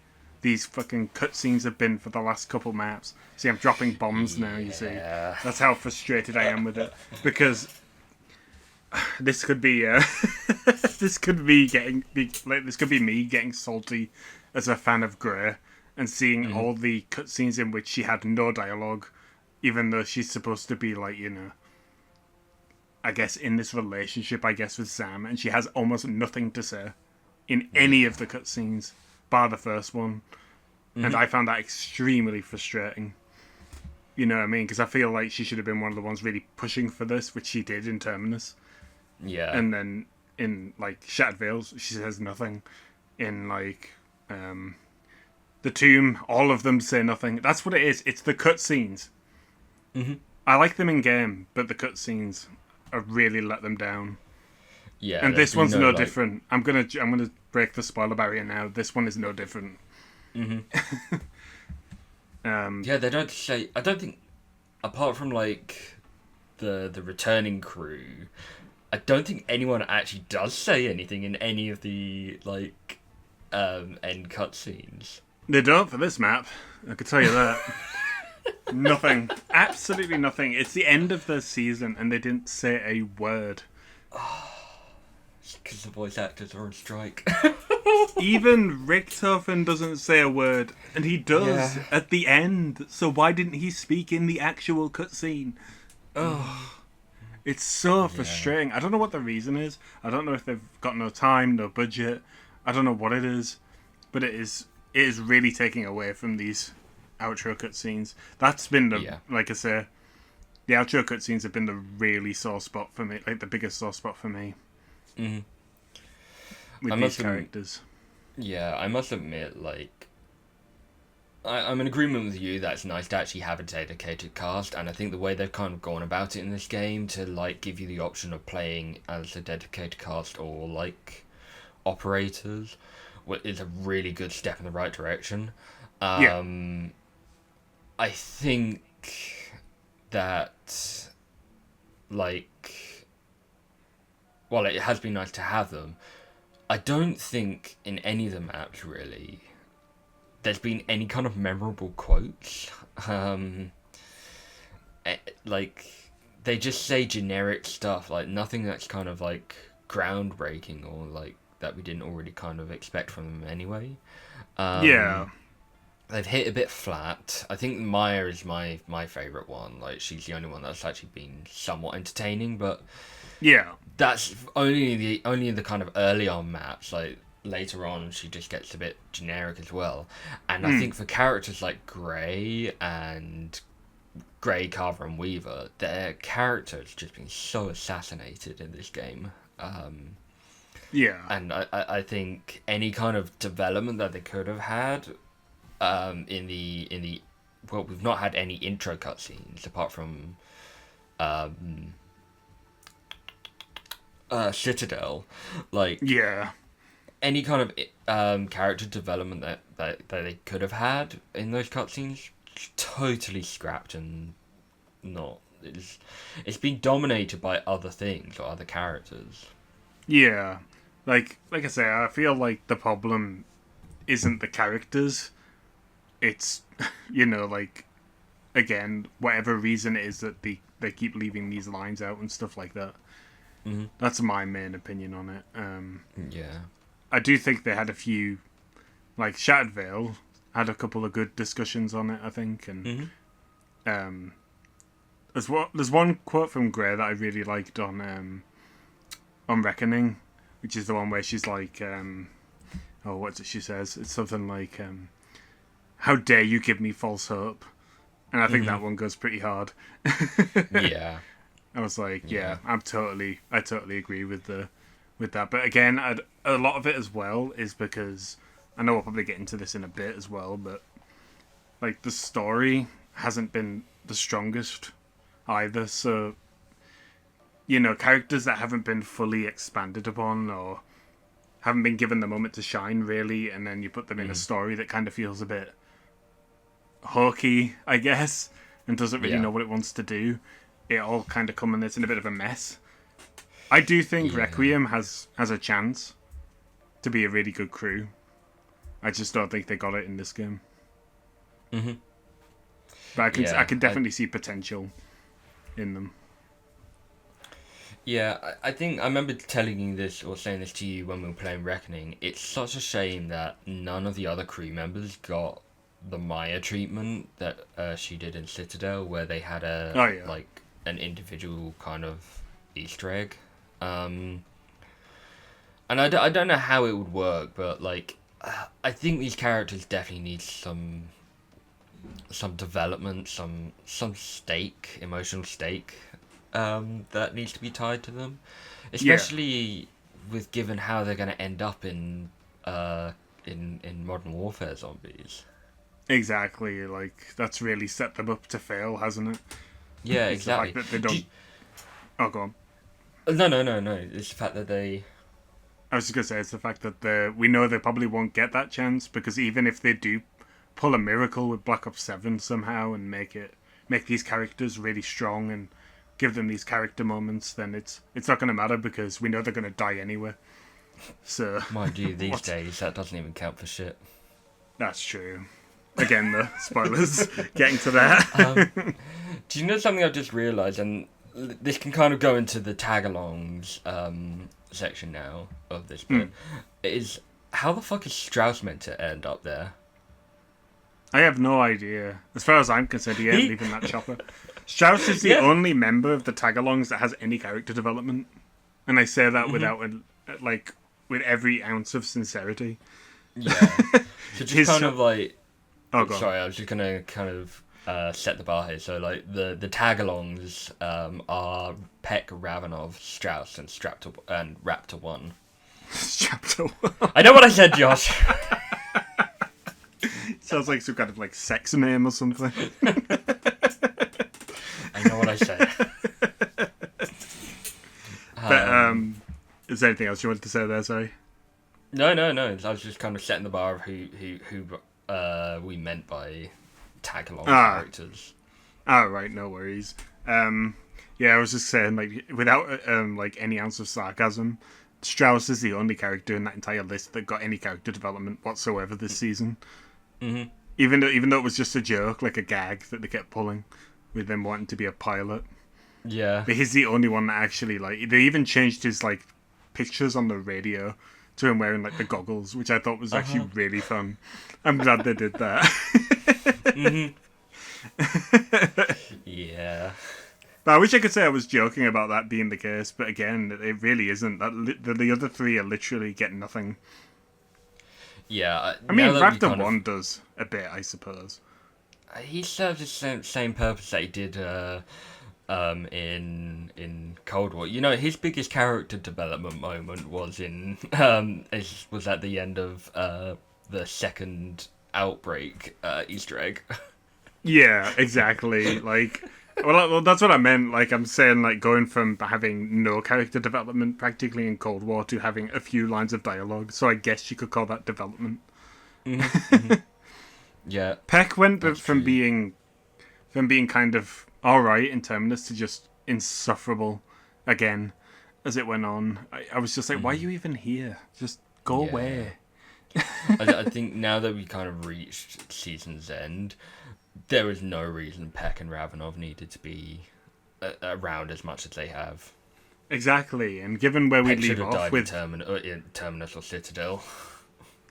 these fucking cutscenes have been for the last couple maps. See, I'm dropping bombs now, you see. Yeah. That's how frustrated I am with it. Because this could be this could be this could be me getting salty as a fan of Grey and seeing all the cutscenes in which she had no dialogue, even though she's supposed to be like, I guess in this relationship, I guess, with Sam, and she has almost nothing to say in any of the cutscenes, bar the first one. And I found that extremely frustrating. You know what I mean? Because I feel like she should have been one of the ones really pushing for this, which she did in Terminus. Yeah. And then in, like, Shattered Veils, she says nothing. In, like, The Tomb, all of them say nothing. That's what it is. It's the cutscenes. Mm-hmm. I like them in game, but the cutscenes, I really let them down. Yeah. And this one's no like... different. I'm gonna break the spoiler barrier now. This one is no different. Mm-hmm. Yeah, they don't say... I don't think... Apart from, like, the returning crew, I don't think anyone actually does say anything in any of the, like, end cutscenes. They don't for this map. I can tell you that. Nothing. Absolutely nothing. It's the end of the season and they didn't say a word. Because the voice actors are on strike. Even Richtofen doesn't say a word, and he does at the end. So why didn't he speak in the actual cutscene? Oh, it's so frustrating. I don't know what the reason is. I don't know if they've got no time, no budget. I don't know what it is, but it is really taking away from these outro cutscenes. That's been the like I say, the outro cutscenes have been the really sore spot for me, like the biggest sore spot for me. Mm-hmm. With these characters. Yeah, I must admit, like, I'm in agreement with you that it's nice to actually have a dedicated cast, and I think the way they've kind of gone about it in this game to, like, give you the option of playing as a dedicated cast or, like, operators is a really good step in the right direction. I think that, like, while it has been nice to have them, I don't think in any of the maps, really, there's been any kind of memorable quotes. Like, they just say generic stuff, like, nothing that's kind of, like, groundbreaking or, like, that we didn't already kind of expect from them anyway. They've hit a bit flat. I think Maya is my favourite one. Like, she's the only one that's actually been somewhat entertaining, but... Yeah. That's only in the kind of early on maps. Like, later on, she just gets a bit generic as well. And I think for characters like Grey, Carver, and Weaver, their characters just been so assassinated in this game. And I think any kind of development that they could have had, in the well, we've not had any intro cutscenes apart from, Citadel, like any kind of character development that they could have had in those cutscenes, totally scrapped and not. It's been dominated by other things or other characters. Yeah, like I say, I feel like the problem isn't the characters. It's like, again, whatever reason it is that they keep leaving these lines out and stuff like that. Mm-hmm. That's my main opinion on it. Yeah. I do think they had a few, like Shattered Veil had a couple of good discussions on it, I think, and there's one quote from Grey that I really liked on Reckoning, which is the one where she's like, what's it she says? It's something like, how dare you give me false hope? And I think that one goes pretty hard. Yeah. I was like, I totally agree with that. But again, a lot of it as well is because I know we'll probably get into this in a bit as well, but like the story hasn't been the strongest either. So, characters that haven't been fully expanded upon or haven't been given the moment to shine, really, and then you put them in a story that kind of feels a bit hokey, I guess, and doesn't really know what it wants to do. It all kind of culminates in a bit of a mess. I do think Requiem has a chance to be a really good crew. I just don't think they got it in this game. Mm-hmm. But I can definitely see potential in them. Yeah, I think I remember telling you this or saying this to you when we were playing Reckoning. It's such a shame that none of the other crew members got the Maya treatment that she did in Citadel, where they had like an individual kind of Easter egg. And I don't know how it would work, but like I think these characters definitely need some development, some emotional stake that needs to be tied to them, especially with given how they're going to end up in Modern Warfare zombies. Exactly, like that's really set them up to fail, hasn't it? Yeah, it's exactly. The fact that they don't. Oh, go on. No. It's the fact that they. I was just gonna say it's the fact that we know they probably won't get that chance, because even if they do pull a miracle with Black Ops 7 somehow and make these characters really strong and give them these character moments, then it's not going to matter because we know they're going to die anyway. So mind you, these days that doesn't even count for shit. That's true. Again, the spoilers. Getting to that. Do you know something I've just realised, and this can kind of go into the tag-alongs section now of this bit, is how the fuck is Strauss meant to end up there? I have no idea. As far as I'm concerned, he ain't leaving that chopper. Strauss is the only member of the tag-alongs that has any character development. And I say that with every ounce of sincerity. Yeah. So just kind of like... Oh, go sorry, on. I was just going to kind of set the bar here. So like the tag-alongs are Peck, Ravenov, Strauss, and Raptor 1. Raptor 1? I know what I said, Josh. Sounds like some kind of like sex name or something. I know what I said. But is there anything else you wanted to say there? Sorry. No. I was just kind of setting the bar of who we meant by tag-along characters. Oh, right, no worries. Yeah, I was just saying, like, without any ounce of sarcasm, Strauss is the only character in that entire list that got any character development whatsoever this season. Mm-hmm. Even though it was just a joke, like a gag that they kept pulling, with them wanting to be a pilot. Yeah. But he's the only one that actually, like, they even changed his, like, pictures on the radio to him wearing, like, the goggles, which I thought was actually really fun. I'm glad they did that. Mm-hmm. Yeah. But I wish I could say I was joking about that being the case, but again, it really isn't. The other three are literally getting nothing. Yeah. I mean, Raptor 1 does a bit, I suppose. He serves the same purpose that he did in Cold War. You know, his biggest character development moment was was at the end of the second Outbreak Easter egg. Yeah, exactly. Like, well, that's what I meant. Like, I'm saying, like, going from having no character development practically in Cold War to having a few lines of dialogue. So I guess you could call that development. Mm-hmm. Yeah. Peck went from being kind of alright in Terminus to just insufferable again as it went on. I was just like, why are you even here? Just go away. I think now that we kind of reached season's end, there is no reason Peck and Ravenov needed to be around as much as they have. Exactly, and given where we leave off with in Terminus or Citadel.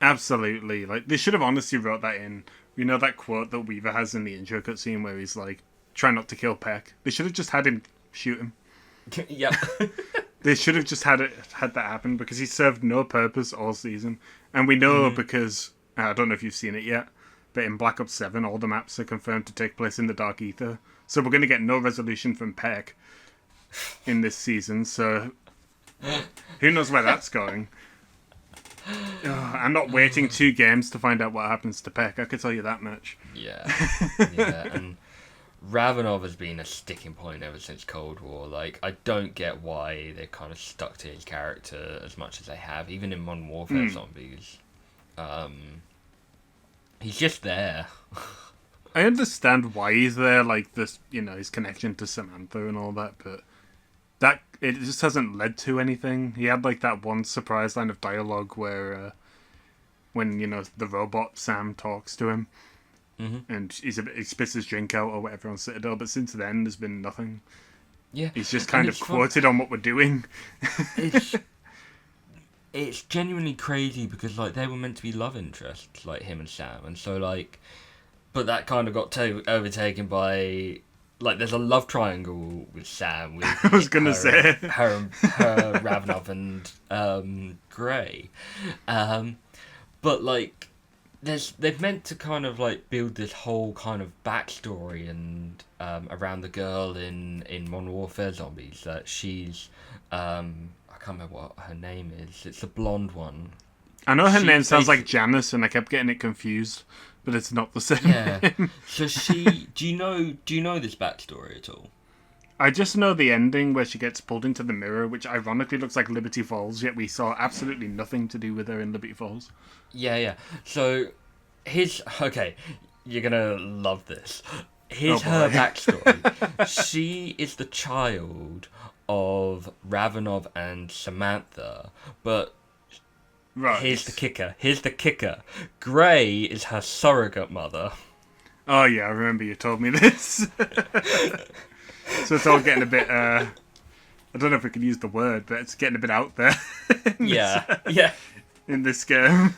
Absolutely, like they should have honestly wrote that in. You know that quote that Weaver has in the intro cutscene where he's like, "Try not to kill Peck." They should have just had him shoot him. Yep. They should have just had that happen because he served no purpose all season, and we know because I don't know if you've seen it yet, but in Black Ops 7, all the maps are confirmed to take place in the Dark Ether, so we're going to get no resolution from Peck in this season. So who knows where that's going? I'm not waiting 2 games to find out what happens to Peck. I can tell you that much. Yeah, yeah, and Ravenov has been a sticking point ever since Cold War. Like, I don't get why they've kind of stuck to his character as much as they have, even in Modern Warfare Zombies. He's just there. I understand why he's there, like this, his connection to Samantha and all that, but it just hasn't led to anything. He had like that one surprise line of dialogue where, when the robot Sam talks to him, and he spits his drink out or whatever on Citadel, but since then there's been nothing. Yeah, He's just kind of quoted on what we're doing. It's genuinely crazy because like they were meant to be love interests, like him and Sam, and so like, but that kind of got overtaken by like there's a love triangle with Sam. With I was gonna say her Ravenov and Grey, but like they've meant to kind of like build this whole kind of backstory and around the girl in Modern Warfare Zombies that she's I can't remember what her name is. It's the blonde one. I know her name sounds like Janice, and I kept getting it confused, but it's not the same. Yeah. So do you know this backstory at all? I just know the ending where she gets pulled into the mirror, which ironically looks like Liberty Falls, yet we saw absolutely nothing to do with her in Liberty Falls. Yeah. So okay, you're gonna love this. Here's her backstory. She is the child of Ravenov and Samantha, but right. Here's the kicker. Grey is her surrogate mother. Oh yeah, I remember you told me this. So it's all getting a bit, I don't know if we can use the word, but it's getting a bit out there. Yeah. In this game.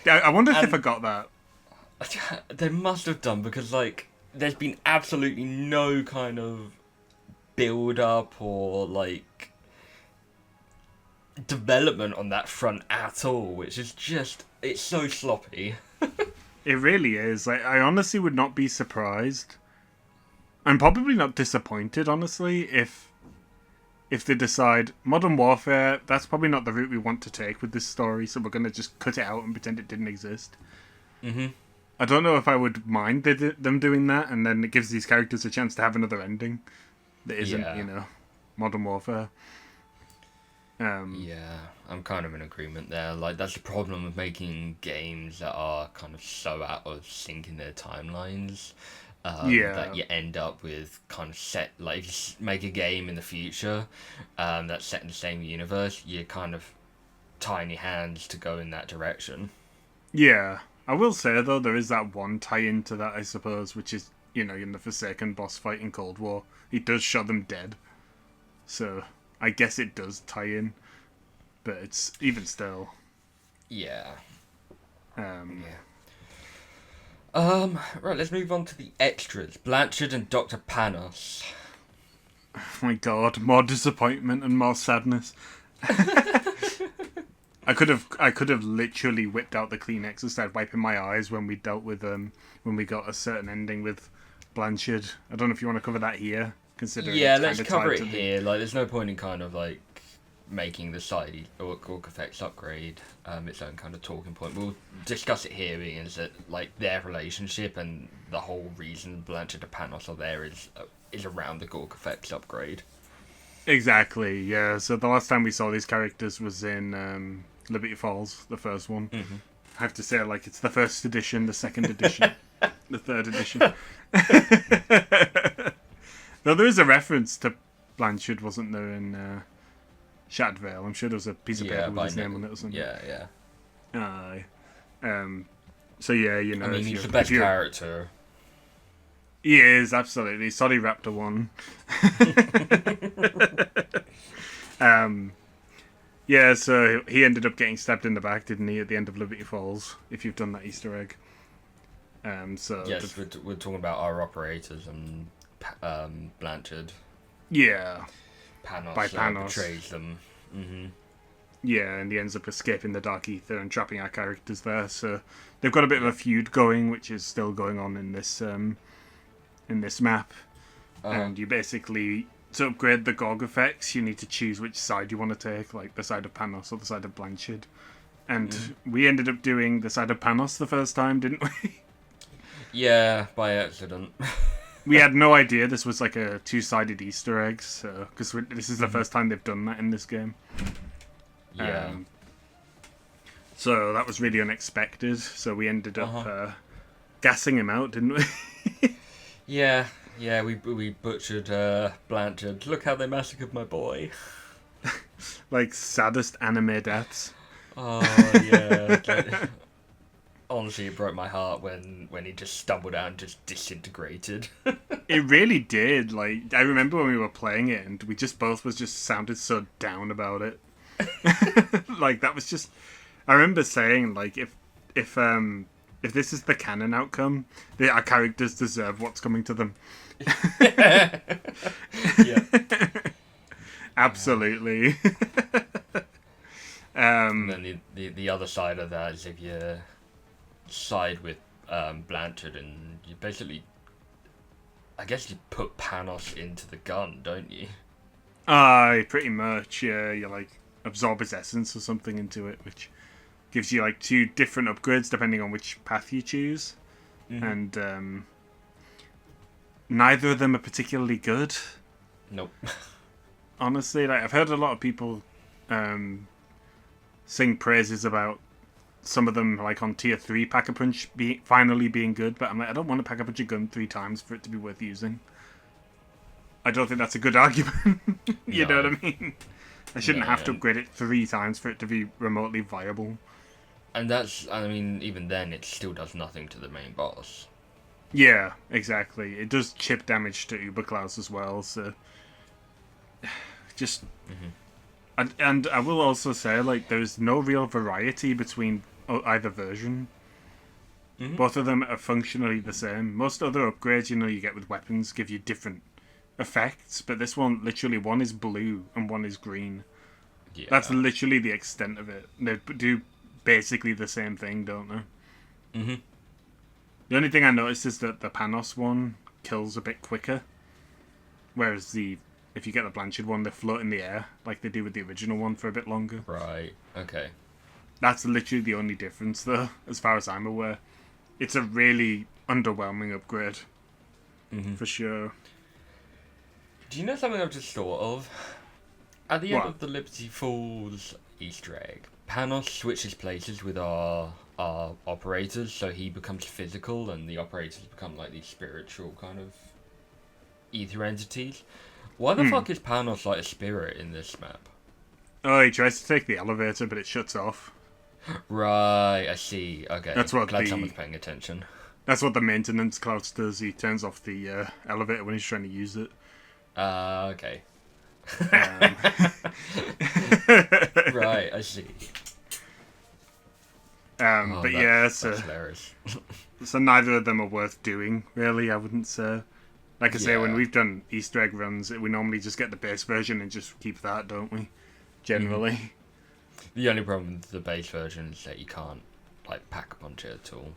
I wonder if they forgot that. They must have done, because like there's been absolutely no kind of build up or like development on that front at all, which is just, it's so sloppy. It really is. Like, I honestly would not be surprised. I'm probably not disappointed, honestly, if they decide Modern Warfare, that's probably not the route we want to take with this story, so we're going to just cut it out and pretend it didn't exist. I don't know if I would mind them doing that, and then it gives these characters a chance to have another ending that isn't, Modern Warfare. Yeah, I'm kind of in agreement there. Like, that's the problem with making games that are kind of so out of sync in their timelines. That you end up with kind of set, like, if you make a game in the future that's set in the same universe, you're kind of tiny hands to go in that direction. Yeah. I will say, though, there is that one tie-in to that, I suppose, which is, in the Forsaken boss fight in Cold War. He does shot them dead. So, I guess it does tie in. But it's, even still... Yeah. Yeah. Right, let's move on to the extras. Blanchard and Dr. Panos. Oh my god, more disappointment and more sadness. I could have literally whipped out the Kleenex and started wiping my eyes when we dealt with when we got a certain ending with Blanchard. I don't know if you want to cover that here, considering let's cover it here. Like, there's no point in kind of like making the side or Gork Effects upgrade its own kind of talking point. We'll discuss it here, being is that like their relationship and the whole reason Blanchard and Panos are there is around the Gork Effects upgrade. Exactly, yeah. So the last time we saw these characters was in Liberty Falls, the first one. Mm-hmm. I have to say, like, it's the first edition, the second edition, the third edition. Though there is a reference to Blanchard, wasn't there, in Shattered Vale? I'm sure there was a piece of paper with his name on it or something. Yeah. Aye. So yeah, I mean, he's the best character. He is, absolutely. Sorry, Raptor 1. Yeah, so he ended up getting stabbed in the back, didn't he, at the end of Liberty Falls, if you've done that Easter egg. Yes, we're talking about our operators and Blanchard. Yeah. Panos betrays them. Mm-hmm. Yeah, and he ends up escaping the Dark Ether and trapping our characters there. So they've got a bit of a feud going, which is still going on in this map. And you basically to upgrade the Gorg effects, you need to choose which side you want to take, like the side of Panos or the side of Blanchard. And we ended up doing the side of Panos the first time, didn't we? Yeah, by accident. We had no idea this was like a two-sided Easter egg, so because this is the first time they've done that in this game. Yeah. So that was really unexpected. So we ended up gassing him out, didn't we? Yeah, we butchered Blanchard. Look how they massacred my boy. Like saddest anime deaths. Oh yeah. Honestly, it broke my heart when he just stumbled out and just disintegrated. It really did. Like I remember when we were playing it, and we just both sounded so down about it. Like that was just. I remember saying like if this is the canon outcome, our characters deserve what's coming to them. Yeah. Absolutely. And then the other side of that is if you side with Blanchard and you basically, I guess you put Panos into the gun, don't you? Aye, pretty much. Yeah, you like absorb his essence or something into it, which gives you like 2 different upgrades depending on which path you choose, and neither of them are particularly good. Nope. Honestly, like I've heard a lot of people sing praises about some of them, like on tier 3 Pack-a-Punch finally being good, but I'm like, I don't want to Pack-a-Punch a gun 3 times for it to be worth using. I don't think that's a good argument. You know what I mean? I shouldn't have to upgrade it 3 times for it to be remotely viable. And that's, I mean, even then, it still does nothing to the main boss. Yeah, exactly. It does chip damage to Uberklaus as well, so just and I will also say, like, there's no real variety between either version. Both of them are functionally the same. Most other upgrades, you get with weapons, give you different effects, but this one, literally, one is blue and one is green. Yeah. That's literally the extent of it. They do basically the same thing, don't they? The only thing I noticed is that the Panos one kills a bit quicker, whereas if you get the Blanchard one, they float in the air like they do with the original one for a bit longer. Right. Okay. That's literally the only difference, though, as far as I'm aware. It's a really underwhelming upgrade, for sure. Do you know something I've just thought of? At the end What? of the Liberty Falls Easter egg, Panos switches places with our operators, so he becomes physical, and the operators become like these spiritual kind of ether entities. Why the fuck is Panos like a spirit in this map? Oh, he tries to take the elevator, but it shuts off. Right, I see. Okay, That's what glad someone's paying attention. That's what the maintenance cloud does. He turns off the elevator when he's trying to use it. Okay. Right, I see. But yeah, that's so hilarious. so neither of them are worth doing, really. I wouldn't say. Like I say, when we've done Easter egg runs, we normally just get the base version and just keep that, don't we? Generally. The only problem with the base version is that you can't like Pack-a-Punch it at all.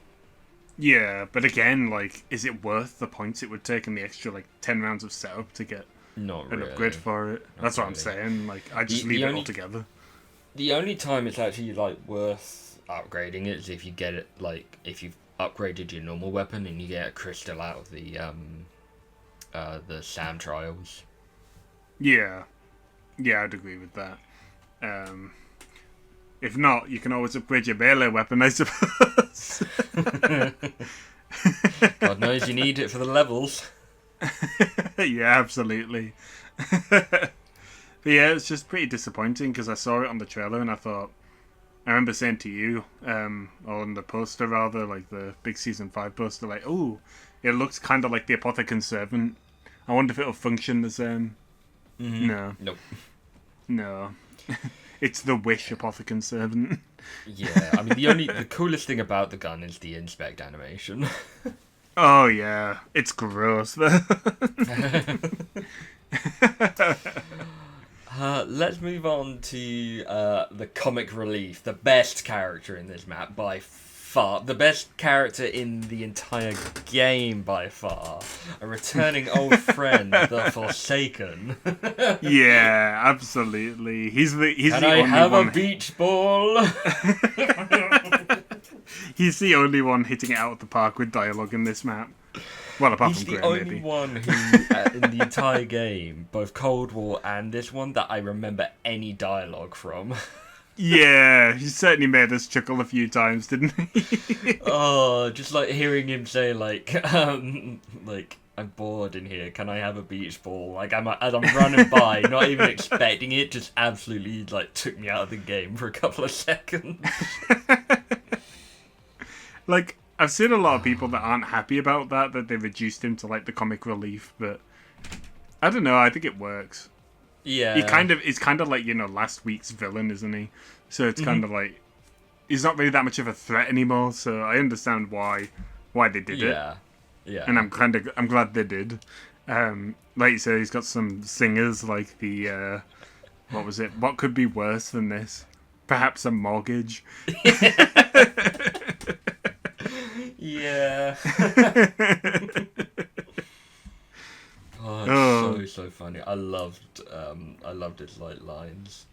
Yeah, but again, like, is it worth the points it would take and the extra like 10 rounds of setup to get Not an really. upgrade for it? That's what I'm saying. Like, I just leave it altogether. The only time it's actually like worth upgrading it is if you get it like if you've upgraded your normal weapon and you get a crystal out of the S.A.M trials. Yeah, I'd agree with that. If not, you can always upgrade your melee weapon, I suppose. God knows you need it for the levels. Yeah, absolutely. But yeah, it's just pretty disappointing because I saw it on the trailer and I remember saying to you, on the poster rather, like the big season 5 poster, like, oh, it looks kind of like the Apothecon Servant. I wonder if it'll function the same. No. No. It's the Wish Apothecon Servant. Yeah, I mean the coolest thing about the gun is the inspect animation. Oh yeah, it's gross though. Let's move on to the comic relief, the best character in this map by far, the best character in the entire game by far. A returning old friend, the Forsaken. Yeah, absolutely. He's the Can I only have one. a beach ball? He's the only one hitting it out of the park with dialogue in this map. Well, apart He's from the Graham, only maybe. one who, in the entire game, both Cold War and this one, that I remember any dialogue from. Yeah, he certainly made us chuckle a few times, didn't he? Oh, just like hearing him say I'm bored in here. Can I have a beach ball? Like as I'm running by, not even expecting it, just absolutely like took me out of the game for a couple of seconds. Like, I've seen a lot of people that aren't happy about that they reduced him to like the comic relief, but I don't know. I think it works. Yeah, He's kind of like, you know, last week's villain, isn't he? So it's kind of like he's not really that much of a threat anymore. So I understand why they did it. Yeah. And I'm glad they did. Like you said, he's got some singers like the what was it? What could be worse than this? Perhaps a mortgage. Yeah. So funny. I loved his like lines.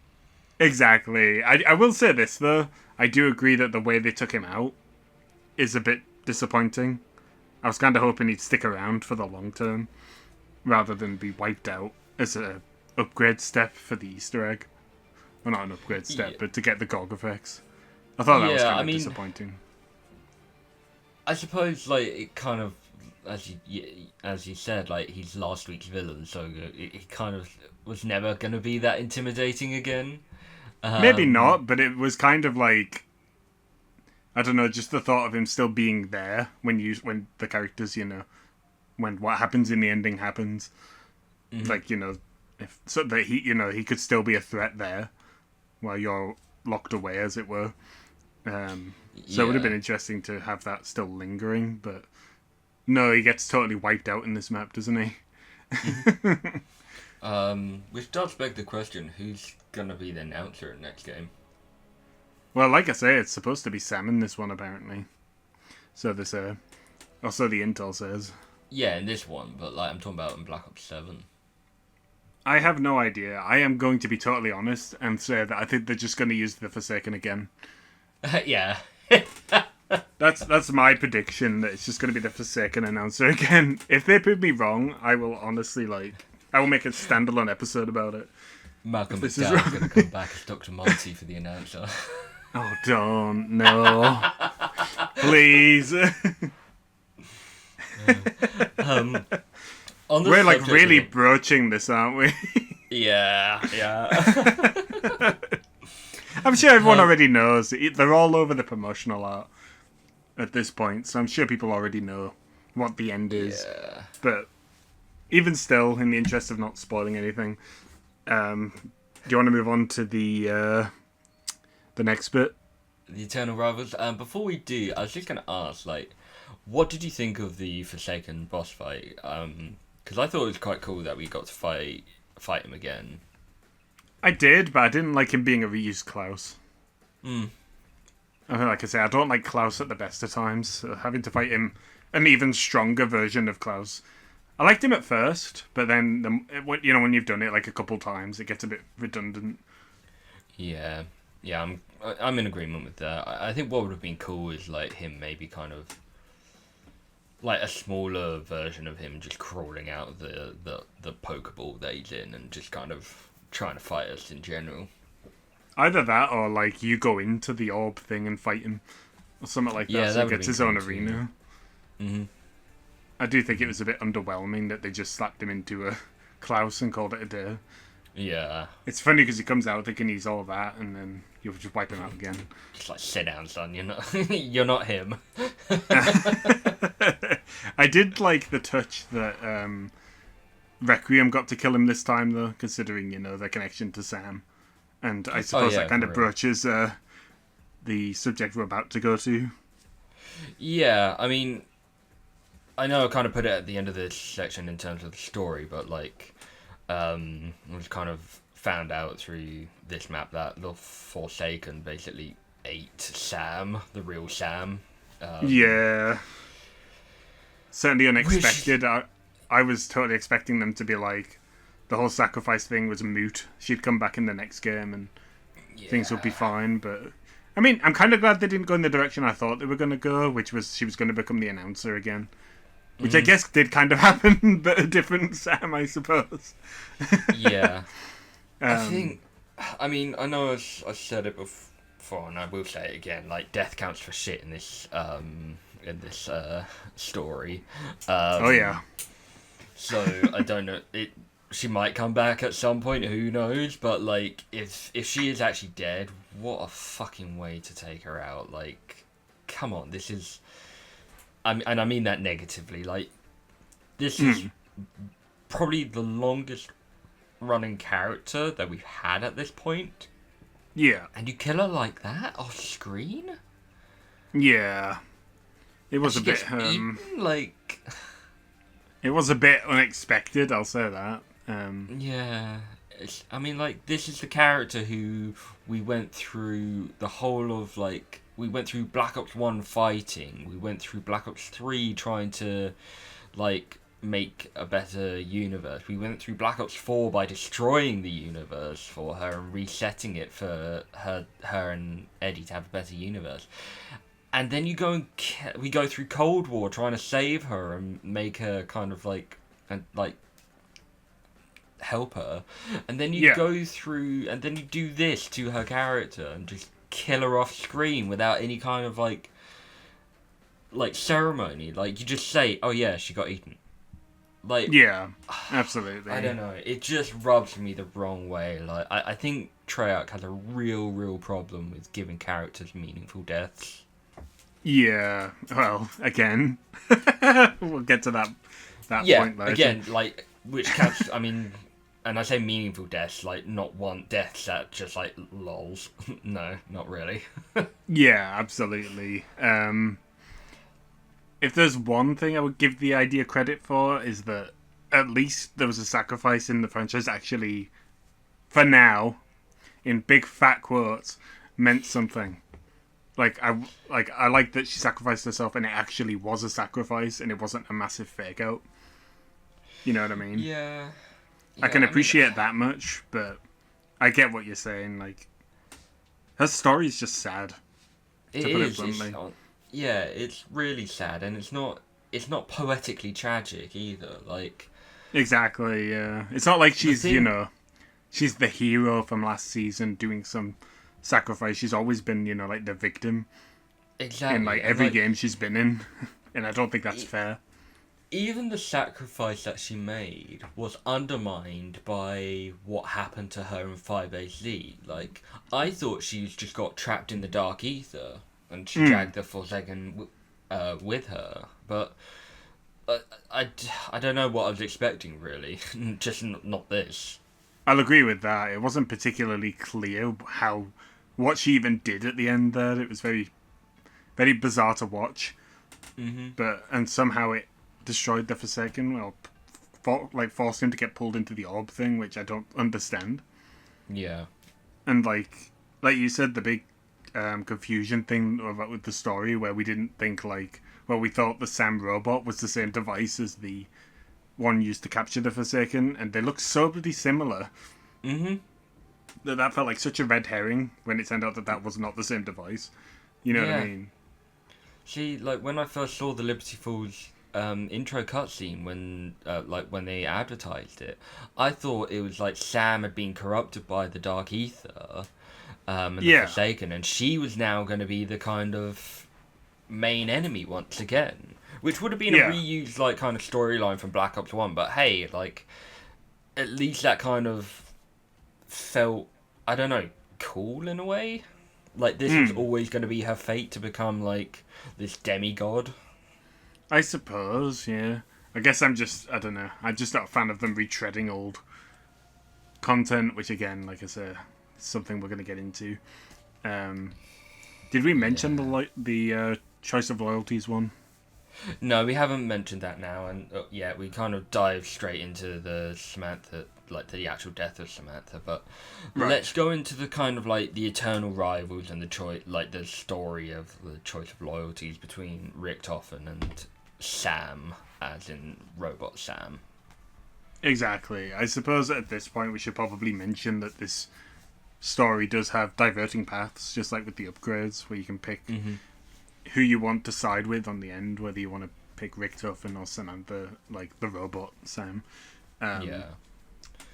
Exactly. I will say this though. I do agree that the way they took him out is a bit disappointing. I was kind of hoping he'd stick around for the long term, rather than be wiped out as a upgrade step for the Easter egg. Well, not an upgrade step, but to get the GOG effects. I thought that was kind of disappointing. I suppose, like, it kind of, as you said, like, he's last week's villain, so he kind of was never going to be that intimidating again. Maybe not, but it was kind of like, I don't know, just the thought of him still being there when the characters, you know, when what happens in the ending happens. Like, you know, so that he could still be a threat there while you're locked away, as it were. So it would have been interesting to have that still lingering, but no, he gets totally wiped out in this map, doesn't he? Which does beg the question, who's gonna be the announcer in next game? Well, like I say, it's supposed to be S.A.M in this one, apparently. So this, also the intel says. Yeah, in this one, but like I'm talking about in Black Ops 7. I have no idea. I am going to be totally honest and say that I think they're just going to use the Forsaken again. Yeah. That's my prediction, that it's just going to be the Forsaken announcer again. If they prove me wrong, I will honestly, I will make a standalone episode about it. Malcolm McDowell's going to come back as Dr. Monty for the announcer. Oh, don't. No. Please. We're like really broaching this, aren't we? Yeah. I'm sure everyone already knows. They're all over the promotional art at this point, so I'm sure people already know what the end is. Yeah. But even still, in the interest of not spoiling anything, do you want to move on to the next bit? The Eternal Rivals. Before we do, I was just going to ask, what did you think of the Forsaken boss fight? Because I thought it was quite cool that we got to fight him again. I did, but I didn't like him being a reused Klaus. Like I say, I don't like Klaus at the best of times. So having to fight him, an even stronger version of Klaus. I liked him at first, but then when you've done it like a couple times, it gets a bit redundant. Yeah, I'm in agreement with that. I think what would have been cool is him maybe kind of a smaller version of him just crawling out of the Pokeball that he's in and just kind of trying to fight us in general. Either that or you go into the orb thing and fight him or something like that. Yeah, so he gets his own arena. Mm-hmm. I do think it was a bit underwhelming that they just slapped him into a Klaus and called it a day. Yeah. It's funny because he comes out thinking he's all that, and then you'll just wipe him out again. Just sit down, son. You're not him. I did like the touch that Requiem got to kill him this time, though, considering their connection to S.A.M. And I suppose that kind of broaches the subject we're about to go to. Yeah, I mean, I know I kind of put it at the end of this section in terms of the story, but we've kind of found out through this map that the Forsaken basically ate S.A.M, the real S.A.M, Yeah. Certainly unexpected. I was totally expecting them to be like, the whole sacrifice thing was moot. She'd come back in the next game and things would be fine. But I mean, I'm kind of glad they didn't go in the direction I thought they were going to go, which was she was going to become the announcer again. Which I guess did kind of happen, but a different Sam, I suppose. Yeah. I mean, I know I said it before, and I will say it again. Like, death counts for shit in this story. Oh yeah. So I don't know. She might come back at some point. Who knows? But like, if she is actually dead, what a fucking way to take her out. Like, come on, this is. And I mean that negatively. Like, this is probably the longest running character that we've had at this point. Yeah. And you kill her like that off screen? Yeah. It was a she bit gets eaten, like. It was a bit unexpected, I'll say that. Yeah. I mean, like, this is the character who we went through the whole of, like, we went through Black Ops 1 fighting, we went through Black Ops 3 trying to, like, make a better universe. We went through Black Ops 4 by destroying the universe for her and resetting it for her and Eddie to have a better universe. And then you go and we go through Cold War trying to save her and make her kind of like help her. And then you go through and then you do this to her character and just kill her off screen without any kind of like ceremony. Like, you just say, oh yeah, she got eaten. Like, yeah, absolutely. I don't know. It just rubs me the wrong way. Like, I think Treyarch has a real problem with giving characters meaningful deaths. Yeah, well, again, we'll get to that point later. Again, like, which counts, I mean, and I say meaningful deaths, like, not one deaths that just, like, lols. No, not really. Yeah, absolutely. If there's one thing I would give the idea credit for, is that at least there was a sacrifice in the franchise actually, for now, in big fat quotes, meant something. I like that she sacrificed herself and it actually was a sacrifice and it wasn't a massive fake out. You know what I mean? Yeah. I can appreciate that much, but I get what you're saying. Like, her story's just sad. It is. It's really sad, and it's not poetically tragic either. Like, exactly. Yeah, it's not like she's she's the hero from last season doing some sacrifice. She's always been like the victim. Exactly. In like every game she's been in, and I don't think that's fair. Even the sacrifice that she made was undermined by what happened to her in 5AZ. Like, I thought she just got trapped in the dark ether, and she dragged the Forsaken with her. But I don't know what I was expecting, really. Just not this. I'll agree with that. It wasn't particularly clear what she even did at the end there. It was very, very bizarre to watch. Mm-hmm. And somehow it destroyed the Forsaken. Well, forced him to get pulled into the orb thing, which I don't understand. Yeah. And like you said, the big confusion thing with the story, where we didn't think we thought the S.A.M robot was the same device as the one used to capture the Forsaken, and they look so bloody similar. Mm-hmm. That felt like such a red herring when it turned out that was not the same device. You know what I mean? See, like, when I first saw the Liberty Falls intro cutscene, when they advertised it, I thought it was like S.A.M had been corrupted by the Dark Ether and the Forsaken, and she was now going to be the kind of main enemy once again, which would have been a reused like kind of storyline from Black Ops 1. But hey, like, at least that kind of felt, I don't know, cool in a way. Like, this was always going to be her fate, to become like this demigod. I suppose, yeah. I guess I don't know. I'm just not a fan of them retreading old content, which again, like I said, is something we're going to get into. Did we mention the choice of loyalties one? No, we haven't mentioned that now, and yeah, we kind of dive straight into the Samantha, like the actual death of Samantha. But Right. let's go into the kind of like the eternal rivals and the choice, like the story of the choice of loyalties between Richtofen and Sam, as in Robot Sam. Exactly. I suppose at this point we should probably mention that this story does have diverting paths, just like with the upgrades, where you can pick who you want to side with on the end, whether you want to pick Richtofen or Samantha, like the robot Sam. Yeah.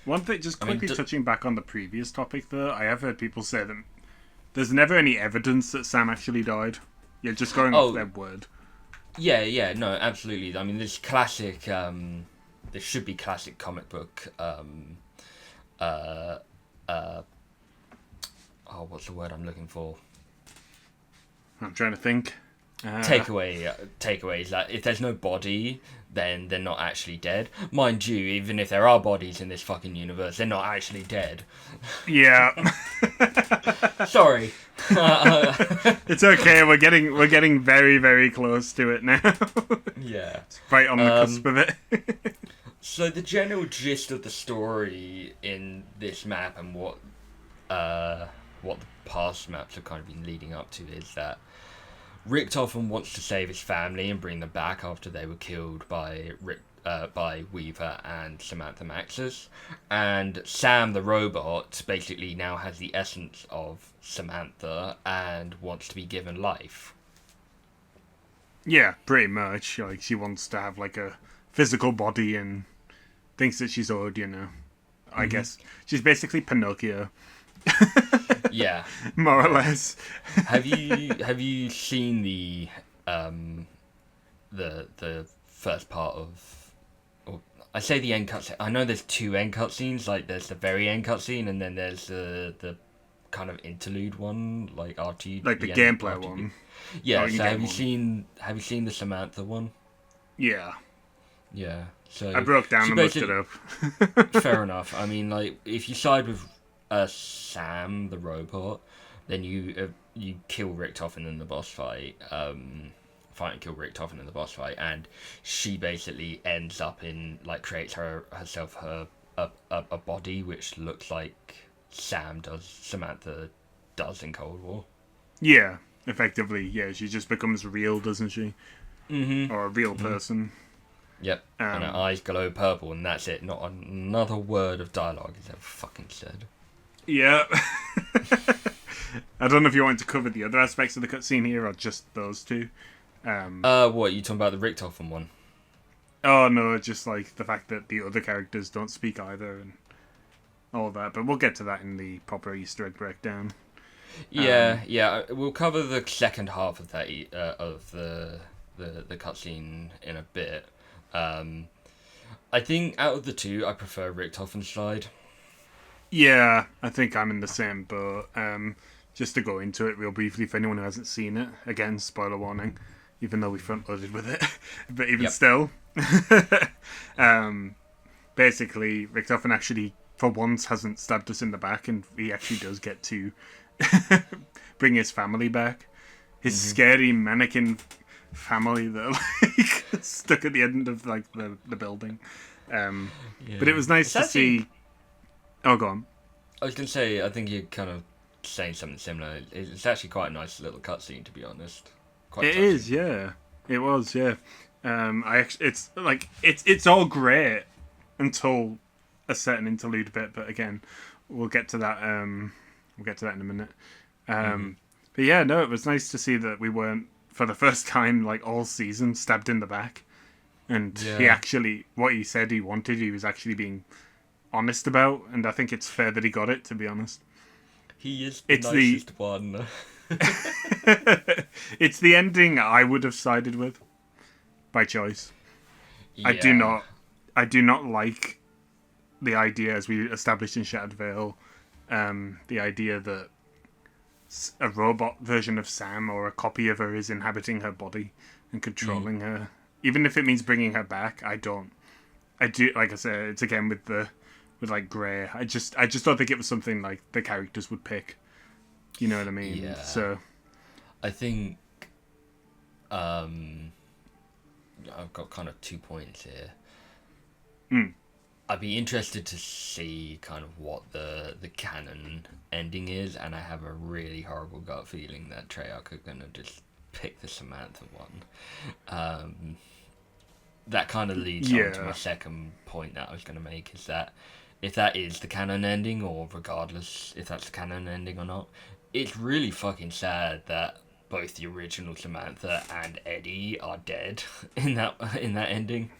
One thing, just I mean, quickly touching back on the previous topic, though, I have heard people say that there's never any evidence that Sam actually died. You're just going off their word. Yeah, no, absolutely. I mean, this classic, this should be classic comic book, what's the word I'm looking for? I'm trying to think. Takeaways that if there's no body, then they're not actually dead. Mind you, even if there are bodies in this fucking universe, they're not actually dead. Yeah. Sorry. It's okay. We're getting very, very close to it now. Yeah. Right on the cusp of it. So the general gist of the story in this map and what the past maps have kind of been leading up to is that Richtofen wants to save his family and bring them back after they were killed by Weaver and Samantha Maxis, and Sam the robot basically now has the essence of Samantha and wants to be given life. Yeah, pretty much. Like, she wants to have like a physical body and thinks that she's owed, I guess she's basically Pinocchio. Yeah, more or less. Have you seen the first part of? Or I say the end cutscene. I know there's two end cutscenes. Like there's the very end cutscene, and then there's the kind of interlude one, like RT. Like the gameplay one. Yeah. Oh, So have you seen the Samantha one? Yeah. Yeah. So I broke down and looked it up. Fair enough. I mean, like if you side with Sam the robot, then you kill Richtofen in the boss fight. Fight and kill Richtofen in the boss fight, and she basically ends up in like creates herself a body which looks like Samantha does in Cold War. Yeah, effectively. Yeah, she just becomes real, doesn't she? Or a real person. Yep. And her eyes glow purple, and that's it. Not another word of dialogue is ever fucking said. Yeah. I don't know if you want to cover the other aspects of the cutscene here or just those two. What, you talking about the Richtofen one? Oh no, just like the fact that the other characters don't speak either and all that. But we'll get to that in the proper Easter egg breakdown. Yeah. We'll cover the second half of that of the cutscene in a bit. I think out of the two, I prefer Richtofen's side. Yeah, I think I'm in the same boat. Just to go into it real briefly for anyone who hasn't seen it. Again, spoiler warning, even though we front-loaded with it. But even still. Basically, Richtofen actually, for once, hasn't stabbed us in the back, and he actually does get to bring his family back. His scary mannequin family that are like stuck at the end of like the building. But it was nice to see... Oh, go on. I was going to say, I think you're kind of saying something similar. It's actually quite a nice little cutscene, to be honest. It is, yeah. It was, yeah. It's like it's all great until a certain interlude bit, but again, we'll get to that. We'll get to that in a minute. But yeah, no, it was nice to see that we weren't, for the first time, like all season, stabbed in the back, and he actually, what he said he wanted, he was actually being honest about, and I think it's fair that he got it, to be honest. He is the nicest one. It's the ending I would have sided with by choice. Yeah. I do not like the idea, as we established in Shattered Veil, the idea that a robot version of Sam or a copy of her is inhabiting her body and controlling her, even if it means bringing her back. I do, like I said, it's again with like Grey. I just don't think it was something like the characters would pick. You know what I mean? Yeah. So I think I've got kind of 2 points here. Mm. I'd be interested to see kind of what the canon ending is, and I have a really horrible gut feeling that Treyarch are gonna just pick the Samantha one. That kind of leads on to my second point that I was going to make, is that if that is the canon ending, or regardless if that's the canon ending or not, it's really fucking sad that both the original Samantha and Eddie are dead in that ending.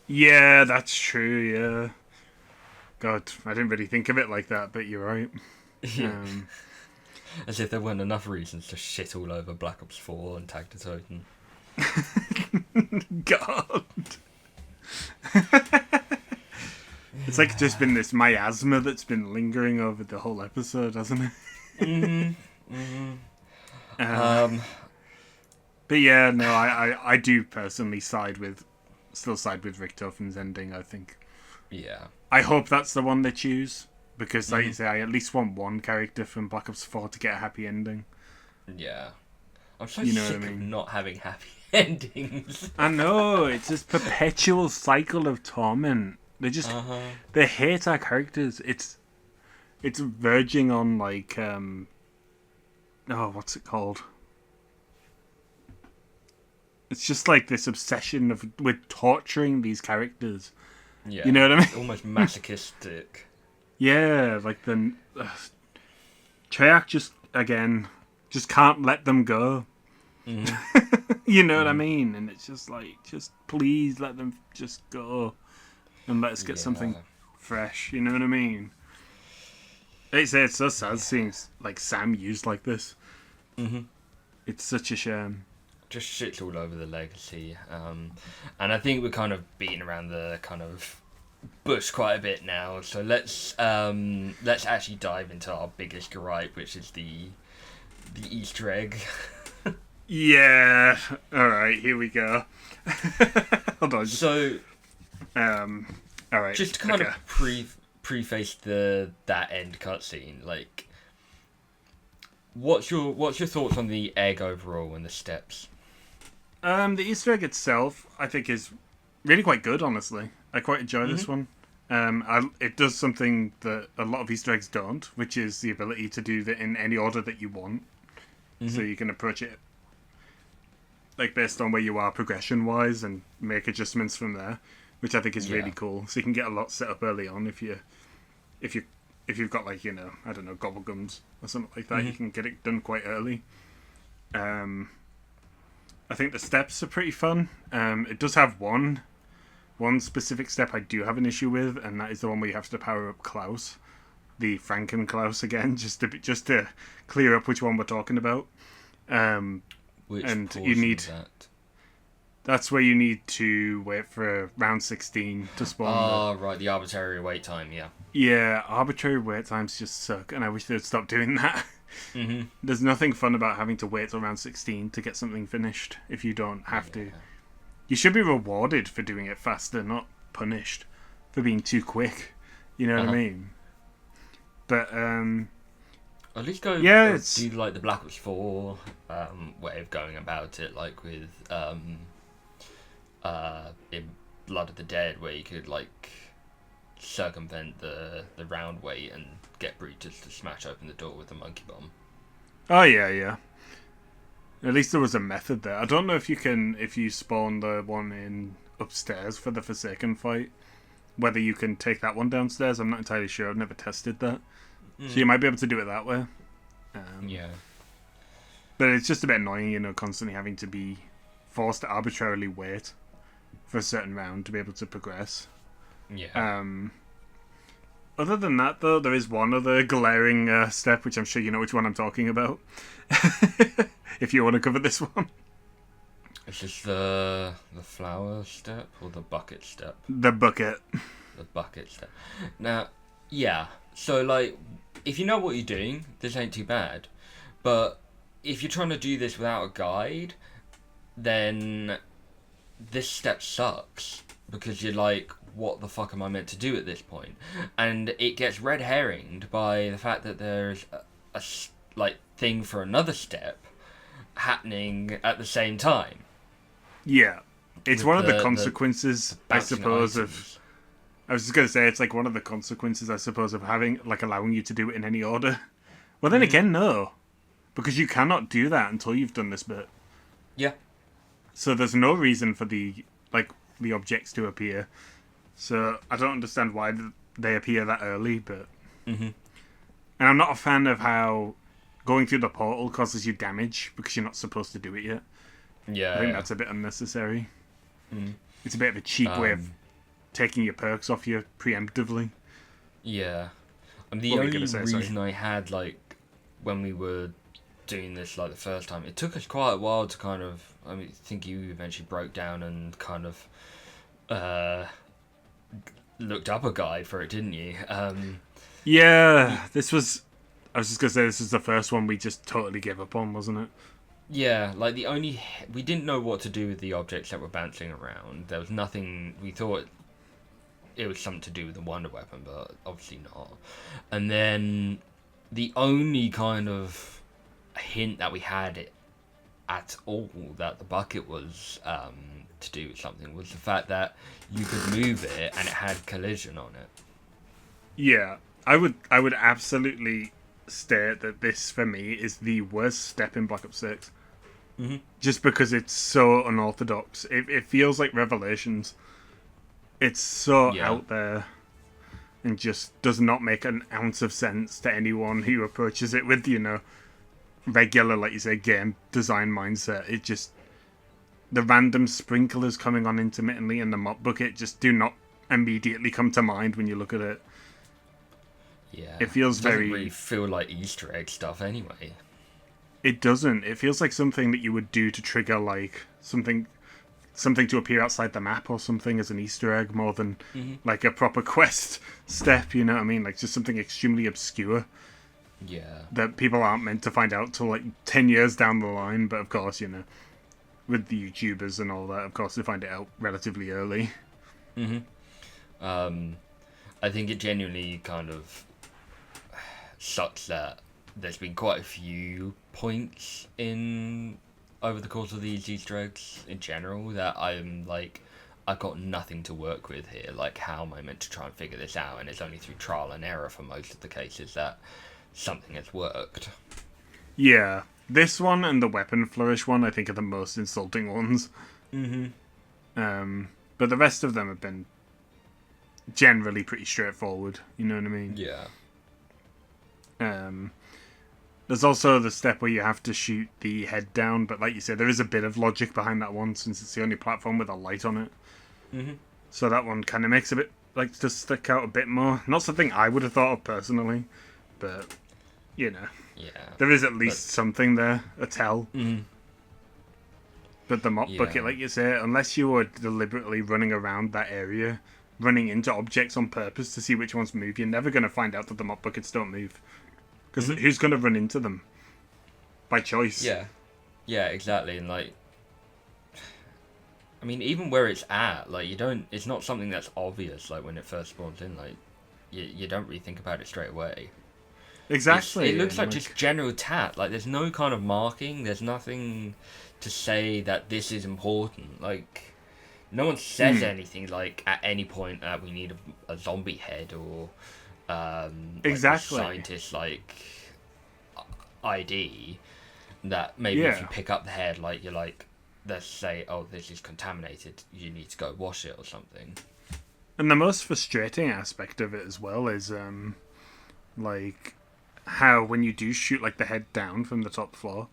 Yeah, that's true, yeah. God, I didn't really think of it like that, but you're right. Yeah. As if there weren't enough reasons to shit all over Black Ops 4 and Tag to Toten. God. It's like just been this miasma that's been lingering over the whole episode, hasn't it? But yeah, no, I do personally still side with Richtofen's ending, I think. Yeah. I hope that's the one they choose, because like you say, I at least want one character from Black Ops 4 to get a happy ending. Yeah. I'm so You know sick what I of mean? not having happy endings. I know, it's this perpetual cycle of torment. They hate our characters. It's verging on like what's it called? It's just like this obsession with torturing these characters. Yeah. You know what I mean? Almost masochistic. Yeah, like Treyarch just can't let them go. You know what I mean? And it's just like, just please let them just go and let us get something fresh. You know what I mean? It's so sad seeing like S.A.M used like this. It's such a shame. Just shits all over the legacy, and I think we're kind of beating around the kind of bush quite a bit now. So let's actually dive into our biggest gripe, which is the Easter egg. Yeah. All right. Here we go. Hold on. All right. Just to kind of preface that end cutscene, like, what's your thoughts on the egg overall and the steps? The Easter egg itself, I think, is really quite good. Honestly, I quite enjoy this one. It does something that a lot of Easter eggs don't, which is the ability to do that in any order that you want. So you can approach it like based on where you are progression wise and make adjustments from there, which I think is really cool. So you can get a lot set up early on if you've got like, I don't know, gobblegums or something like that. You can get it done quite early. I think the steps are pretty fun. It does have one specific step I do have an issue with, and that is the one where you have to power up Klaus, the Franken Klaus again, just to clear up which one we're talking about. Which and portion you need is that? That's where you need to wait for round 16 to spawn. Oh, right, the arbitrary wait time, yeah. Yeah, arbitrary wait times just suck, and I wish they'd stop doing that. There's nothing fun about having to wait till round 16 to get something finished if you don't have to. You should be rewarded for doing it faster, not punished for being too quick. You know what I mean? But, at least go it's... do like the Black Ops 4 way of going about it, like with in Blood of the Dead, where you could like circumvent the round wait and get breaches to smash open the door with the monkey bomb. Oh yeah. At least there was a method there. I don't know if you spawn the one in upstairs for the Forsaken fight, whether you can take that one downstairs. I'm not entirely sure. I've never tested that. So you might be able to do it that way. But it's just a bit annoying, constantly having to be forced to arbitrarily wait for a certain round to be able to progress. Yeah. Other than that, though, there is one other glaring step, which I'm sure you know which one I'm talking about. If you want to cover this one. Is this the flower step or the bucket step? The bucket. The bucket step. Now, yeah. So, like, if you know what you're doing, this ain't too bad. But if you're trying to do this without a guide, then this step sucks. Because you're like, what the fuck am I meant to do at this point? And it gets red herringed by the fact that there's a thing for another step happening at the same time. Yeah. It's With one of the the consequences, I bouncing suppose, items. of. I was just gonna say it's like one of the consequences, I suppose, of having like allowing you to do it in any order. Well, then again, no, because you cannot do that until you've done this bit. Yeah. So there's no reason for the objects to appear. So I don't understand why they appear that early, but. Mhm. And I'm not a fan of how going through the portal causes you damage because you're not supposed to do it yet. Yeah. I think yeah. that's a bit unnecessary. Mhm. It's a bit of a cheap way of taking your perks off you preemptively. Yeah. And the What were you only gonna say, reason sorry? I had, like, when we were doing this, like, the first time, it took us quite a while to kind of, I mean, I think you eventually broke down and kind of looked up a guide for it, didn't you? Yeah, this was. I was just gonna say this is the first one we just totally gave up on, wasn't it? Yeah, like, we didn't know what to do with the objects that were bouncing around. There was nothing, we thought it was something to do with the wonder weapon, but obviously not. And then the only kind of hint that we had at all that the bucket was to do with something was the fact that you could move it and it had collision on it. Yeah, I would absolutely state that this for me is the worst step in Black Ops 6. Mm-hmm. Just because it's so unorthodox. It feels like Revelations. It's so Yeah. out there and just does not make an ounce of sense to anyone who approaches it with, regular, like you say, game design mindset. It just. The random sprinklers coming on intermittently in the mop bucket just do not immediately come to mind when you look at it. Yeah. It feels doesn't very. really feel like Easter egg stuff anyway. It doesn't. It feels like something that you would do to trigger like something to appear outside the map or something as an Easter egg more than like a proper quest step, you know what I mean? Like just something extremely obscure Yeah. that people aren't meant to find out till like 10 years down the line, but of course, with the YouTubers and all that, of course they find it out relatively early. I think it genuinely kind of sucks that there's been quite a few points in over the course of these Easter eggs in general that I'm like, I've got nothing to work with here. Like, how am I meant to try and figure this out? And it's only through trial and error for most of the cases that something has worked. Yeah. This one and the weapon flourish one I think are the most insulting ones. But the rest of them have been generally pretty straightforward, you know what I mean? Yeah. There's also the step where you have to shoot the head down, but like you said, there is a bit of logic behind that one since it's the only platform with a light on it. So that one kind of makes a bit, like, to stick out a bit more. Not something I would have thought of personally, but, Yeah. there is at least something there, a tell. But the mop bucket, Yeah. like you say, unless you were deliberately running around that area, running into objects on purpose to see which ones move, you're never going to find out that the mop buckets don't move. Because who's going to run into them? By choice. Yeah. Yeah, exactly. And like, I mean, even where it's at, like, it's not something that's obvious, like, when it first spawns in, like, you don't really think about it straight away. Exactly. It looks and, like just general tat. Like, there's no kind of marking. There's nothing to say that this is important. Like, no one says anything, like, at any point that we need a zombie head or, Exactly. like, a scientist, like, ID. That maybe if Yeah. you pick up the head, like, you're like, let's say, oh, this is contaminated. You need to go wash it or something. And the most frustrating aspect of it as well is, like, how when you do shoot, like, the head down from the top floor,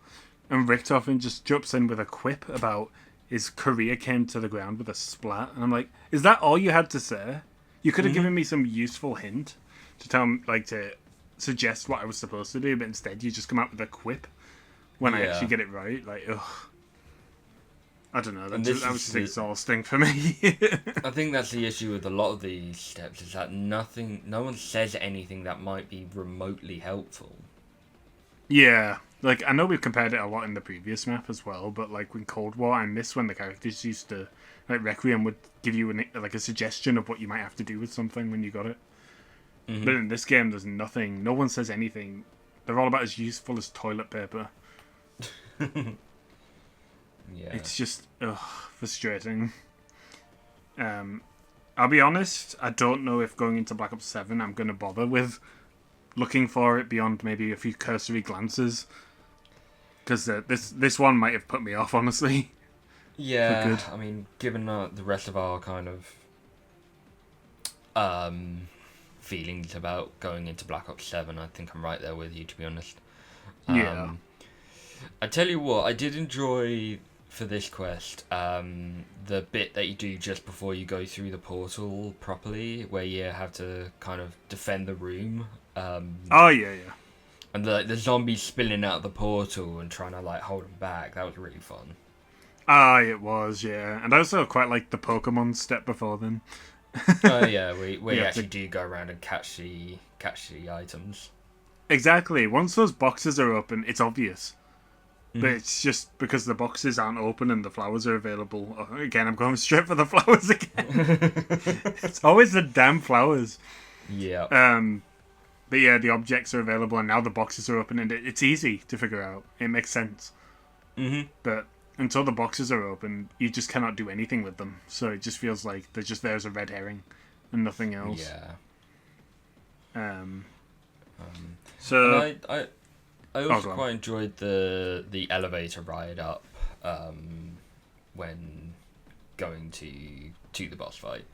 and Richtofen just jumps in with a quip about his career came to the ground with a splat. And I'm like, is that all you had to say? You could have given me some useful hint to tell me, like, to suggest what I was supposed to do, but instead you just come out with a quip when I Yeah. actually get it right. Like, ugh. I don't know. That this was is just the- exhausting for me. I think that's the issue with a lot of these steps, is that no one says anything that might be remotely helpful. Yeah, like, I know we've compared it a lot in the previous map as well, but, like, in Cold War, I miss when the characters used to, like, Requiem would give you, like, a suggestion of what you might have to do with something when you got it. But in this game, there's nothing. No one says anything. They're all about as useful as toilet paper. Yeah. It's just frustrating. I'll be honest, I don't know if going into Black Ops 7 I'm going to bother with looking for it beyond maybe a few cursory glances. Because this one might have put me off, honestly. Yeah, For good. I mean, given the rest of our kind of feelings about going into Black Ops 7, I think I'm right there with you, to be honest. Yeah. I tell you what, I did enjoy for this quest the bit that you do just before you go through the portal properly, where you have to kind of defend the room. Oh, yeah. And the zombies spilling out of the portal and trying to like hold them back. That was really fun. Ah, it was, yeah. And I also quite liked the Pokemon step before then. Oh yeah, where you Yeah, actually do go around and catch the items. Exactly. Once those boxes are open, it's obvious. But it's just because the boxes aren't open and the flowers are available. Oh, again, I'm going straight for the flowers again. It's always the damn flowers. Yeah. But yeah, the objects are available and now the boxes are open and it's easy to figure out. It makes sense. But until the boxes are open, you just cannot do anything with them. So it just feels like they're just there as a red herring and nothing else. Yeah. So And I also quite enjoyed the elevator ride up when going to the boss fight.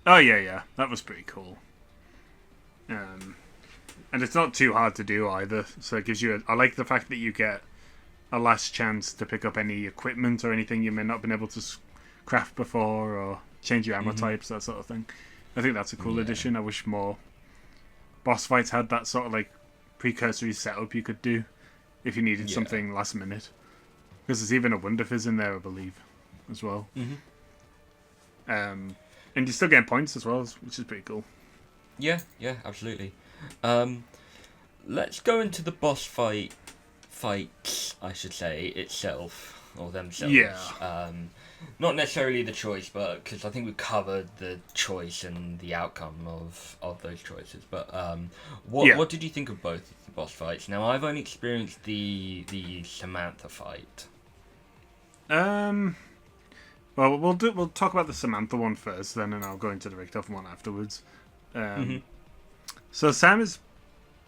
oh yeah, that was pretty cool. And it's not too hard to do either. So it gives you. I like the fact that you get a last chance to pick up any equipment or anything you may not have been able to craft before, or change your ammo types, that sort of thing. I think that's a cool addition. I wish more boss fights had that sort of like precursory setup you could do if you needed something last minute. Because there's even a Wonder Fizz in there, I believe, as well. And you're still getting points as well, which is pretty cool. Yeah, absolutely. Let's go into the boss fights, I should say, itself, or themselves. Yeah. Not necessarily the choice, but because I think we've covered the choice and the outcome of those choices. But what did you think of both the boss fights? Now, I've only experienced the Samantha fight. Well, we'll talk about the Samantha one first, then, and I'll go into the Richtofen one afterwards. So Sam is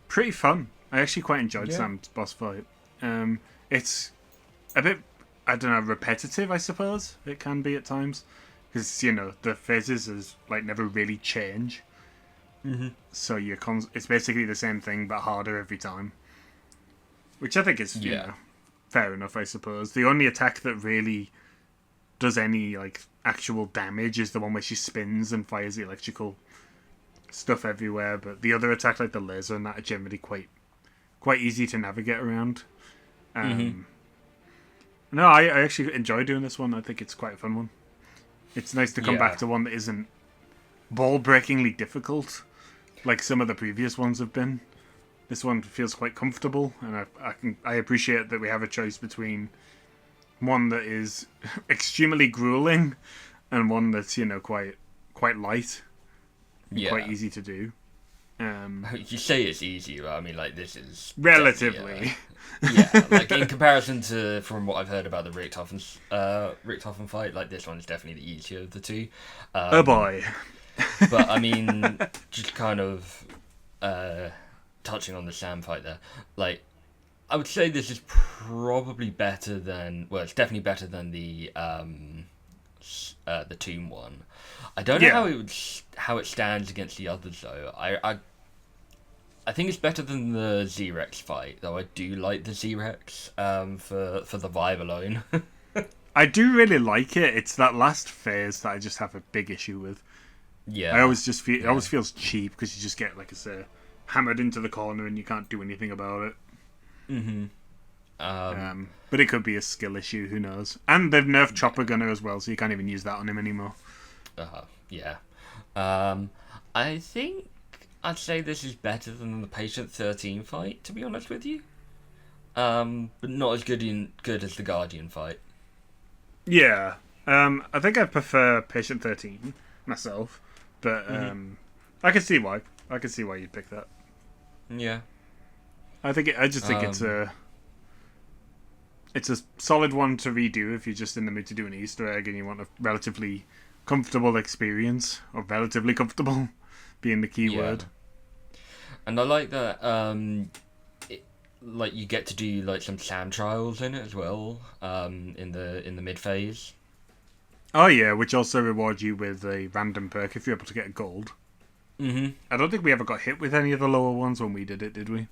pretty fun. I actually quite enjoyed Sam's boss fight. It's a bit, I don't know, repetitive, I suppose it can be at times, because the phases is like never really change. So it's basically the same thing but harder every time, which I think is fair enough, I suppose. The only attack that really does any like actual damage is the one where she spins and fires the electrical stuff everywhere, but the other attack, like the laser and that, are generally quite easy to navigate around. No, I actually enjoy doing this one. I think it's quite a fun one. It's nice to come back to one that isn't ball-breakingly difficult like some of the previous ones have been. This one feels quite comfortable, and I appreciate that we have a choice between one that is extremely grueling and one that's quite light and quite easy to do. You say it's easy, but I mean, like, this is relatively. Like in comparison to from what I've heard about the Richtofen fight, like this one's definitely the easier of the two. Oh boy! But I mean, just kind of touching on the Sam fight there, like I would say this is probably better than. Well, it's definitely better than the Tomb one. I don't know how it stands against the others though. I think it's better than the Z-Rex fight, though I do like the Z-Rex for the vibe alone. I do really like it. It's that last phase that I just have a big issue with. Yeah. I always just feel it always feels cheap because you just get, like I say, hammered into the corner and you can't do anything about it. But it could be a skill issue, who knows? And they've nerfed Chopper Gunner as well, so you can't even use that on him anymore. Yeah. I think I'd say this is better than the Patient 13 fight, to be honest with you. But not as good as the Guardian fight. Yeah. I think I prefer Patient 13 myself, but I can see why. I can see why you'd pick that. Yeah. I just think it's it's a solid one to redo if you're just in the mood to do an Easter egg and you want a relatively comfortable experience, or relatively comfortable being the key word. And I like that like you get to do like some SAM trials in it as well, in the mid phase. Oh yeah, which also rewards you with a random perk if you're able to get a gold. Mm-hmm. I don't think we ever got hit with any of the lower ones when we did it, did we?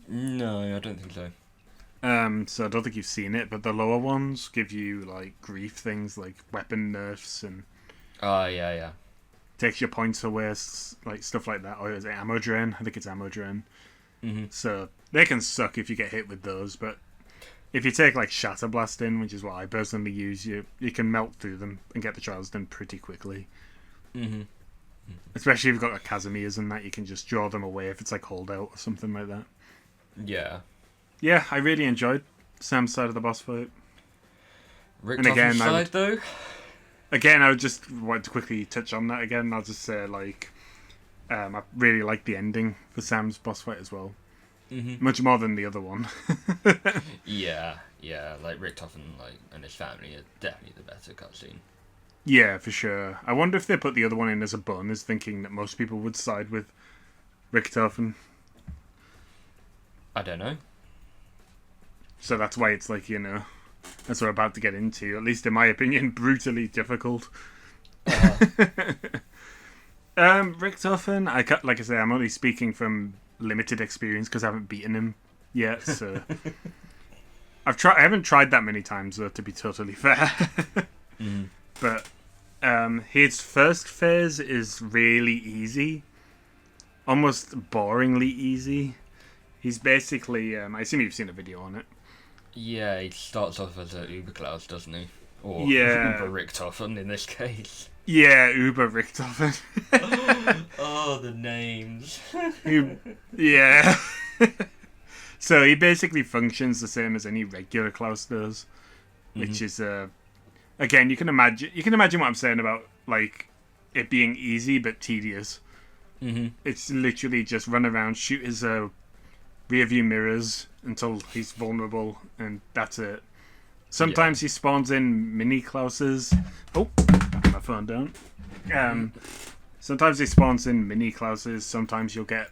No, I don't think so. So I don't think you've seen it, but the lower ones give you like grief things like weapon nerfs and Oh yeah. takes your points away, like stuff like that. Or is it ammo drain? I think it's ammo drain. Mm-hmm. So they can suck if you get hit with those, but if you take like Shatter Blast in, which is what I personally use, you can melt through them and get the trials done pretty quickly. Mm-hmm. Especially if you've got like Casimirs and that, you can just draw them away if it's like holdout or something like that. Yeah. Yeah, I really enjoyed Sam's side of the boss fight. Rick And again, side though. Again, I would just want to quickly touch on that again. I'll just say like, I really like the ending for Sam's boss fight as well. Mm-hmm. Much more than the other one. Yeah. Like Rick Toffen, and his family are definitely the better cutscene. Yeah, for sure. I wonder if they put the other one in as a bonus, thinking that most people would side with Rick Toffen. I don't know. So that's why it's like, as we're about to get into, at least in my opinion, brutally difficult. Rick Toffen, like I say, I'm only speaking from limited experience because I haven't beaten him yet. So I haven't tried that many times though, to be totally fair. But his first phase is really easy, almost boringly easy. He's basically, I assume you've seen a video on it. Yeah, he starts off as a Uber Klaus, doesn't he? Or Yeah. Uber Rick Toffen in this case. Yeah, Uber Rick Toffen. Oh, the names. Yeah. So he basically functions the same as any regular Klaus does, which is again, you can imagine what I'm saying about like it being easy but tedious. Mm-hmm. It's literally just run around, shoot his rear view mirrors until he's vulnerable, and that's it. Sometimes he spawns in mini Klauses. Oh, put my phone down. Sometimes he spawns in mini Klauses. Sometimes you'll get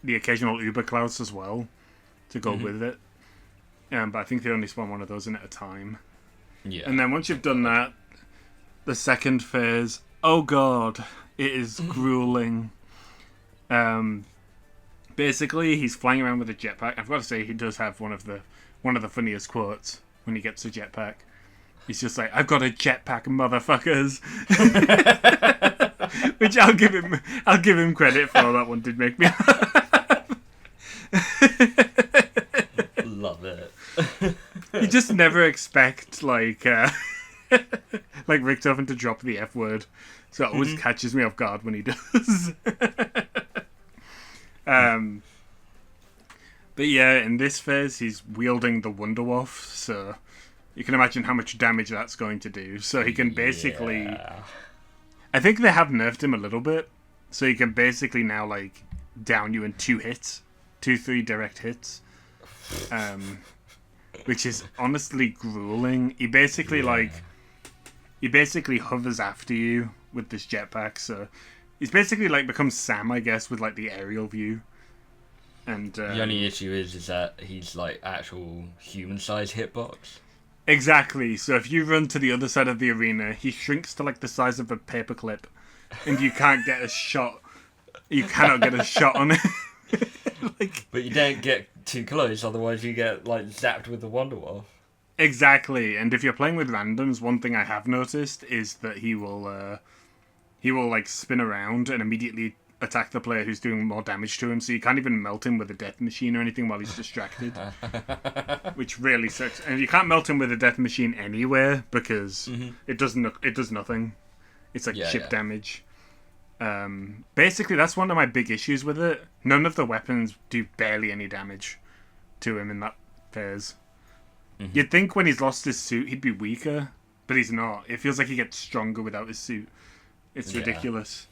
the occasional Uber Klaus as well to go with it. But I think they only spawn one of those in at a time. Yeah. And then once you've done that, the second phase, oh god, it is grueling. Basically, he's flying around with a jetpack. I've got to say, he does have one of the funniest quotes when he gets a jetpack. He's just like, "I've got a jetpack, motherfuckers," which I'll give him credit for. That one did make me laugh. Love it. You just never expect like Rick Toffen to drop the F word, so it always catches me off guard when he does. But yeah, in this phase, he's wielding the Wonderwolf, so you can imagine how much damage that's going to do. So he can basically... Yeah. I think they have nerfed him a little bit, so he can basically now, like, down you in 2-3 direct hits. Which is honestly grueling. He basically, hovers after you with this jetpack, so... He's basically, like, becomes Sam, I guess, with, like, the aerial view. And The only issue is that he's like actual human-sized hitbox. Exactly. So if you run to the other side of the arena, he shrinks to like the size of a paperclip, and you can't get a shot. You cannot get a shot on it. But you don't get too close, otherwise you get like zapped with the Wonderwolf. Exactly. And if you're playing with randoms, one thing I have noticed is that he will like spin around and immediately attack the player who's doing more damage to him, so you can't even melt him with a death machine or anything while he's distracted. Which really sucks. And you can't melt him with a death machine anywhere because it does nothing. It's like chip damage. Basically, that's one of my big issues with it. None of the weapons do barely any damage to him in that phase. You'd think when he's lost his suit, he'd be weaker, but he's not. It feels like he gets stronger without his suit. It's ridiculous.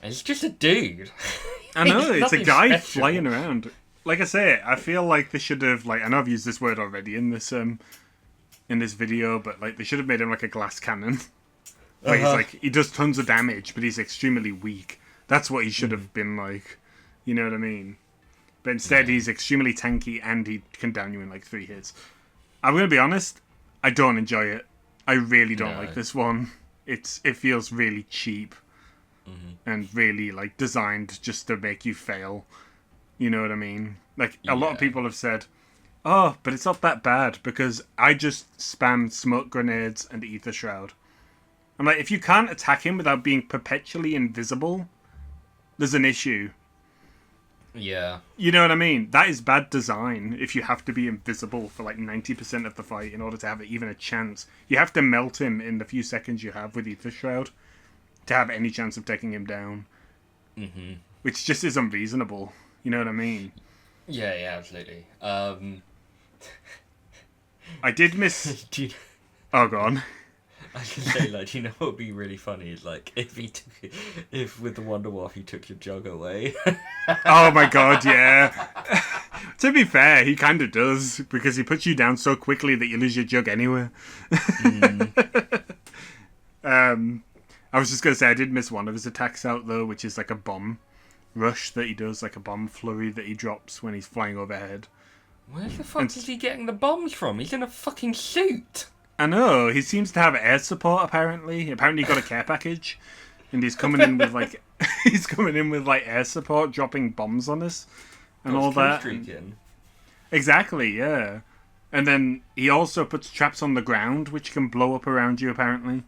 It's just a dude. I know, it's a guy special. flying around. like I say, I feel like they should have, like, I know I've used this word already in this video, but like they should have made him like a glass cannon. Where he's like, he does tons of damage, but he's extremely weak. That's what he should have been like. You know what I mean? But instead, he's extremely tanky and he can down you in like 3 hits. I'm going to be honest, I don't enjoy it. I really don't like this one. It feels really cheap and really like designed just to make you fail. You know what I mean? Like a lot of people have said, oh, but it's not that bad because I just spam smoke grenades and ether shroud. I'm like, if you can't attack him without being perpetually invisible, there's an issue. Yeah. You know what I mean? That is bad design if you have to be invisible for like 90% of the fight in order to have even a chance. You have to melt him in the few seconds you have with ether shroud to have any chance of taking him down. Mm-hmm. Which just is unreasonable. You know what I mean? Yeah, absolutely. I did miss... Oh, go on. I can say, like, you know what would be really funny is, like, if with the Wonder Warp he took your jug away. Oh my god, yeah. To be fair, he kind of does, because he puts you down so quickly that you lose your jug anyway. I was just going to say, I did miss one of his attacks out, though, which is like a bomb rush that he does, like a bomb flurry that he drops when he's flying overhead. Where the fuck is he getting the bombs from? He's in a fucking suit. I know, he seems to have air support, apparently. Apparently he got a care package, and he's coming in with, like, air support, dropping bombs on us, and all that. Exactly, yeah. And then he also puts traps on the ground, which can blow up around you, apparently.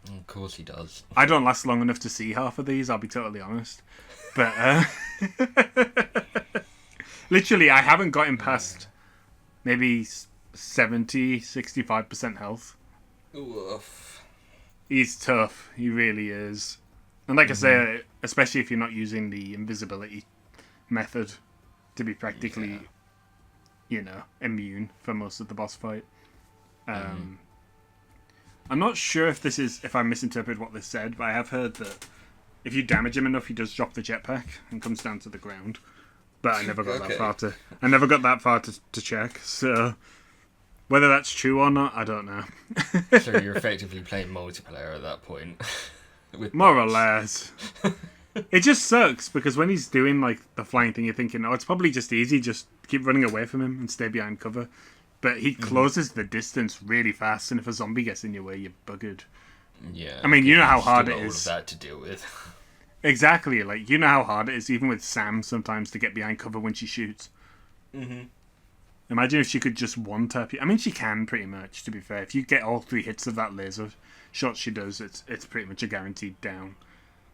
Of course he does. I don't last long enough to see half of these, I'll be totally honest. But, literally, I haven't got him past maybe 65% health. Oof. He's tough. He really is. And like I say, especially if you're not using the invisibility method to be practically, immune for most of the boss fight. I'm not sure if I misinterpreted what this said, but I have heard that if you damage him enough, he does drop the jetpack and comes down to the ground. But I never got that far to check. So whether that's true or not, I don't know. So you're effectively playing multiplayer at that point. More or less. It just sucks because when he's doing like the flying thing, you're thinking, oh, it's probably just easy. Just keep running away from him and stay behind cover. But he closes the distance really fast, and if a zombie gets in your way, you're buggered. Yeah. I mean, you know how hard it is. All of that to deal with. Exactly. Like, you know how hard it is, even with S.A.M, sometimes to get behind cover when she shoots. Imagine if she could just one-tap you. I mean, she can, pretty much, to be fair. If you get all 3 hits of that laser shot she does, it's pretty much a guaranteed down.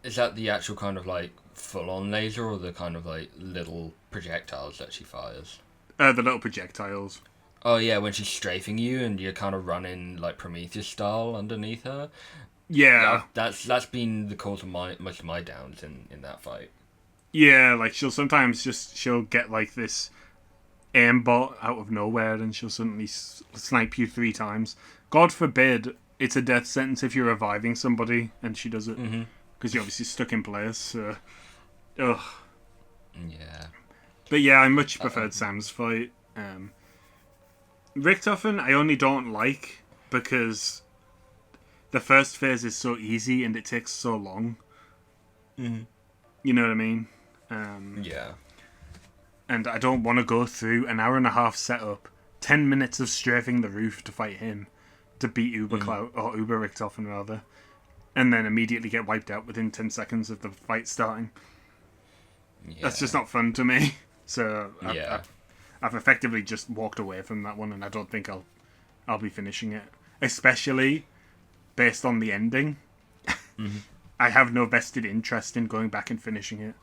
Is that the actual kind of, like, full-on laser, or the kind of, like, little projectiles that she fires? The little projectiles. Oh, yeah, when she's strafing you and you're kind of running, like, Prometheus style underneath her. Yeah. That's been the cause of most of my downs in that fight. Yeah, like, she'll get, like, this aimbot out of nowhere, and she'll suddenly snipe you 3 times. God forbid it's a death sentence if you're reviving somebody, and she does it. Because you're obviously stuck in place, so... Ugh. Yeah. But yeah, I much preferred S.A.M's fight. Richtofen, I only don't like because the first phase is so easy and it takes so long. You know what I mean? Yeah. And I don't want to go through an hour and a half setup, 10 minutes of strafing the roof to fight him, to beat Uber Cloud, or Uber Richtofen rather, and then immediately get wiped out within 10 seconds of the fight starting. Yeah. That's just not fun to me. So I've effectively just walked away from that one, and I don't think I'll be finishing it, especially based on the ending. I have no vested interest in going back and finishing it.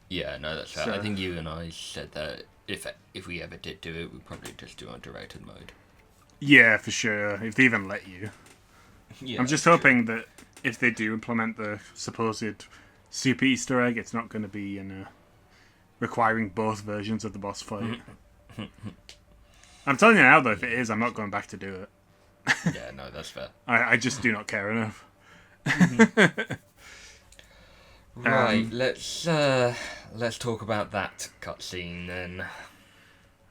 Yeah, no, that's right. I think you and I said that if we ever did do it, we'd probably just do undirected mode. Yeah, for sure. If they even let you. Yeah, I'm just hoping that if they do implement the supposed super Easter egg, it's not going to be requiring both versions of the boss fight. I'm telling you now, though, if it is, I'm not going back to do it. Yeah, no, that's fair. I just do not care enough. Right, let's talk about that cutscene then.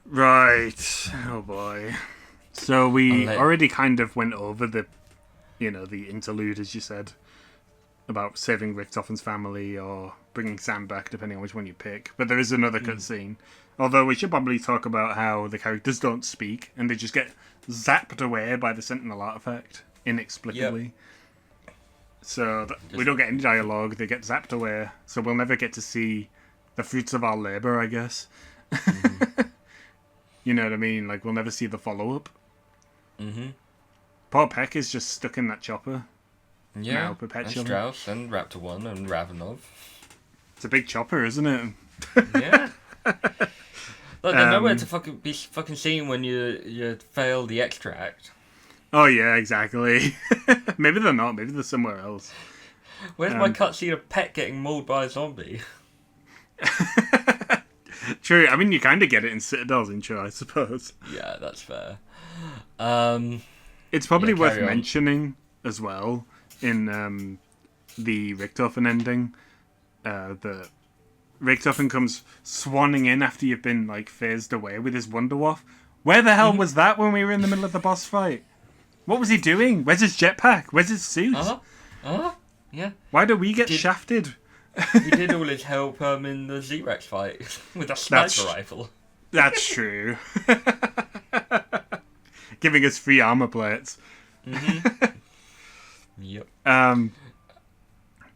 Right. Oh boy. So we Unless, already kind of went over the interlude, as you said, about saving Richtofen's family or bringing Sam back, depending on which one you pick. But there is another cutscene. Although we should probably talk about how the characters don't speak and they just get zapped away by the Sentinel artifact inexplicably. So we don't get any dialogue. They get zapped away. So we'll never get to see the fruits of our labor, I guess. You know what I mean? Like, we'll never see the follow-up. Poor Peck is just stuck in that chopper. yeah, Now, and perpetually. Strauss, and Raptor 1, and Ravenov. It's a big chopper, isn't it? Yeah. Look, they're nowhere to be fucking seen when you fail the extract. Oh, yeah, exactly. Maybe they're not. Maybe they're somewhere else. Where's my cutscene of Pet getting mauled by a zombie? True. I mean, you kind of get it in Citadel's intro, I suppose. Yeah, that's fair. It's probably worth carry on. mentioning as well in the Richtofen ending that Richtofen comes swanning in after you've been like phased away with his Wonderwaff. Where the hell was that when we were in the middle of the boss fight? What was he doing? Where's his jetpack? Where's his suit? Yeah. Why do we get shafted? He did all his help in the Z-Rex fight with a sniper rifle. That's true. Giving us free armor plates. Yep. But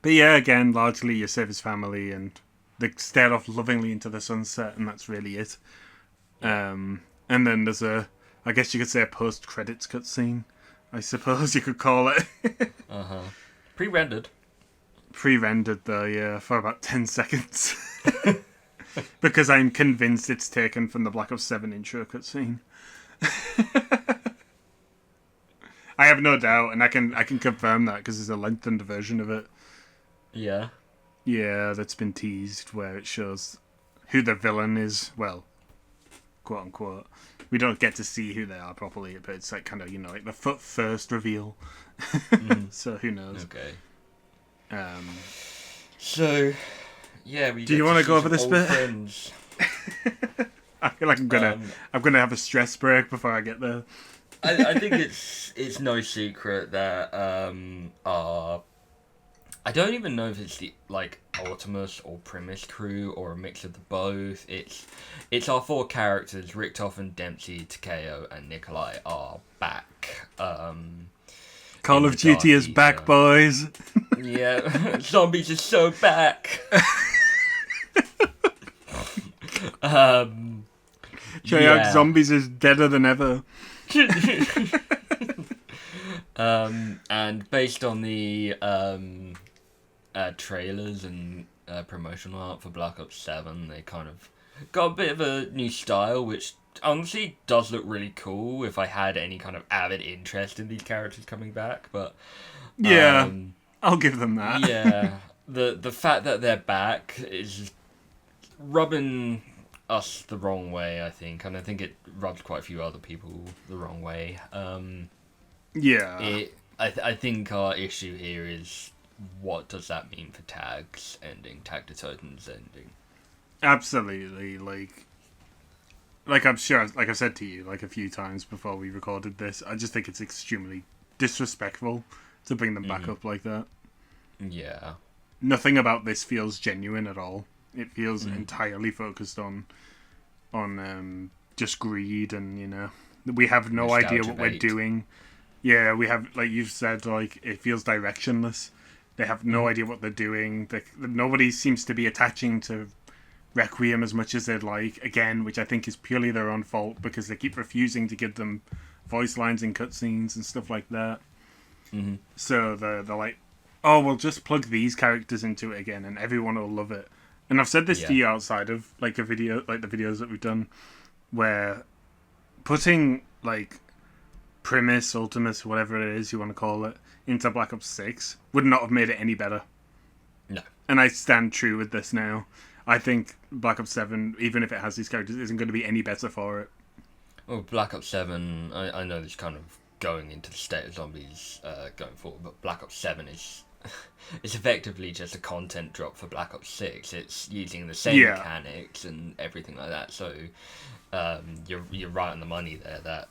yeah, again, largely you save his family and they stare off lovingly into the sunset, and that's really it. And then there's I guess you could say a post-credits cutscene, I suppose you could call it. Pre-rendered. Pre-rendered though, yeah, for about 10 seconds. Because I'm convinced it's taken from the Black Ops 7 intro cutscene. I have no doubt, and I can confirm that because there's a lengthened version of it. Yeah. Yeah, that's been teased where it shows who the villain is. Well, quote unquote. We don't get to see who they are properly, but it's like kind of, like the first reveal. So who knows? Okay. So, yeah, we. Do you want to go over this bit? Friends. I feel like I'm gonna have a stress break before I get there. I think it's no secret that I don't even know if it's the Optimus or Primus crew or a mix of the both. It's our four characters: Richtofen, Dempsey, Takeo, and Nikolai are back. Call of Duty is back, boys. Yeah, zombies are so back. Zombies is deader than ever. And based on the trailers and promotional art for Black Ops 7, they kind of got a bit of a new style, which honestly does look really cool if I had any kind of avid interest in these characters coming back. But yeah, I'll give them that. Yeah, the fact that they're back is rubbing us the wrong way, I think, and I think it rubs quite a few other people the wrong way. Yeah. I think our issue here is, what does that mean for tags ending, Tag to Titans ending? Absolutely, like I'm sure, like I said to you a few times before we recorded this, I just think it's extremely disrespectful to bring them back up like that. Yeah. Nothing about this feels genuine at all. It feels entirely focused on just greed, and we have no idea what we're doing. Yeah, we have, like you've said, it feels directionless. They have no idea what they're doing. Nobody seems to be attaching to Requiem as much as they'd like, again, which I think is purely their own fault because they keep refusing to give them voice lines in cutscenes and stuff like that. So they're like, oh, we'll just plug these characters into it again and everyone will love it. And I've said this to you outside of the videos that we've done, where putting Primus, Ultimus, whatever it is you want to call it, into Black Ops 6 would not have made it any better. No. And I stand true with this now. I think Black Ops 7, even if it has these characters, isn't going to be any better for it. Well, Black Ops 7, I know this kind of going into the state of zombies going forward, but Black Ops 7 is it's effectively just a content drop for Black Ops 6. It's using the same Yeah. mechanics and everything like that. So you're right on the money there. That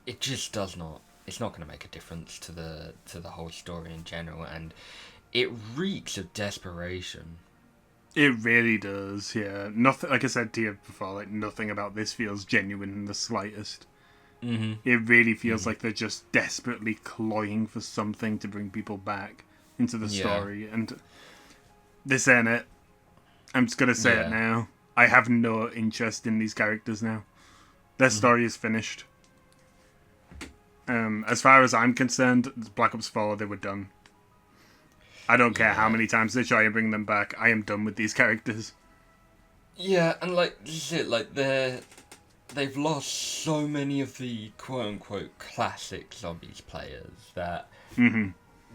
it just does not. It's not going to make a difference to the whole story in general, and it reeks of desperation. It really does, yeah. Nothing, like I said to you before, like nothing about this feels genuine in the slightest. Mm-hmm. It really feels like they're just desperately clawing for something to bring people back into the story, and this ain't it. I'm just gonna say it now. I have no interest in these characters now. Their story is finished. As far as I'm concerned, Black Ops 4, they were done. I don't care how many times they try and bring them back. I am done with these characters. Yeah, and like this is it. Like they've lost so many of the quote unquote classic zombies players that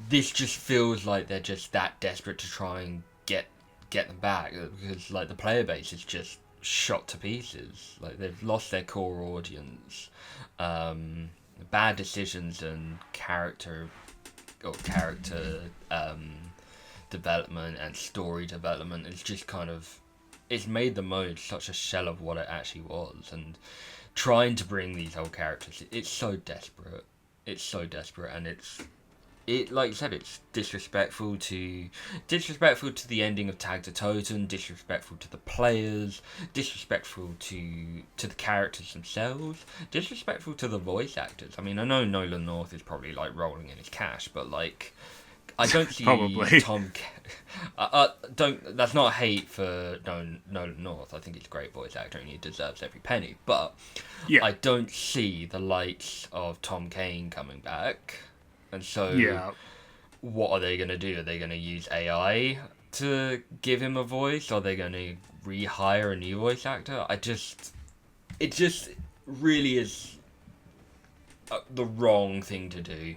this just feels like they're just that desperate to try and get them back, because like the player base is just shot to pieces. Like they've lost their core audience. Bad decisions and character development and story development is just kind of, it's made the mode such a shell of what it actually was, and trying to bring these old characters, it's so desperate, and it like you said, it's disrespectful to the ending of Tag the Totem, disrespectful to the players, disrespectful to the characters themselves, disrespectful to the voice actors. I mean, I know Nolan North is probably like rolling in his cash, but like I don't see Probably. don't. That's not hate for Nolan North. I think he's a great voice actor and he deserves every penny. But Yeah. I don't see the likes of Tom Kane coming back. And so, what are they going to do? Are they going to use AI to give him a voice? Or are they going to rehire a new voice actor? It just really is the wrong thing to do.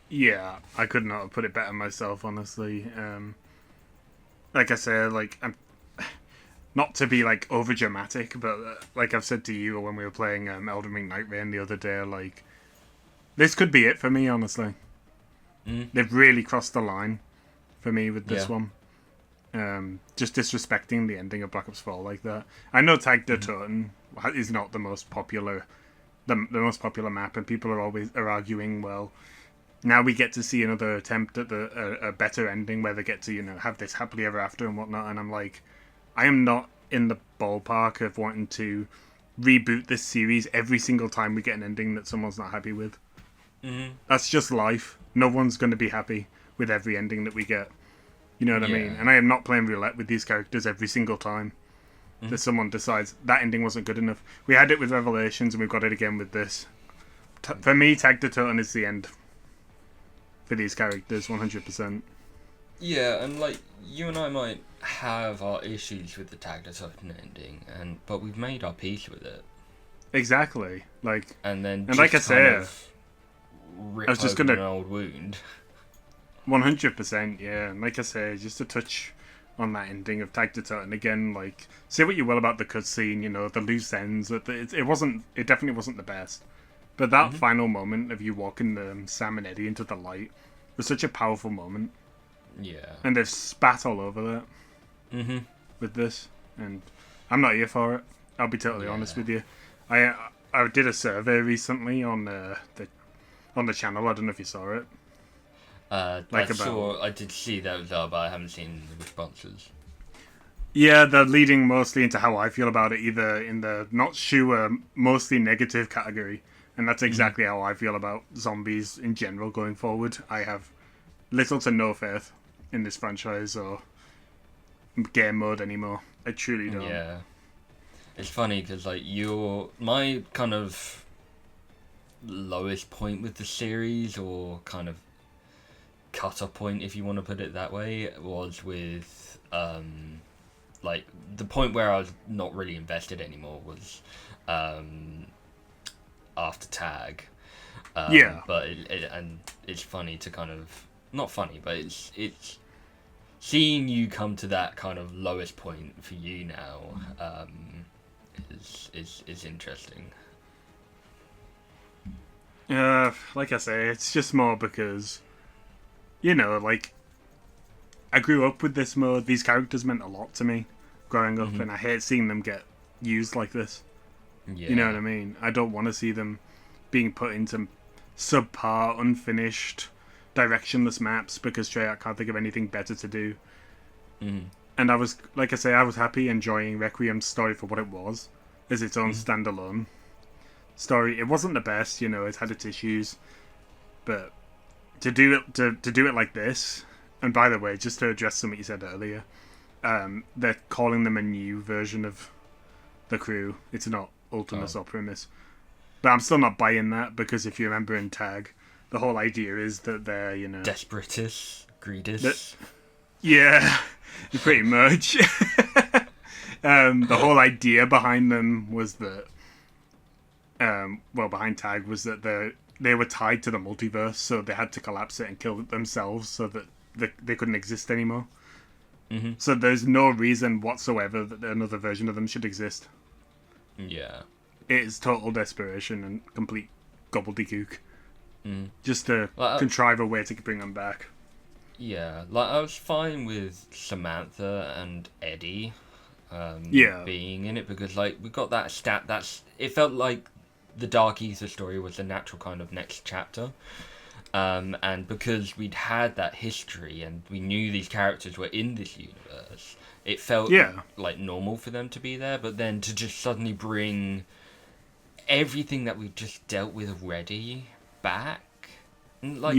Yeah, I could not have put it better myself, honestly. Like I said, like I'm not to be like over dramatic, but like I've said to you when we were playing Elden Ring Night Rain the other day, like this could be it for me, honestly. They've really crossed the line for me with this one. Just disrespecting the ending of Black Ops 4 like that. I know Tag the Totem is not the most popular, the most popular map, and people are arguing, well, now we get to see another attempt at a better ending where they get to, have this happily ever after and whatnot. And I'm like, I am not in the ballpark of wanting to reboot this series every single time we get an ending that someone's not happy with. That's just life. No one's going to be happy with every ending that we get. You know what I mean? And I am not playing roulette with these characters every single time that someone decides that ending wasn't good enough. We had it with Revelations and we've got it again with this. For me, Tag the Totem is the end for these characters, 100%. Yeah, and like you and I might have our issues with the Tag the Totem ending, but we've made our peace with it. Exactly. And like I said, rip I was just open gonna an old wound. 100%, yeah. And like I say, just to touch on that ending of Tag the Totem again, like, say what you will about the cutscene, the loose ends. It definitely wasn't the best. But that final moment of you walking Sam and Eddie into the light was such a powerful moment. Yeah. And they've spat all over that with this. And I'm not here for it. I'll be totally honest with you. I did a survey recently on the channel. I don't know if you saw it. I did see those, but I haven't seen the responses. Yeah, they're leading mostly into how I feel about it, either in the not sure, mostly negative category. And that's exactly how I feel about zombies in general going forward. I have little to no faith in this franchise or game mode anymore. I truly don't. Yeah. It's funny because like my kind of lowest point with the series, or kind of cut-off point, if you want to put it that way, was with like the point where I was not really invested anymore was after Tag. But it's funny to kind of, not funny, but it's seeing you come to that kind of lowest point for you now is interesting. Like I say, it's just more because, like, I grew up with this mode. These characters meant a lot to me growing up, and I hate seeing them get used like this. Yeah. You know what I mean? I don't want to see them being put into subpar, unfinished, directionless maps because Treyarch can't think of anything better to do. And I was, like I say, I was happy enjoying Requiem's story for what it was, as its own standalone story. It wasn't the best, you know, it had its issues, but to do it like this, and by the way, just to address something you said earlier, they're calling them a new version of the crew. It's not Ultimus or Primus. But I'm still not buying that, because if you remember in Tag, the whole idea is that they're, you know... Desperatus, Greedus. Yeah, pretty much. The whole idea behind them was that... behind Tag was that they were tied to the multiverse, so they had to collapse it and kill it themselves so that they couldn't exist anymore. So there's no reason whatsoever that another version of them should exist. Yeah. It is total desperation and complete gobbledygook. Just to contrive a way to bring them back. Yeah, like I was fine with Samantha and Eddie being in it, because like we got that it felt like the Dark Ether story was the natural kind of next chapter. And because we'd had that history and we knew these characters were in this universe, it felt like normal for them to be there. But then to just suddenly bring everything that we've just dealt with already back, and like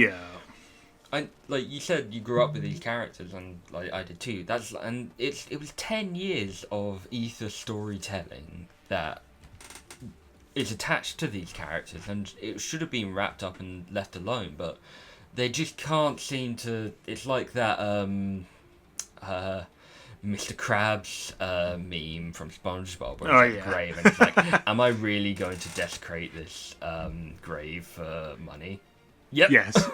like you said, you grew up with these characters, and like I did too. It was 10 years of ether storytelling that is attached to these characters, and it should have been wrapped up and left alone, but they just can't seem to. It's like that Mr. Krabs meme from SpongeBob where it's a grave, and it's like, am I really going to desecrate this grave for money? Yep. Yes.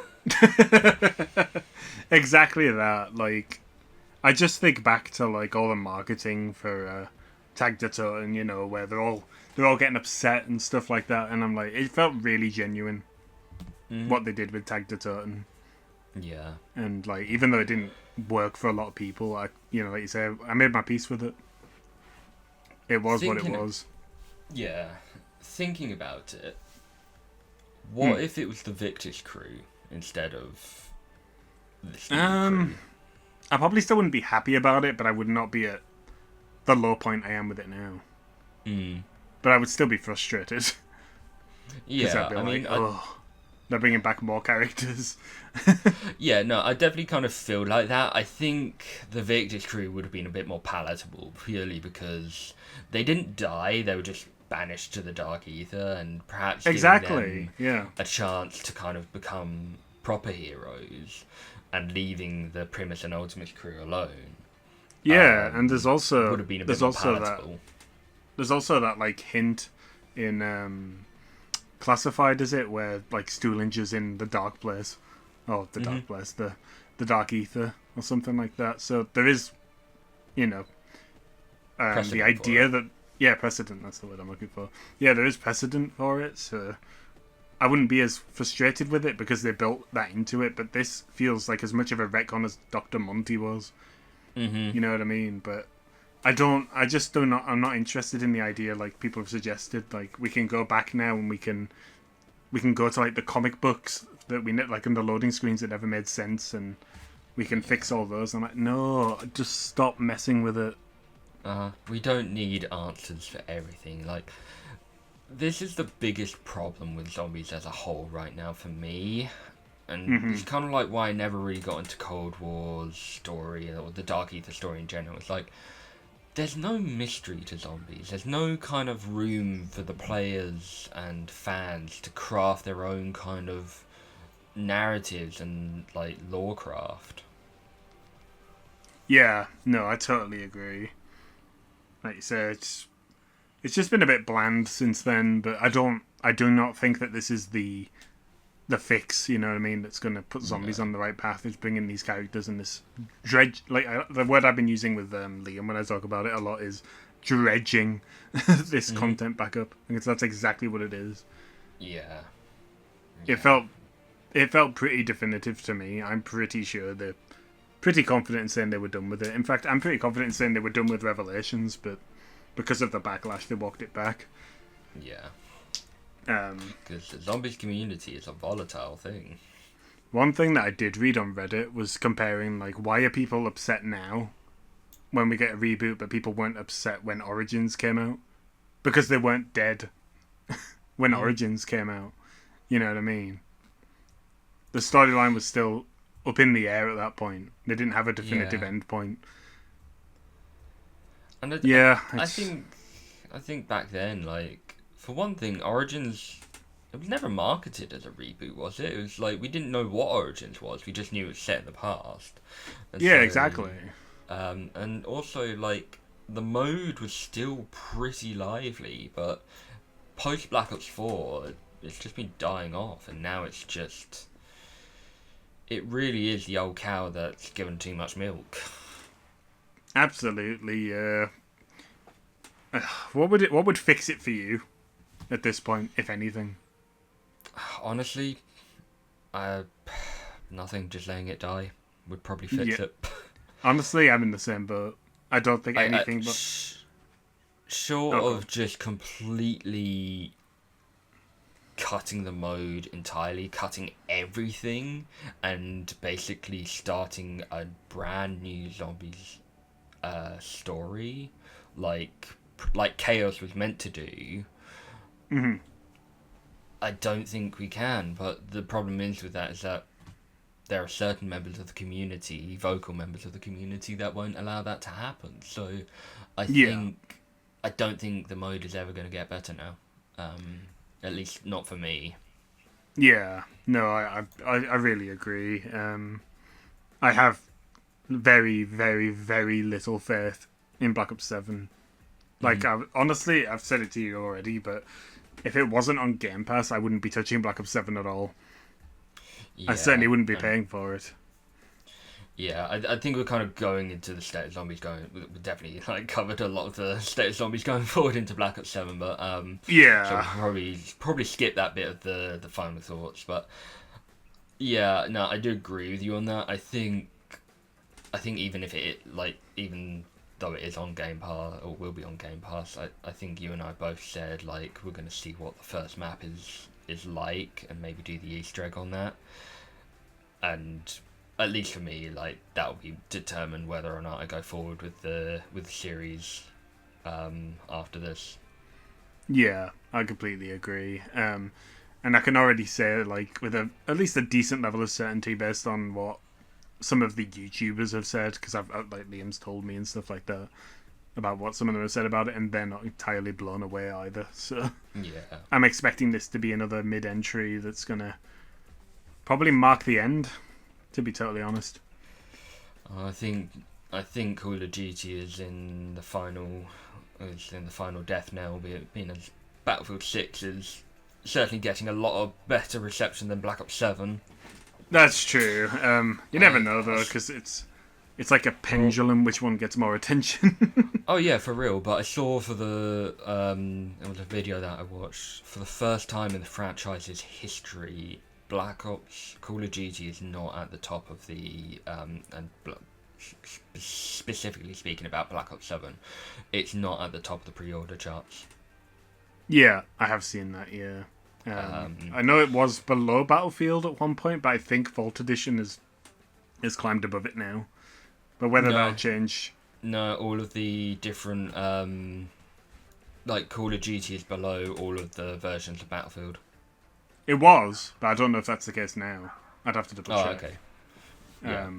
Exactly that. Like, I just think back to like all the marketing for Tag the Totem, you know, where they're all getting upset and stuff like that, and I'm like, it felt really genuine what they did with Tag the Totem. Yeah. And like, even though it didn't work for a lot of people, like you say, I made my peace with it. It was what it was. Yeah. Thinking about it, what if it was the Victus crew instead of the Steve crew? I probably still wouldn't be happy about it, but I would not be at the low point I am with it now. But I would still be frustrated. Yeah, I'd be they're bringing back more characters. Yeah, no, I definitely kind of feel like that. I think the Victus crew would have been a bit more palatable, purely because they didn't die, they were just banished to the Dark Ether, and perhaps giving them a chance to kind of become proper heroes, and leaving the Primus and Ultimus crew alone. Yeah, and there's also would have been a bit more palatable. There's also that like hint in Classified, is it, where like Stoolinger's in the dark place, the dark place, the Dark Ether or something like that. So there is, the idea that precedent. That's the word I'm looking for. Yeah, there is precedent for it. So I wouldn't be as frustrated with it because they built that into it. But this feels like as much of a retcon as Dr. Monty was. You know what I mean? But I'm not interested in the idea, like people have suggested, like we can go back now and we can go to like the comic books that we like in the loading screens that never made sense, and we can fix all those. I'm like, no, just stop messing with it. We don't need answers for everything. Like, this is the biggest problem with zombies as a whole right now for me. And it's kind of like why I never really got into Cold War's story, or the Dark Ether story in general. It's like, there's no mystery to zombies. There's no kind of room for the players and fans to craft their own kind of narratives and, like, lore craft. Yeah, no, I totally agree. Like you said, it's just been a bit bland since then, but I do not think that this is the fix, you know what I mean, that's going to put zombies on the right path, is bringing these characters and this the word I've been using with Liam when I talk about it a lot is dredging this content back up, because that's exactly what it is. Yeah. It felt pretty definitive to me. I'm pretty sure the pretty confident in saying they were done with it. In fact, I'm pretty confident in saying they were done with Revelations, but because of the backlash, they walked it back. Yeah. Um, Because the zombies community is a volatile thing. One thing that I did read on Reddit was comparing, like, why are people upset now when we get a reboot, but people weren't upset when Origins came out? Because they weren't dead when Origins came out. You know what I mean? The storyline was still up in the air at that point. They didn't have a definitive end point. And I think back then, like, for one thing, Origins, it was never marketed as a reboot, was it? It was like, we didn't know what Origins was. We just knew it was set in the past. And Yeah, so, exactly. And also, like, the mode was still pretty lively, but post Black Ops 4, it's just been dying off, and now it's just... It really is the old cow that's given too much milk. Absolutely. What would fix it for you at this point, if anything? Honestly, nothing. Just letting it die would probably fix it. Honestly, I'm in the same boat. I don't think anything but... Short of just completely cutting the mode entirely, cutting everything, and basically starting a brand new zombies story, like Chaos was meant to do. Mm-hmm. I don't think we can, but the problem is with that is that there are certain members of the community, vocal members of the community, that won't allow that to happen. So I don't think the mode is ever going to get better now. At least not for me. Yeah, no, I really agree. I have very, very, very little faith in Black Ops 7. Like, honestly, I've said it to you already, but if it wasn't on Game Pass, I wouldn't be touching Black Ops 7 at all. Yeah, I certainly wouldn't be paying for it. Yeah, I think we're kind of going into the state of zombies going... We definitely covered a lot of the state of zombies going forward into Black Ops 7, but... yeah. So we'll probably skip that bit of the final thoughts, but... Yeah, no, I do agree with you on that. I think even if even though it is on Game Pass, or will be on Game Pass, I think you and I both said, like, we're going to see what the first map is like, and maybe do the Easter egg on that. And... At least for me, like, that will be determined whether or not I go forward with the series after this. Yeah, I completely agree. And I can already say, like, with at least a decent level of certainty based on what some of the YouTubers have said, because I've like Liam's told me and stuff like that about what some of them have said about it, and they're not entirely blown away either. So yeah, I'm expecting this to be another mid-entry that's gonna probably mark the end. To be totally honest, I think Call of Duty is in the final death knell, being as Battlefield 6 is certainly getting a lot of better reception than Black Ops 7. That's true. You never know though, because it's like a pendulum. Which one gets more attention? Oh yeah, for real. But I saw for the it was a video that I watched for the first time in the franchise's history. Black Ops, Call of Duty is not at the top of the, specifically speaking about Black Ops 7, it's not at the top of the pre-order charts. Yeah, I have seen that, yeah. I know it was below Battlefield at one point, but I think Vault Edition has climbed above it now. But whether that'll change... No, all of the different, Call of Duty is below all of the versions of Battlefield. It was, but I don't know if that's the case now. I'd have to double check. Oh, okay. Yeah.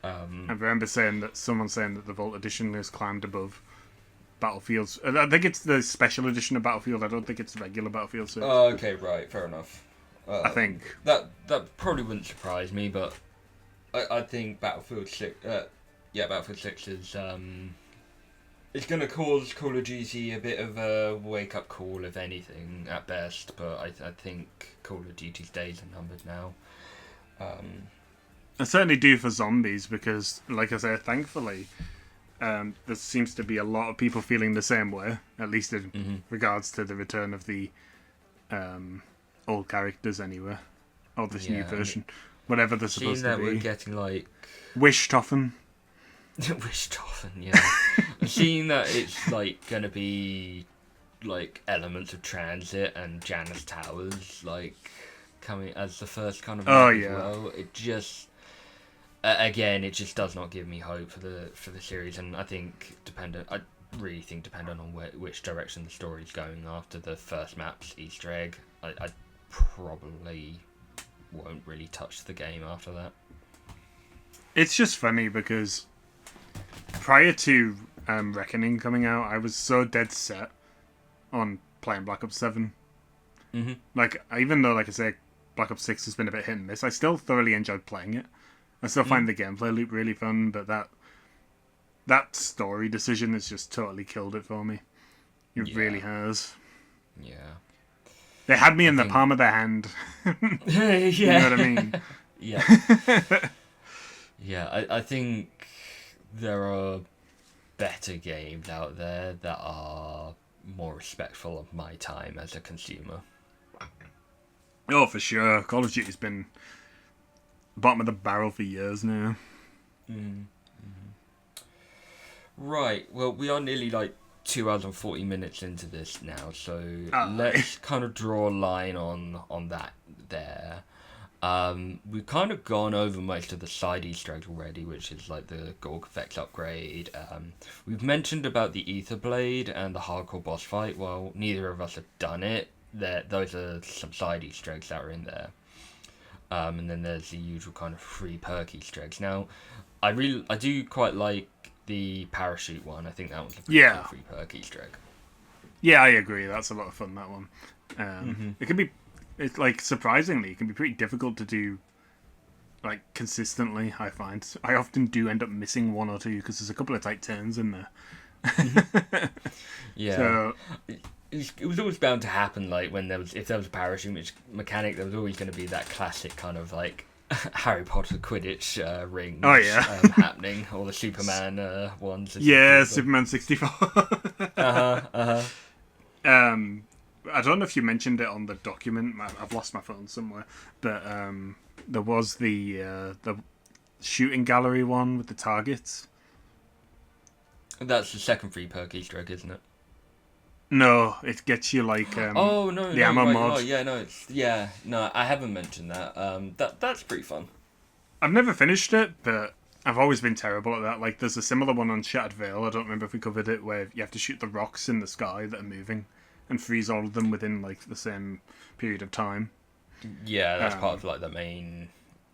I remember someone saying that the Vault Edition has climbed above Battlefield's. I think it's the special edition of Battlefield. I don't think it's the regular Battlefield. So. Oh, okay, right, fair enough. I think that probably wouldn't surprise me, but I think Battlefield 6. Battlefield 6 is it's going to cause Call of Duty a bit of a wake-up call, if anything, at best. But I think Call of Duty's days are numbered now. I certainly do for zombies, because, like I said, thankfully, there seems to be a lot of people feeling the same way, at least in regards to the return of the old characters anyway, or this new version. whatever they're Seeing supposed that to we're be. getting like Wish Toffen. Wish Toffen, yeah. Seeing that it's like gonna be like elements of Transit and Janus Towers like coming as the first kind of Oh, map as yeah. well. It just again, it just does not give me hope for the series, and I really think dependent on which direction the story's going after the first map's Easter egg, I probably won't really touch the game after that. It's just funny because prior to Reckoning coming out, I was so dead set on playing Black Ops 7. Mm-hmm. Like, even though, like I say, Black Ops 6 has been a bit hit and miss, I still thoroughly enjoyed playing it. I still find the gameplay loop really fun, but that story decision has just totally killed it for me. It really has. Yeah. They had me in the palm of their hand. Yeah. You know what I mean? Yeah. Yeah, I think there are better games out there that are more respectful of my time as a consumer. Oh, for sure. Call of Duty's been bottom of the barrel for years now. Right, well, we are nearly like 2 hours and 40 minutes into this now, so Oh. let's kind of draw a line on that there. We've kind of gone over most of the side Easter eggs already, which is like the Gorg effects upgrade. We've mentioned about the Ether Blade and the hardcore boss fight. Well, neither of us have done it. Those are some side Easter eggs that are in there. And then there's the usual kind of free perk Easter eggs. Now, I do quite like the parachute one. I think that one's a pretty cool free perk Easter egg. Yeah, I agree. That's a lot of fun, that one. It can be, it's like, surprisingly, it can be pretty difficult to do, like, consistently, I find. I often do end up missing one or two because there's a couple of tight turns in there. Yeah. So, it was always bound to happen, like, if there was a parachute mechanic, there was always going to be that classic kind of, like, Harry Potter Quidditch rings happening, or the Superman ones. Yeah, Superman 64. I don't know if you mentioned it on the document. I've lost my phone somewhere, but there was the shooting gallery one with the targets. That's the second free perk Easter egg, isn't it? No, it gets you like the ammo mod. Oh yeah, no, I haven't mentioned that. That's pretty fun. I've never finished it, but I've always been terrible at that. Like, there's a similar one on Shattered Veil. I don't remember if we covered it, where you have to shoot the rocks in the sky that are moving and freeze all of them within like the same period of time. Yeah, that's part of like the main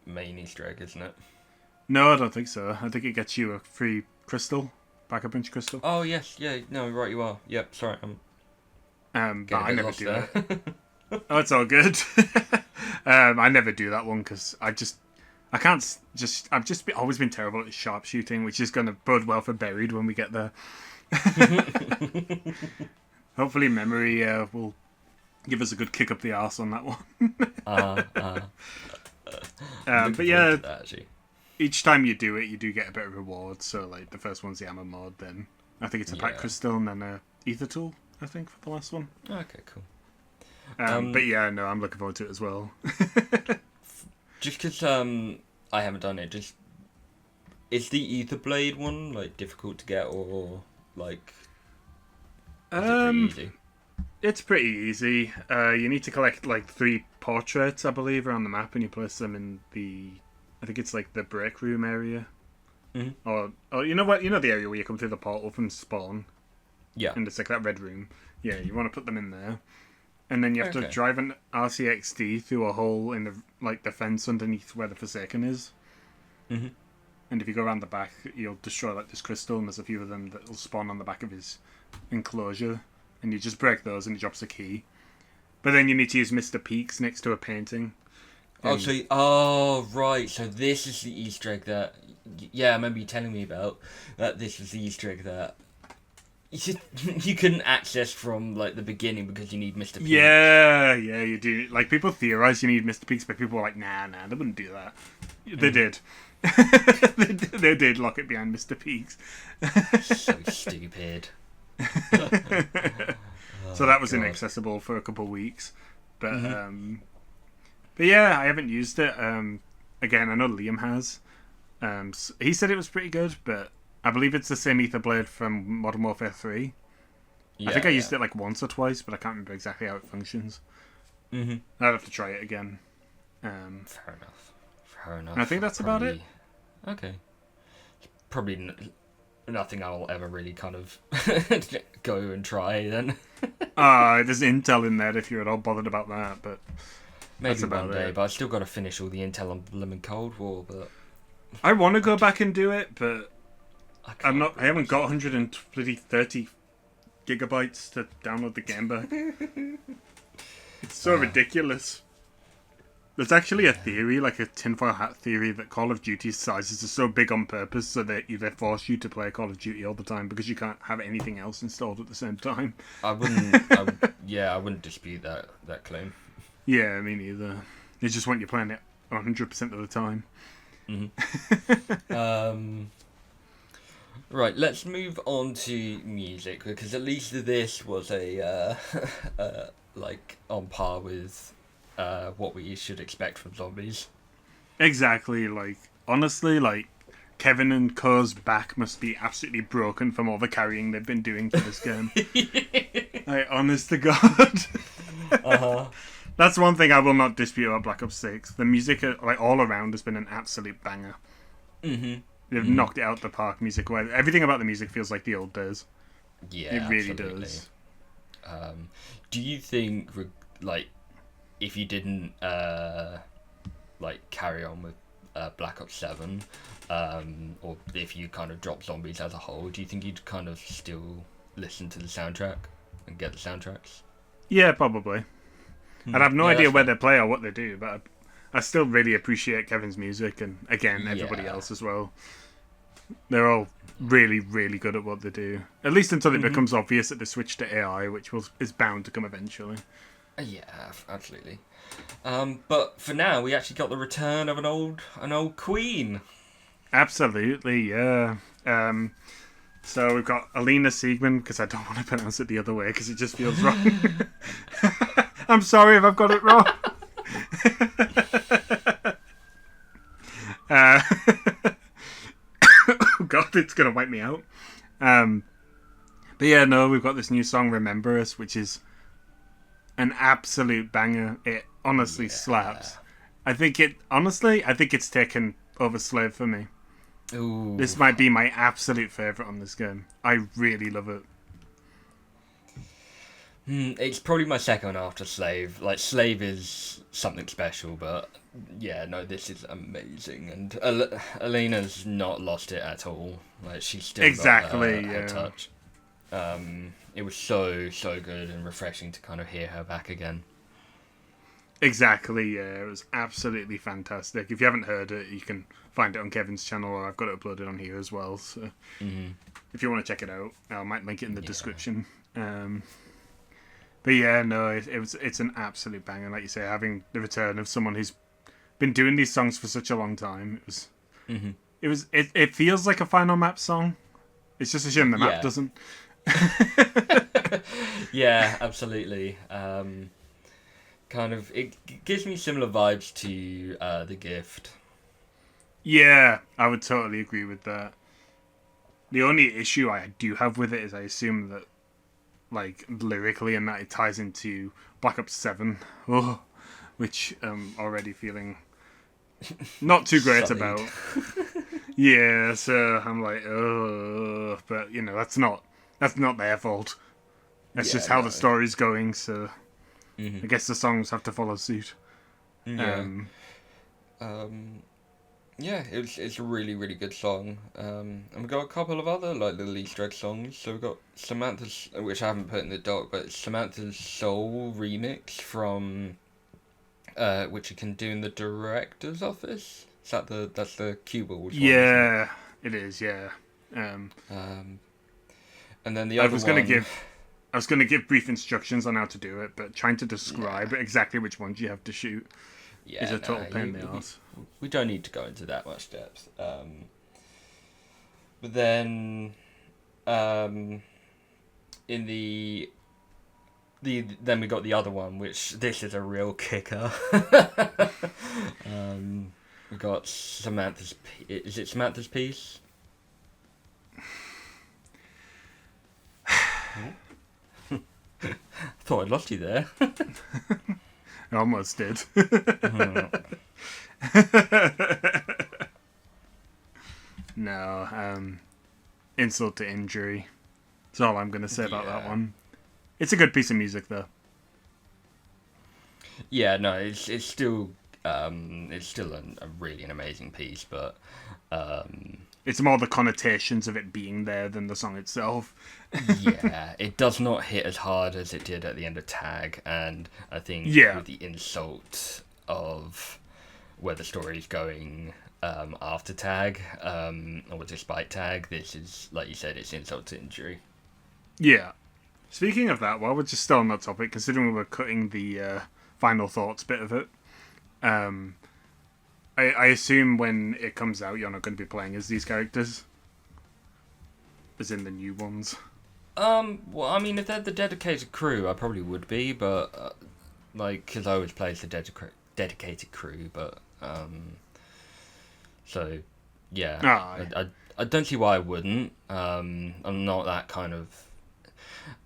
Easter egg, isn't it? No, I don't think so. I think it gets you a free crystal, backup punch crystal. Oh yes, yeah, no, right, you are. Yep, sorry, but I never do that. Oh, it's all good. I never do that one because I've always been terrible at sharpshooting, which is going to bode well for Buried when we get there. Hopefully memory will give us a good kick up the arse on that one. But yeah, each time you do it, you do get a bit of reward. So like the first one's the ammo mod, then I think it's a pack crystal, and then a ether tool, I think, for the last one. Okay, cool. But yeah, no, I'm looking forward to it as well. Just because I haven't done it, is the Ether Blade one like difficult to get, or like is it pretty easy? It's pretty easy. You need to collect like 3 portraits, I believe, around the map, and you place them in I think it's like the break room area. Mm-hmm. Or you know what? You know the area where you come through the portal from spawn? Yeah. And it's like that red room. Yeah, you want to put them in there. And then you have to drive an RCXD through a hole in the fence underneath where the Forsaken is. Mm-hmm. And if you go around the back, you'll destroy like this crystal, and there's a few of them that will spawn on the back of his enclosure. And you just break those, and it drops a key. But then you need to use Mr. Peaks next to a painting. Right. So this is the Easter egg that, I remember you telling me about that. This was the Easter egg that you couldn't access from like the beginning because you need Mr. Peaks. Yeah, you do. Like, people theorize you need Mr. Peaks, but people are like, nah, they wouldn't do that. They did. they did lock it behind Mr. Peaks. So stupid. So that was inaccessible for a couple of weeks, but yeah, I haven't used it. again, I know Liam has. He said it was pretty good, but I believe it's the same ether blade from Modern Warfare 3. I think I used it like once or twice, but I can't remember exactly how it functions. Mm-hmm. I'd have to try it again. Fair enough. Fair enough. I think that's about it. Okay. Probably nothing I'll ever really kind of go and try then. There's Intel in there if you're at all bothered about that, but Maybe that's about one day, it. but I've still got to finish all the Intel on Blooming Cold War, but... I want to go back and do it, but I I haven't got 130 gigabytes to download the game back. It's so ridiculous. There's actually a theory, like a tinfoil hat theory, that Call of Duty's sizes are so big on purpose so that they force you to play Call of Duty all the time because you can't have anything else installed at the same time. I wouldn't dispute that claim. Yeah, me neither. They just want you playing it 100% of the time. Mm-hmm. Right, let's move on to music, because at least this was a like on par with what we should expect from zombies. Exactly, like, honestly, like, Kevin and Co's back must be absolutely broken from all the carrying they've been doing for this game. Like, honest to God. That's one thing I will not dispute about Black Ops 6. The music, like, all around has been an absolute banger. Mm-hmm. They've knocked it out the park music-wise. Everything about the music feels like the old days. Yeah, it really absolutely. does. Do you think, like, if you didn't like carry on with Black Ops 7, or if you kind of dropped zombies as a whole, do you think you'd kind of still listen to the soundtrack and get the soundtracks? Yeah, probably. I'd have no idea where fair. they play or what they do, but I still really appreciate Kevin's music, and again, everybody else as well. They're all really, really good at what they do. At least until it becomes obvious that they switch to AI, which is bound to come eventually. Yeah, absolutely. But for now, we actually got the return of an old queen. Absolutely, yeah. So we've got Alina Siegman, because I don't want to pronounce it the other way, because it just feels wrong. I'm sorry if I've got it wrong. Oh God, it's going to wipe me out. But yeah, no, we've got this new song, Remember Us, which is an absolute banger. It honestly slaps. I think it's taken over Slave for me. Ooh. This might be my absolute favourite on this game. I really love it. It's probably my second after Slave. Like, Slave is something special, but yeah, no, this is amazing. And Alina's not lost it at all. Like, she's still got her touch. It was so good and refreshing to kind of hear her back again. Exactly, yeah. It was absolutely fantastic. If you haven't heard it, you can find it on Kevin's channel, or I've got it uploaded on here as well. So if you want to check it out, I might link it in the description. But yeah, no, it's an absolute banger. Like you say, having the return of someone who's been doing these songs for such a long time, it feels like a final map song. It's just a shame the map doesn't. Yeah, absolutely. Kind of, it gives me similar vibes to The Gift. Yeah, I would totally agree with that. The only issue I do have with it is I assume that, like, lyrically and that it ties into Black Ops 7, which I'm already feeling not too great about. Yeah, so I'm like, but you know, that's not their fault. That's just how the story's going, so I guess the songs have to follow suit. Yeah. Yeah, it's a really, really good song. And we've got a couple of other, like, little Easter egg songs. So we've got Samantha's, which I haven't put in the doc, but it's Samantha's Soul remix from, which you can do in the director's office. That's the cue balls one? Yeah, it is, yeah. And then the other I was going to give brief instructions on how to do it, but trying to describe exactly which ones you have to shoot is a total pain in the ass. We don't need to go into that much depth. But then, in then we got the other one, which this is a real kicker. We got Samantha's. Is it Samantha's piece? Thought I lost you there. I almost did. No, insult to injury. That's all I'm going to say about that one. It's a good piece of music, though. Yeah, no, it's still a really an amazing piece, but it's more the connotations of it being there than the song itself. yeah, it does not hit as hard as it did at the end of Tag, and I think with the insult of where the story's going after Tag, or despite Tag, this is, like you said, it's insult to injury. Yeah. Speaking of that, while we're just still on that topic, considering we're cutting the final thoughts bit of it, I assume when it comes out, you're not going to be playing as these characters, as in the new ones. Well, I mean, if they're the dedicated crew, I probably would be, but because I always play as the dedicated crew, but so yeah, I don't see why I wouldn't. I'm not that kind of.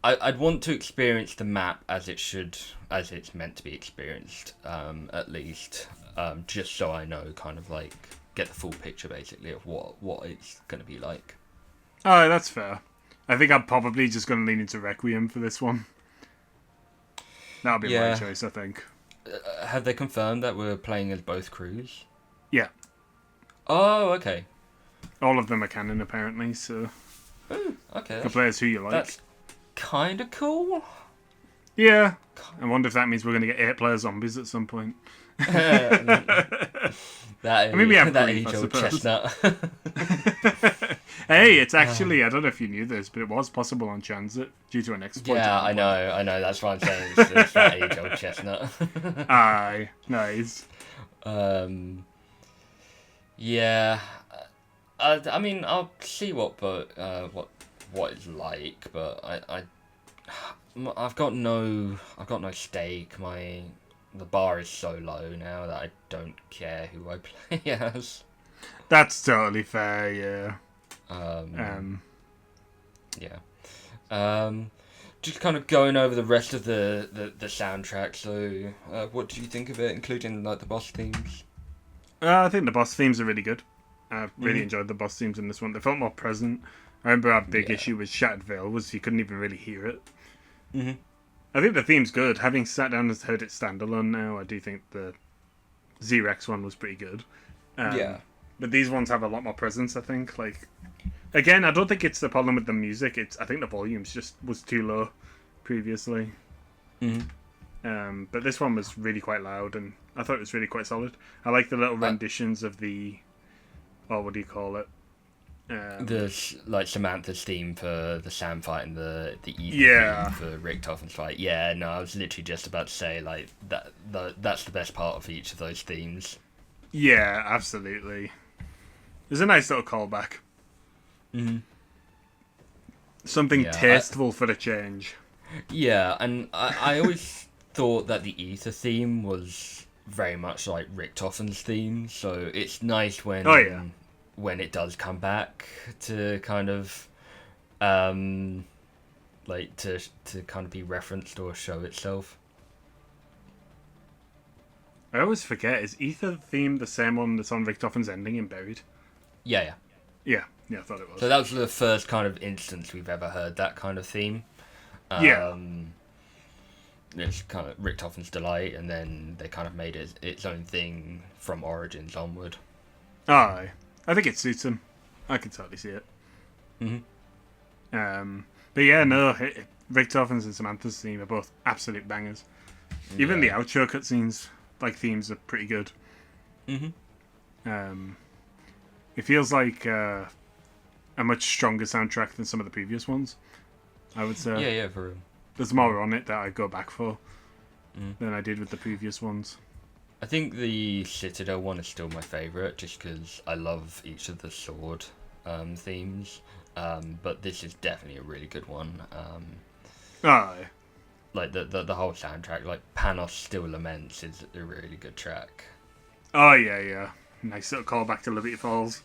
I'd want to experience the map as it's meant to be experienced, at least, just so I know, kind of like get the full picture basically of what it's going to be like. Oh, that's fair. I think I'm probably just going to lean into Requiem for this one. That'll be my choice, I think. Have they confirmed that we're playing as both crews? Yeah. Oh, okay. All of them are canon, apparently, so... Ooh, okay. You can play as who you like. That's kind of cool. Yeah. I wonder if that means we're going to get 8-player zombies at some point. Maybe that age-old chestnut. Hey, it's actually, I don't know if you knew this, but it was possible on Transit due to an exploit. Yeah, I know. That's what I'm saying. It's that age-old chestnut. Aye, nice. Yeah. I mean, I'll see what it's like, but I've got no stake. The bar is so low now that I don't care who I play as. That's totally fair, yeah. Just kind of going over the rest of the soundtrack. So, what do you think of it, including like the boss themes? I think the boss themes are really good. I really enjoyed the boss themes in this one. They felt more present. I remember our big issue with Shattered Veil was you couldn't even really hear it. Mm-hmm. I think the theme's good. Having sat down and heard it standalone now, I do think the Z-Rex one was pretty good. But these ones have a lot more presence, I think. Like, again, I don't think it's the problem with the music. I think the volumes just was too low previously. Mm-hmm. But this one was really quite loud, and I thought it was really quite solid. I like the little renditions of the... Oh, what do you call it? Samantha's theme for the S.A.M fight and the Ethan theme for Richtofen's fight. Yeah, no, I was literally just about to say like that's the best part of each of those themes. Yeah, absolutely. There's a nice little callback. Mm-hmm. Something tasteful for a change. Yeah, and I always thought that the Ether theme was very much like Richtofen's theme, so it's nice when when it does come back to kind of like to kind of be referenced or show itself. I always forget, is Ether theme the same one that's on Richtofen's ending in Buried? Yeah, I thought it was. So that was the first kind of instance we've ever heard that kind of theme. It's kind of Richtofen's Delight, and then they kind of made it its own thing from Origins onward. Aye. I think it suits him. I can totally see it. Mm-hmm. But yeah, no, Richtofen's and Samantha's theme are both absolute bangers. Even the outro cutscenes, like themes, are pretty good. Mm-hmm. It feels like a much stronger soundtrack than some of the previous ones, I would say. Yeah, for real. There's more on it that I go back for than I did with the previous ones. I think the Citadel one is still my favourite, just because I love each of the sword themes. But this is definitely a really good one. Aye. Like the whole soundtrack, like Panos Still Laments is a really good track. Oh yeah. Nice little callback to Liberty Falls.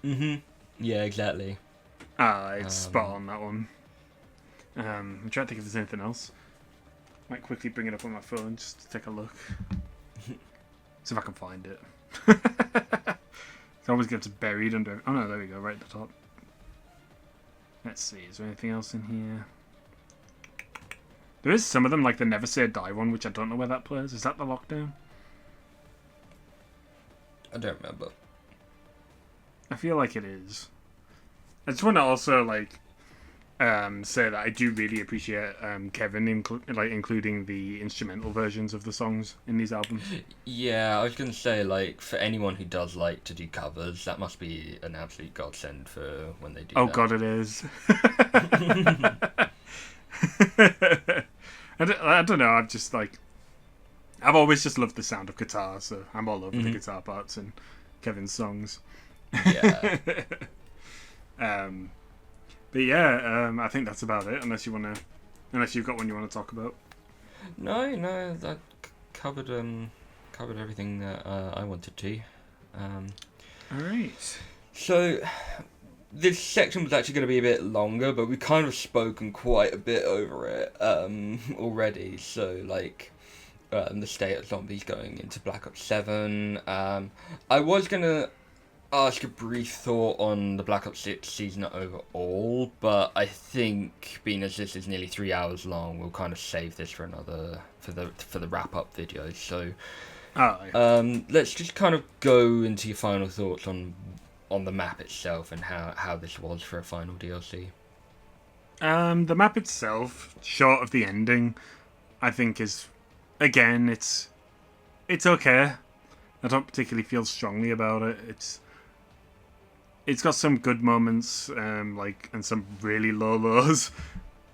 Yeah, exactly. It's spot on, that one. I'm trying to think if there's anything else. Might quickly bring it up on my phone just to take a look. See if I can find it. It always gets buried under... Oh no, there we go, right at the top. Let's see, is there anything else in here? There is some of them, like the Never Say Die one, which I don't know where that plays. Is that the lockdown? I don't remember. I feel like it is. I just want to also, like, say that I do really appreciate Kevin including the instrumental versions of the songs in these albums. Yeah, I was going to say, like, for anyone who does like to do covers, that must be an absolute godsend for when they do Oh that. god, it is. I don't know, I've just, like... I've always just loved the sound of guitar, so I'm all over the guitar parts in Kevin's songs. Yeah. But yeah, I think that's about it. Unless you've got one you want to talk about. No, that covered everything that I wanted to. All right. So this section was actually going to be a bit longer, but we kind of spoken quite a bit over it already. So like the state of zombies going into Black Ops 7. I was gonna ask a brief thought on the Black Ops 6 season overall, but I think, being as this is nearly 3 hours long, we'll kind of save this for the wrap up video. So let's just kind of go into your final thoughts on the map itself and how this was for a final DLC. The map itself, short of the ending, I think is, again, it's okay. I don't particularly feel strongly about it. It's got some good moments, and some really low lows.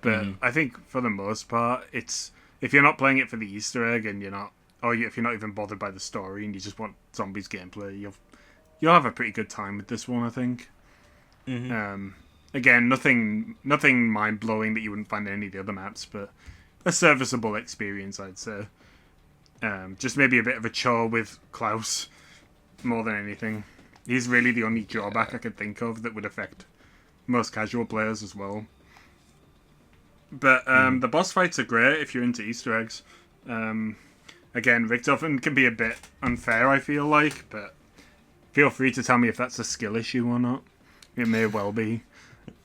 But I think for the most part, if you're not playing it for the Easter egg and if you're not even bothered by the story and you just want zombies gameplay, you'll have a pretty good time with this one, I think. Again, nothing mind blowing that you wouldn't find in any of the other maps, but a serviceable experience, I'd say. Just maybe a bit of a chore with Klaus more than anything. He's really the only drawback I could think of that would affect most casual players as well. But the boss fights are great if you're into Easter eggs. Again, Richtofen can be a bit unfair, I feel like, but feel free to tell me if that's a skill issue or not. It may well be.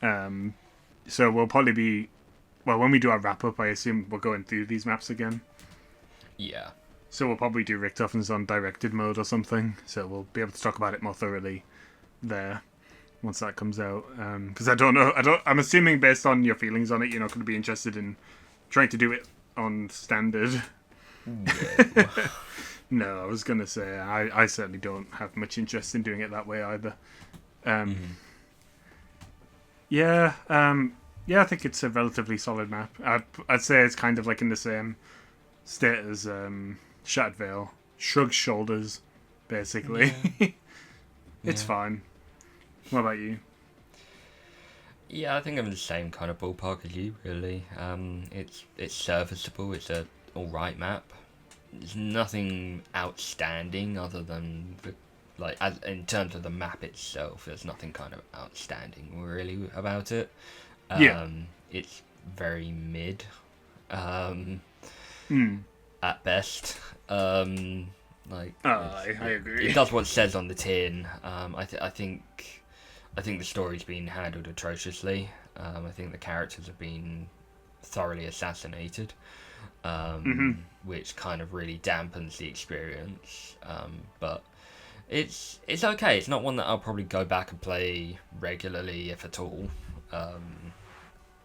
So we'll probably be... Well, when we do our wrap-up, I assume we're going through these maps again. Yeah. So we'll probably do Richtofen's on directed mode or something. So we'll be able to talk about it more thoroughly there once that comes out. Because I don't know. I'm assuming based on your feelings on it, you're not going to be interested in trying to do it on standard. No. No, I was going to say I certainly don't have much interest in doing it that way either. Yeah, I think it's a relatively solid map. I'd say it's kind of like in the same state as Shattered Veil. Shrugs shoulders, basically. Yeah. It's fine. What about you? Yeah, I think I'm in the same kind of ballpark as you, really. It's serviceable. It's a alright map. There's nothing outstanding other than in terms of the map itself. There's nothing kind of outstanding really about it. It's very mid, at best. I agree. It does what it says on the tin. I think the story's been handled atrociously. I think the characters have been thoroughly assassinated, which kind of really dampens the experience. But it's okay. It's not one that I'll probably go back and play regularly, if at all.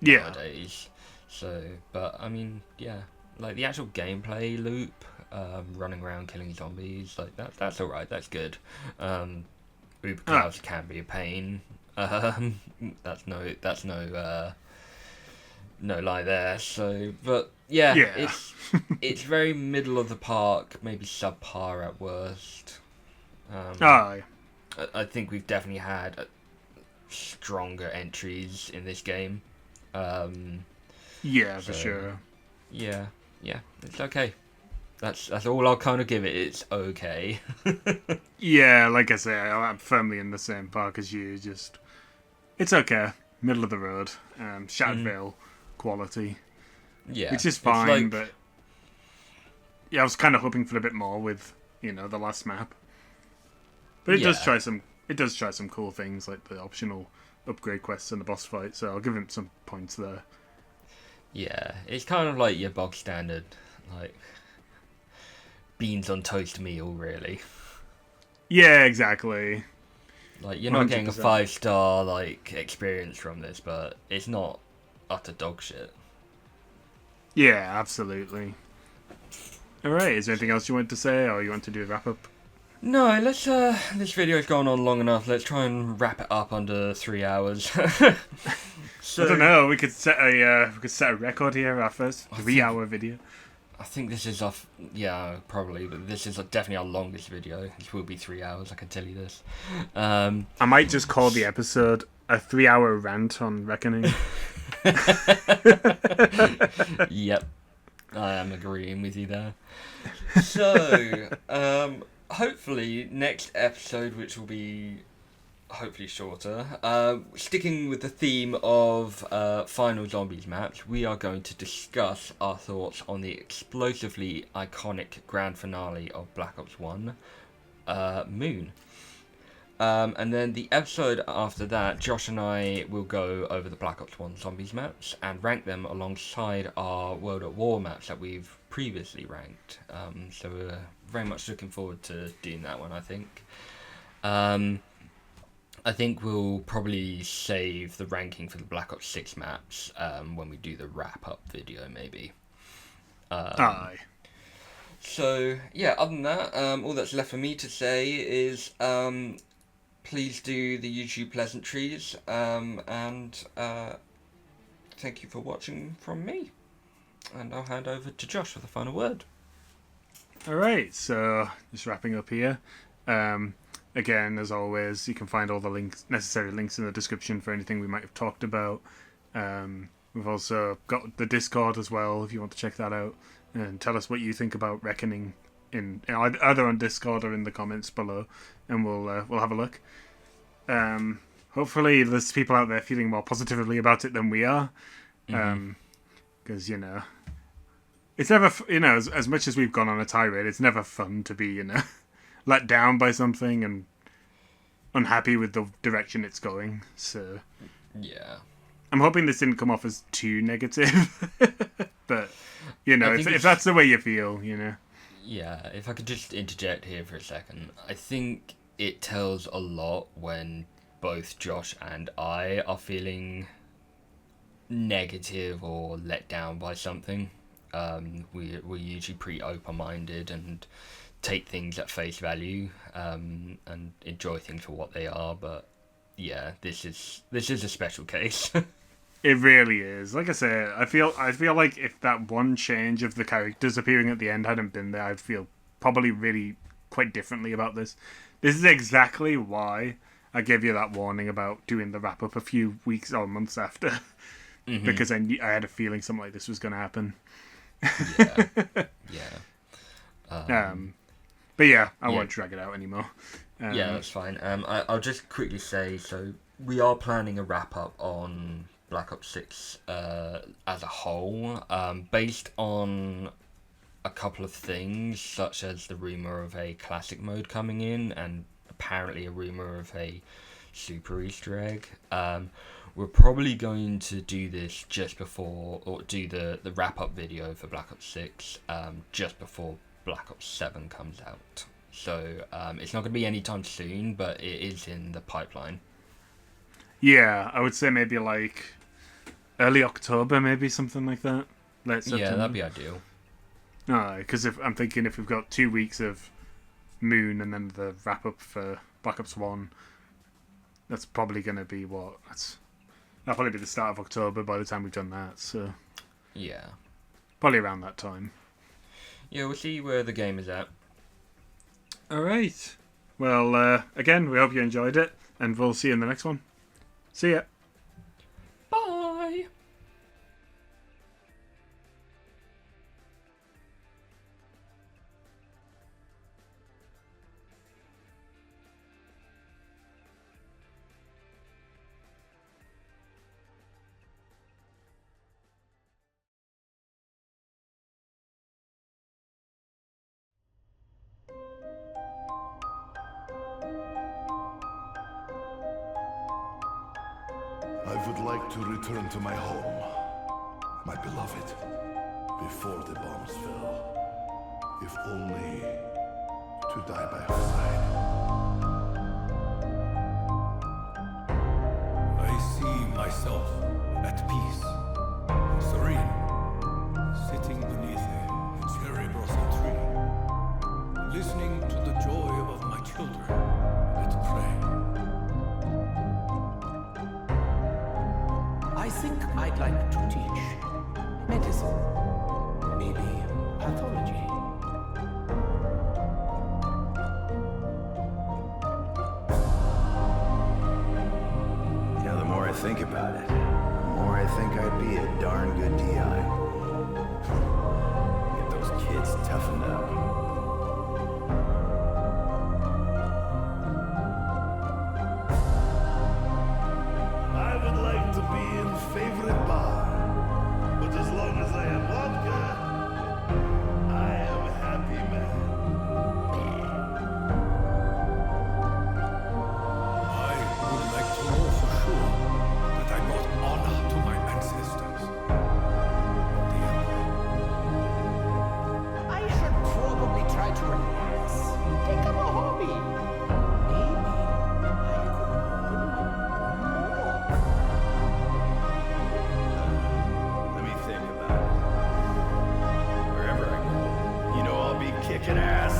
Nowadays. So, but I mean, yeah, like the actual gameplay loop, running around killing zombies, like that's alright. That's good. Uber Klaus can be a pain. That's no lie there. So, but yeah. It's very middle of the park, maybe subpar at worst. I think we've definitely had stronger entries in this game. For sure. Yeah, it's okay. That's all I'll kind of give it. It's okay. Yeah, like I say, I'm firmly in the same park as you. Just, it's okay, middle of the road, Shattered Veil quality, Yeah, which is it's fine. like, But yeah, I was kind of hoping for a bit more with the last map. But it does Yeah. try some. It does try some cool things like the optional upgrade quests and the boss fight. So I'll give him some points there. yeah, it's kind of like your bog standard, like beans on toast meal, really. Yeah, exactly. Like you're not getting a 100%. 5-star like experience from this, but it's not utter dog shit. Yeah, absolutely. All right. Is there anything else you want to say, or you want to do a wrap up? No, let's. This video's gone on long enough. Let's try and wrap it up under 3 hours. So, I don't know. We could set a record here. Our first 3-hour video. I think this is off. Yeah, probably, but this is definitely our longest video. This will be 3 hours. I can tell you this. I might just call the episode a 3-hour rant on Reckoning. Yep, I am agreeing with you there. So, hopefully next episode, which will be hopefully shorter, sticking with the theme of Final Zombies maps, we are going to discuss our thoughts on the explosively iconic grand finale of Black Ops 1, Moon. And then the episode after that, Josh and I will go over the Black Ops 1 Zombies maps and rank them alongside our World at War maps that we've previously ranked. So we're very much looking forward to doing that one, I think. I think we'll probably save the ranking for the Black Ops 6 maps when we do the wrap-up video, maybe. Aye. So, yeah, other than that, all that's left for me to say is please do the YouTube pleasantries, and thank you for watching from me. And I'll hand over to Josh for the final word. All right. So just wrapping up here. Again, as always, you can find all the necessary links in the description for anything we might have talked about. We've also got the Discord as well, if you want to check that out and tell us what you think about Reckoning in either on Discord or in the comments below, and we'll have a look. Hopefully, there's people out there feeling more positively about it than we are, because it's never as much as we've gone on a tirade, it's never fun to be let down by something and unhappy with the direction it's going. So yeah, I'm hoping this didn't come off as too negative, but if that's the way you feel, Yeah, if I could just interject here for a second, I think it tells a lot when both Josh and I are feeling negative or let down by something. We're usually pretty open-minded and take things at face value, and enjoy things for what they are. But yeah, this is a special case. It really is. Like I say, I feel like if that one change of the characters appearing at the end hadn't been there, I'd feel probably really quite differently about this. This is exactly why I gave you that warning about doing the wrap up a few weeks or months after, because I had a feeling something like this was going to happen. Yeah. But yeah, I won't drag it out anymore. Yeah, that's fine. I'll just quickly say, so we are planning a wrap up on Black Ops 6 as a whole, based on a couple of things, such as the rumour of a classic mode coming in, and apparently a rumour of a super Easter egg. We're probably going to do this just before, or do the wrap up video for Black Ops 6 just before Black Ops 7 comes out. So it's not going to be anytime soon, but it is in the pipeline. Yeah, I would say maybe like early October, maybe something like that. Late September. Yeah, that'd be ideal. Because I'm thinking if we've got 2 weeks of Moon and then the wrap up for Black Ops 1, that's probably going to be that'll probably be the start of October by the time we've done that. So yeah, probably around that time. Yeah, we'll see where the game is at. All right. Well, again, we hope you enjoyed it, and we'll see you in the next one. See ya. Bye! I would like to return to my home, my beloved, before the bombs fell. If only to die by her side. I see myself at peace, serene, sitting beneath a cherry blossom tree, listening to the joy of my children at play. I think I'd like to teach medicine, maybe pathology. You know, the more I think about it, the more I think I'd be a darn good DI. Get those kids toughened up. I would like to be in favorite bar, but as long as I have vodka, I am a happy man. I would like to know for sure that I brought honor to my ancestors. I should probably try to relax. Take up a hobby. Maybe I could open more. Let me think about it. Wherever I go, you know I'll be kicking ass.